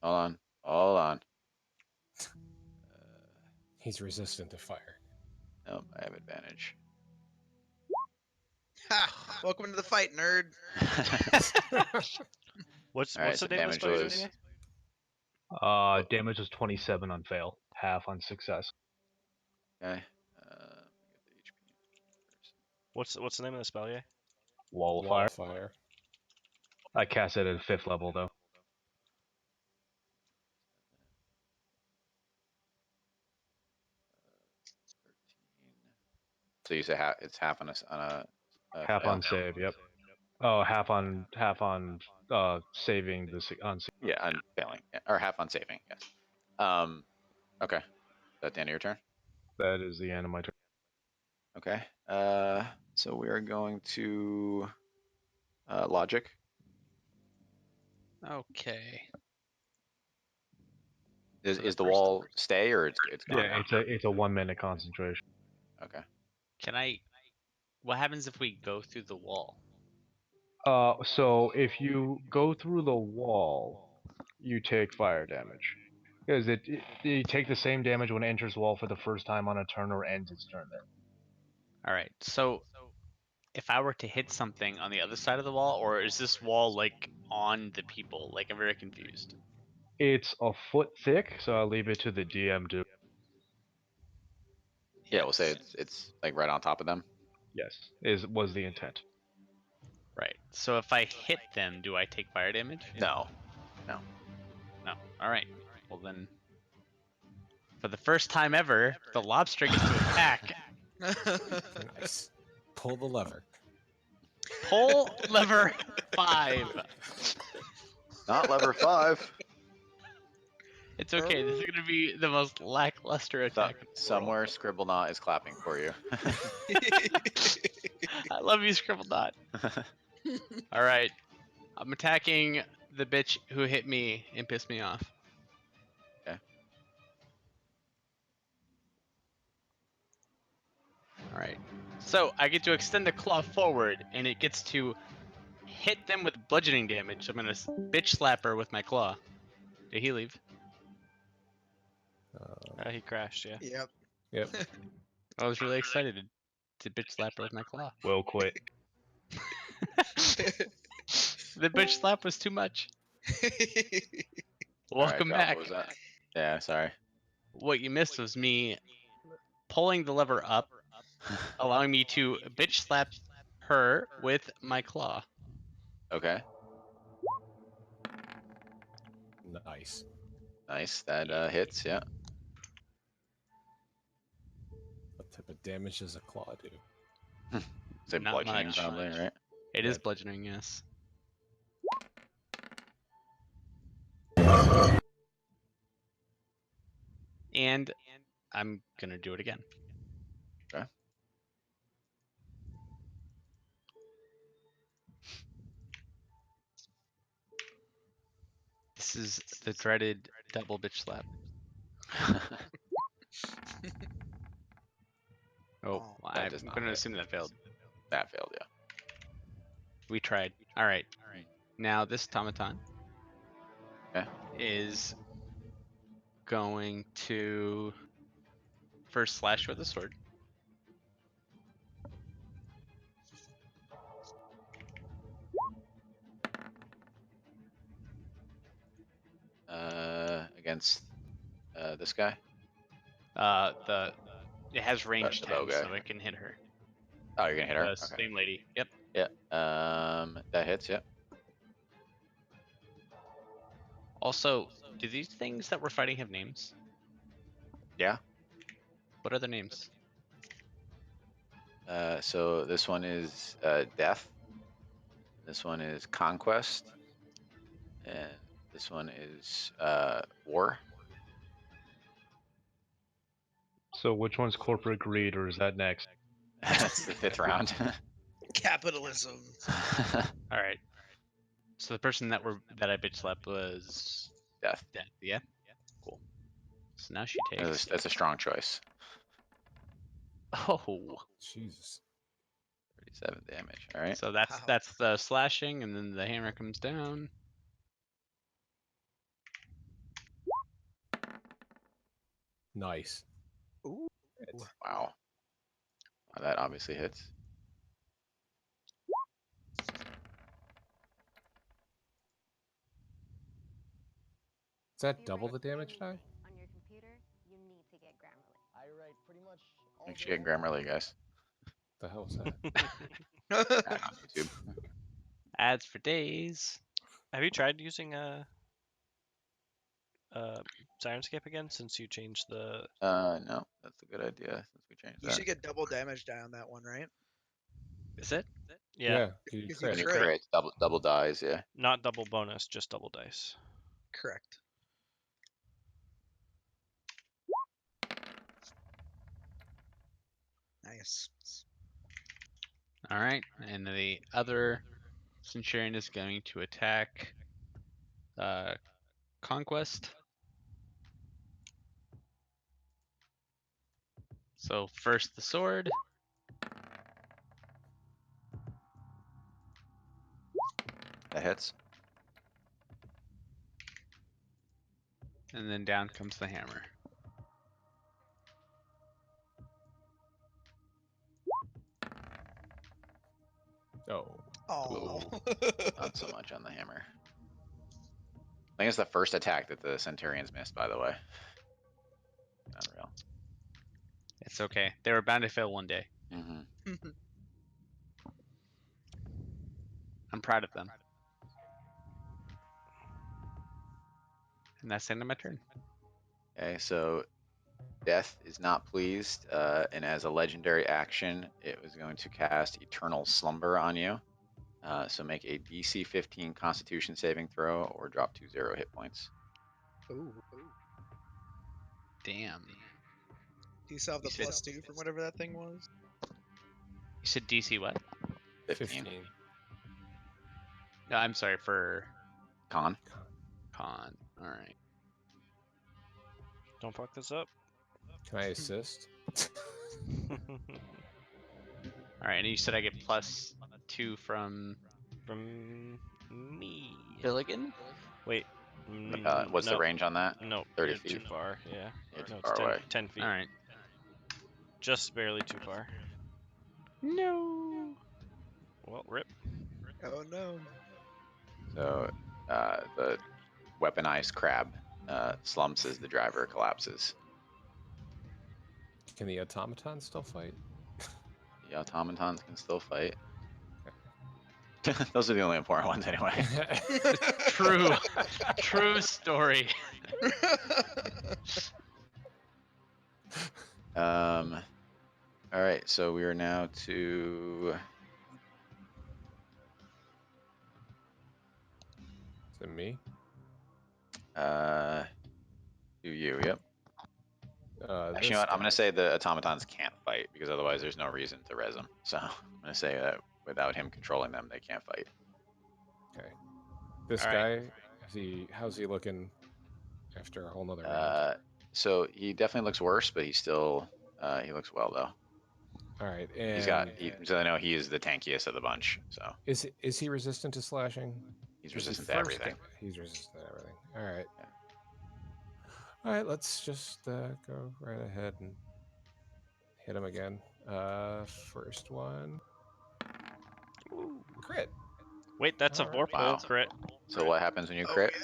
Oh, hold on. He's resistant to fire. Nope, I have advantage. Ha! Welcome to the fight, nerd. What's All right, the so name of the damage spell you're was- doing again? Damage was 27 on fail, half on success. Okay. Get the HP first. What's the name of the spell, yeah? Wall of Fire. I cast it at 5th level though. So you say it's half on a Half fail? on save, yep. Oh, half on saving the on. Yeah, on failing, yeah, or half on saving. Yes. Okay. Is that the end of your turn? That is the end of my turn. Okay. So we are going to logic. Okay. Is the wall stay or it's gone? Yeah, it's a 1 minute concentration. Okay. Can I? What happens if we go through the wall? So if you go through the wall, you take fire damage. Because you take the same damage when it enters wall for the first time on a turn or ends its turn then. All right. So if I were to hit something on the other side of the wall, or is this wall like on the people? Like I'm very confused. It's a foot thick, so I'll leave it to the DM to. Yeah, we'll say it's like right on top of them. Yes, was the intent. Right. So if I hit them, do I take fire damage? No. No. All right. Well then, for the first time ever, the lobster gets to attack. Nice. Pull the lever. Pull lever 5. Not lever 5. It's okay. This is gonna be the most lackluster attack. in the Somewhere Scribblenaught is clapping for you. world. I love you, Scribblenaught. All right. I'm attacking the bitch who hit me and pissed me off. Okay. All right. So I get to extend the claw forward, and it gets to hit them with bludgeoning damage. I'm gonna bitch slap her with my claw. Did he leave? He crashed. Yeah. Yep. Yep. I was really excited to bitch slap her with my claw. Will quit. The bitch slap was too much. Welcome Josh, back. what was that? Yeah, sorry. What you missed was me pulling the lever up, allowing me to bitch slap her with my claw. Okay, Nice. nice. That hits. Yeah. What type of damage does a claw do? Say Not bludgeoning much. probably, right? It Yeah. is bludgeoning, yes. And I'm gonna do it again. Okay. This is the dreaded double bitch slap. Oh, Oh, that I'm does not gonna hit. assume that failed. That failed. Yeah. We tried. All right. Now this automaton Okay. is going to first slash with a sword. Against this guy. It has range The 10, bow guy. so it can hit her. Oh, you're gonna hit her. The Okay. same lady. Yep. Yeah. That hits. Yep. Also, do these things that we're fighting have names? Yeah. What are their names? So this one is Death. This one is Conquest. And this one is War. So which one's corporate greed, or is that next? That's the 5th round. Capitalism. All right. So the person that I bitch slapped was Death. Death. Yeah. Cool. So now she takes. That's a strong choice. Oh. Jesus. 37 damage. All right. So that's Wow. that's the slashing, and then the hammer comes down. Nice. Ooh. Wow. That obviously hits. Is that double the damage die? On your computer, you need to get Grammarly. I write pretty much all Make day sure you get long. Grammarly, guys. The hell is that? Ad on YouTube. Ads for days. Have you tried using Sirenscape again since you changed the? No, that's a good idea since we changed You that. should get double damage die on that one, right? Is it? Yeah, You Because you crit. You crit. crit, double dies, yeah. not double bonus, just double dice. Correct. Nice. All right, and the other Centurion is going to attack Conquest. So first the sword. That hits. And then down comes the hammer. Oh. Not so much on the hammer. I think it's the first attack that the Centurions missed, by the way. Unreal. It's okay. They were bound to fail one day. Mm-hmm. I'm proud of them. And that's the end of my turn. Okay, so Death is not pleased, and as a legendary action, it was going to cast Eternal Slumber on you. So make a DC 15 Constitution saving throw or drop to 0 hit points. Ooh. Damn. Do you still have the You said- +2 from whatever that thing was? You said DC what? 15. No, I'm sorry, for Con. con. Alright. Don't fuck this up. Can I assist? Alright, and you said I get +2 from From me. Billigan? Wait. What's the no, range on that? No, 30 you're feet. too far. Yeah. You're too No, far it's 10, away. 10 feet. Alright. Just barely too far. No. Well, rip. Oh no. So the weaponized crab slumps as the driver collapses. Can the automaton still fight? The automatons can still fight. Those are the only important ones anyway. True. True story. All right, so we are now to Is it me? do you? Yep. Actually, This you know what? I'm guy. gonna say the automatons can't fight because otherwise there's no reason to res them. So I'm gonna say that without him controlling them, they can't fight. Okay. This All guy, right. how's he looking after a whole nother round? So he definitely looks worse, but he's still he looks well though. All right, and He's got. So I know he is the tankiest of the bunch. So is he resistant to slashing? he's 'Cause the resistant to first everything. guy- he's resistant to everything. All right. Yeah. All right, let's just go right ahead and hit him again. First one. Crit. Wait, that's a Alright. Vorpal Wow. crit. So what happens when you Oh, crit?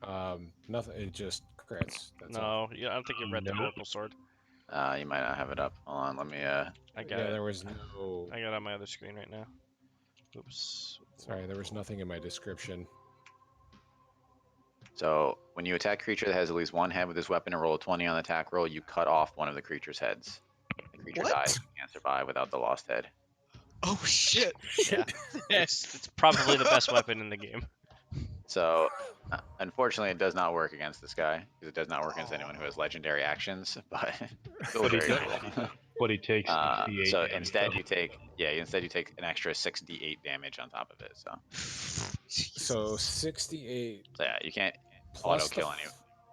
yeah. Nothing. It just crits. That's No, all. yeah, I don't think you read the Vorpal sword. You might not have it up. Hold on, let me. I got Yeah, it. there was no. I got it on my other screen right now. Oops. Sorry, there was nothing in my description. So when you attack a creature that has at least one head with this weapon and roll a 20 on the attack roll, you cut off one of the creature's heads. The creature What? dies and can't survive without the lost head. Oh shit. Yeah. It's probably the best weapon in the game. So unfortunately, it does not work against this guy because it does not work against anyone who has legendary actions. But it's still But he very does- cool. But he takes 68 So damage, instead though. you take an extra 6d8 damage on top of it. So 68 So yeah, you can't plus auto kill any.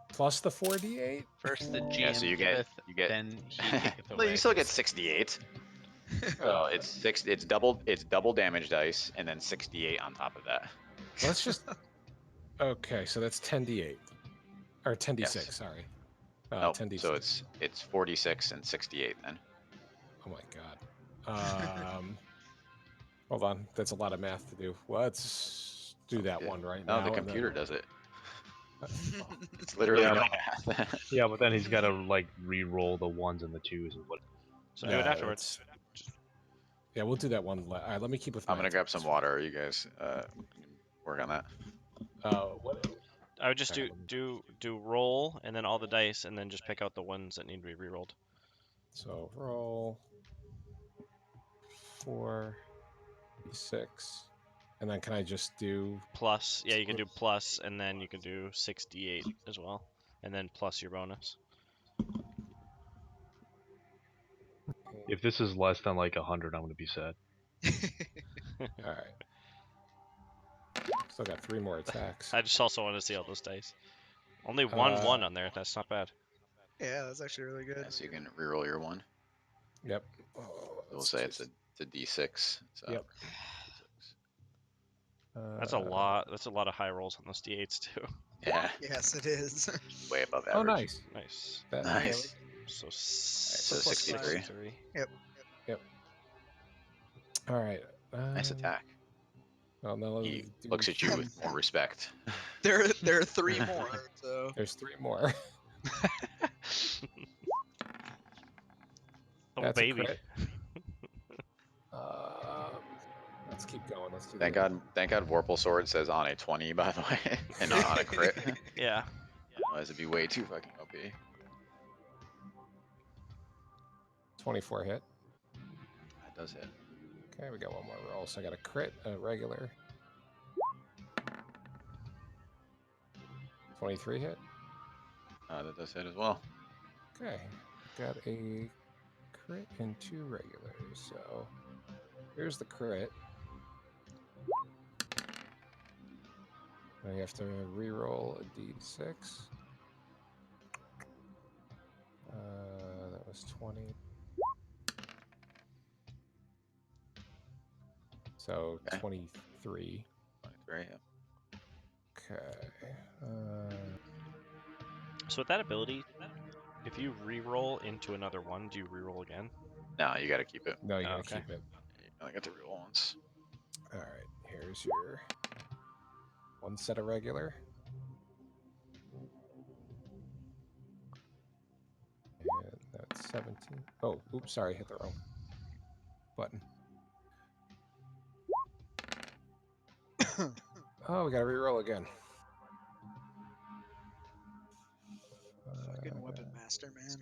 plus the 4d8. First the GM Yeah, so you giveth, get then he taketh Well, away. you still get 68. So it's double damage dice and then 68 on top of that. Let's just. Okay, so that's 10d8 or 10d6. Yes. Sorry. Nope, 10d6. so it's 46 and 68 then. Oh my god. Hold on, that's a lot of math to do. Let's do that Okay. one right No, now. the and then- computer does it. It's literally Yeah, no but- math. Yeah, but then he's got to like re-roll the ones and the twos and what. So do it afterwards. Yeah, we'll do that one. All right, let me keep with. I'm my gonna grab some attacks. water. You guys work on that. What? I would just Alright, do roll and then all the dice and then just pick out the ones that need to be re-rolled. So roll 4, 6, and then can I just do? Plus, yeah, you can do plus and then you can do 68 as well, and then plus your bonus. If this is less than like 100, I'm gonna be sad. All right. Still got 3 more attacks. I just also want to see all those dice. Only one on there. That's not bad. Yeah, that's actually really good. Yeah, so you can reroll your one. Yep. We'll say it's a d6. So. Yep. That's a lot. That's a lot of high rolls on those d8s too. Yeah, Yes, it is. way above average. Oh, nice. Nice. That- Nice. So, so plus 63. 63. Yep. All right. Nice attack. Well, no, He looks at you with more respect. There are 3 more. So There's 3 more. Oh That's a baby. crit. Let's keep going. Let's do Thank the God Vorpal Sword says on a 20, by the way, and not on a crit. Yeah. Otherwise it'd be way too fucking OP. 24 hit. That does hit. Okay, we got one more roll. So I got a crit, a regular. 23 hit. That does hit as well. Okay, got a crit and 2 regulars. So here's the crit. Now you have to re-roll a d6. That was 20. So Okay. 23. 23, yeah. Okay. So with that ability, if you re-roll into another one, do you re-roll again? No, you gotta keep it. No, you Oh, gotta okay. keep it. You only get to reroll once. All right. Here's your 1 set of regular. And that's 17. Oh, oops, sorry, hit the wrong button. Oh, we gotta re-roll again. fucking weapon master, man.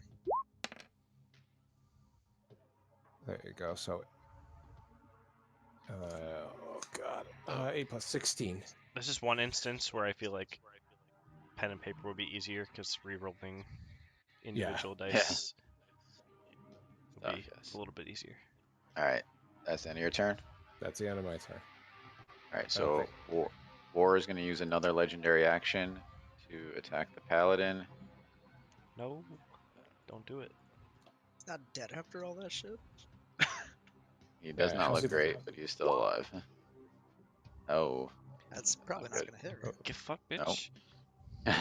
There you go. So, oh god, 8 plus 16. This is one instance where I feel like pen and paper would be easier because re-rolling individual dice would be yes. a little bit easier. All right, that's the end of your turn. That's the end of my turn. All right, so War is going to use another legendary action to attack the paladin. No, don't do it. He's not dead after all that shit. He does Yeah, not how's look he great, but he's still alive. Oh. That's probably not gonna hit, right? Get fucked, bitch. Nope.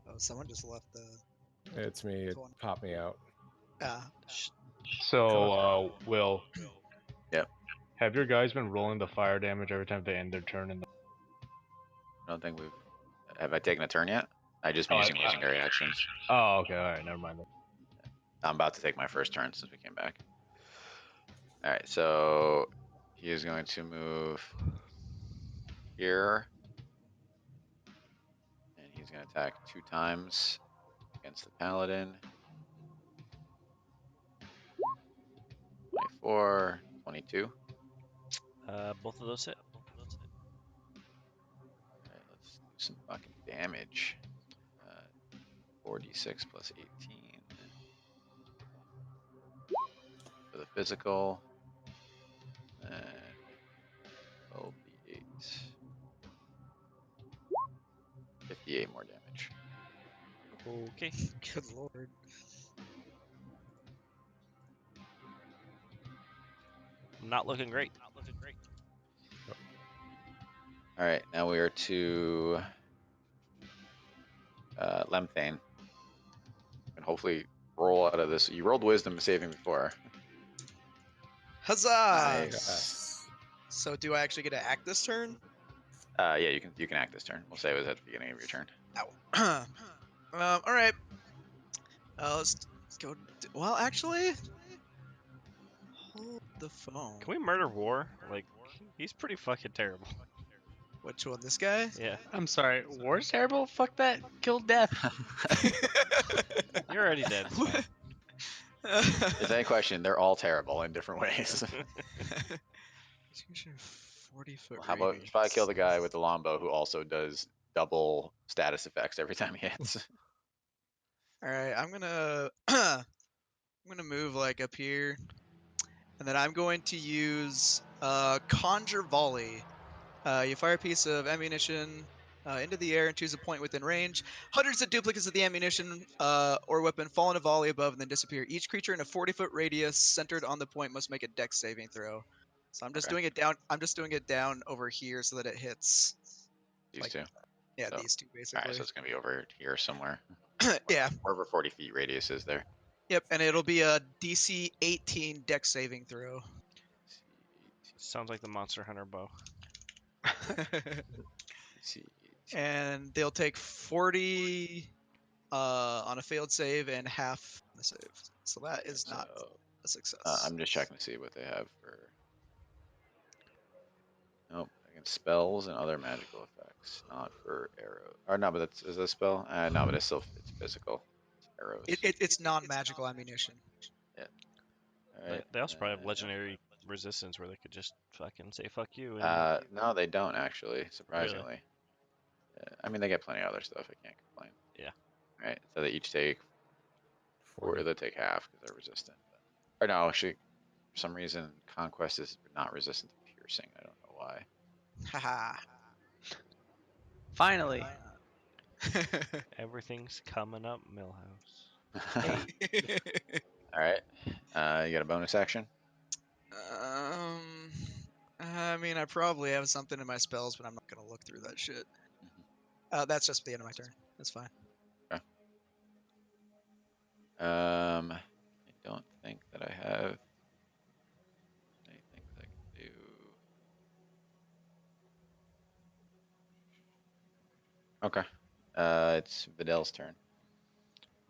Oh, someone just left the. It's me. It popped me out. So, Will. Yep. Have your guys been rolling the fire damage every time they end their turn? I don't think we've. Have I taken a turn yet? I just been using legendary actions. Oh, okay. All right. Never mind. I'm about to take my first turn since we came back. All right, so he is going to move here, and he's going to attack 2 times against the paladin. 24, 22. Both of those hit. Alright, let's do some fucking damage. 4d6 plus 18. For the physical. And 12d8. 58 more damage. Okay. Good lord. Not looking great. Alright, now we are to Lemthane. And hopefully roll out of this. You rolled wisdom saving before. Huzzah! Nice. So do I actually get to act this turn? Yeah, you can act this turn. We'll say it was at the beginning of your turn. Ow. All right. Let's go. Well, actually, hold the phone. Can we murder War? Like, he's pretty fucking terrible. Which one? This guy? Yeah. I'm sorry. War's terrible? Fuck that. Kill death. You're already dead. It's fine. If there's any question, they're all terrible in different ways. 40-foot How about if I kill the guy with the longbow who also does double status effects every time he hits? All right, I'm gonna move like up here, and then I'm going to use Conjure Volley. You fire a piece of ammunition into the air and choose a point within range. Hundreds of duplicates of the ammunition or weapon fall in a volley above and then disappear. Each creature in a 40-foot radius centered on the point must make a dex saving throw. So I'm just doing it down. I'm just doing it down over here so that it hits. These two. Yeah, So, these two basically. Alright, so it's gonna be over here somewhere. Yeah. Wherever 40 feet radius is there. Yep, and it'll be a DC 18 dex saving throw. Sounds like the Monster Hunter bow. Let's see. And they'll take 40 on a failed save and half on the save. So that is not So, a success. I'm just checking to see what they have for. Nope, against spells and other magical effects, not for arrows. Or no, but that's is that a spell? No, but it's physical. It's arrows. It's non-magical ammunition. All right. They also probably have legendary resistance where they could just fucking say fuck you. And... No, they don't actually. Surprisingly. I mean, they get plenty of other stuff. I can't complain. Yeah. All right. So they each take 40. or they take half because they're resistant. Or no, actually, for some reason, conquest is not resistant to piercing. I don't know why. Haha. Finally. Everything's coming up, Millhouse. All right. You got a bonus action? I mean, I probably have something in my spells, but I'm not gonna look through that shit. That's just the end of my turn. That's fine. Okay. I don't think that I have anything that I can do. Okay. It's Videl's turn.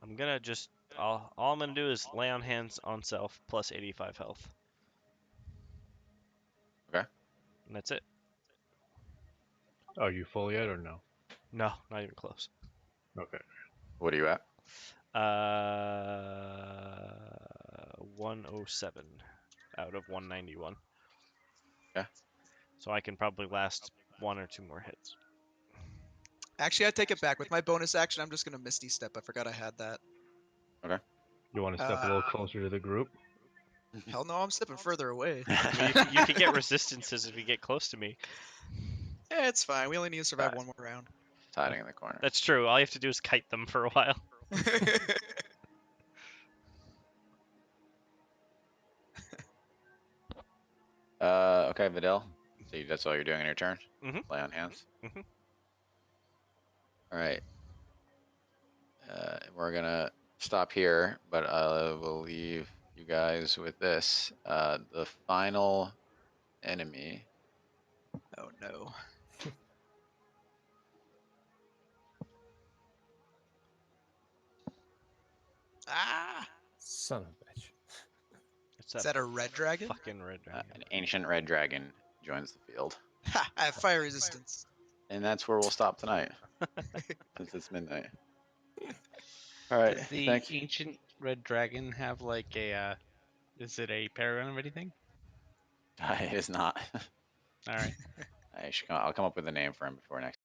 I'm gonna just all I'm gonna do is lay on hands on self plus 85 health. Okay. And that's it. Are you full yet or no? No, not even close. Okay. What are you at? 107 out of 191. Okay. So I can probably last 1 or 2 more hits. Actually, I take it back. With my bonus action, I'm just gonna Misty Step. I forgot I had that. Okay. You want to step a little closer to the group? Hell no, I'm stepping further away. I mean, you can get resistances if you get close to me. Yeah, it's fine. We only need to survive one more round. It's hiding in the corner. That's true. All you have to do is kite them for a while. Okay, Videl. So that's all you're doing in your turn? Mhm. Lay on hands? Mhm. All right. We're gonna stop here, but we'll leave you guys with this. The final enemy. Oh no. Ah! Son of a bitch. Is that a red dragon? Fucking red dragon. An ancient red dragon joins the field. Ha! I have fire resistance. And that's where we'll stop tonight. Since it's midnight. All right. Does the Thank you. ancient red dragon have like a? Is it a paragon or anything? It is not. All right. I'll come up with a name for him before next.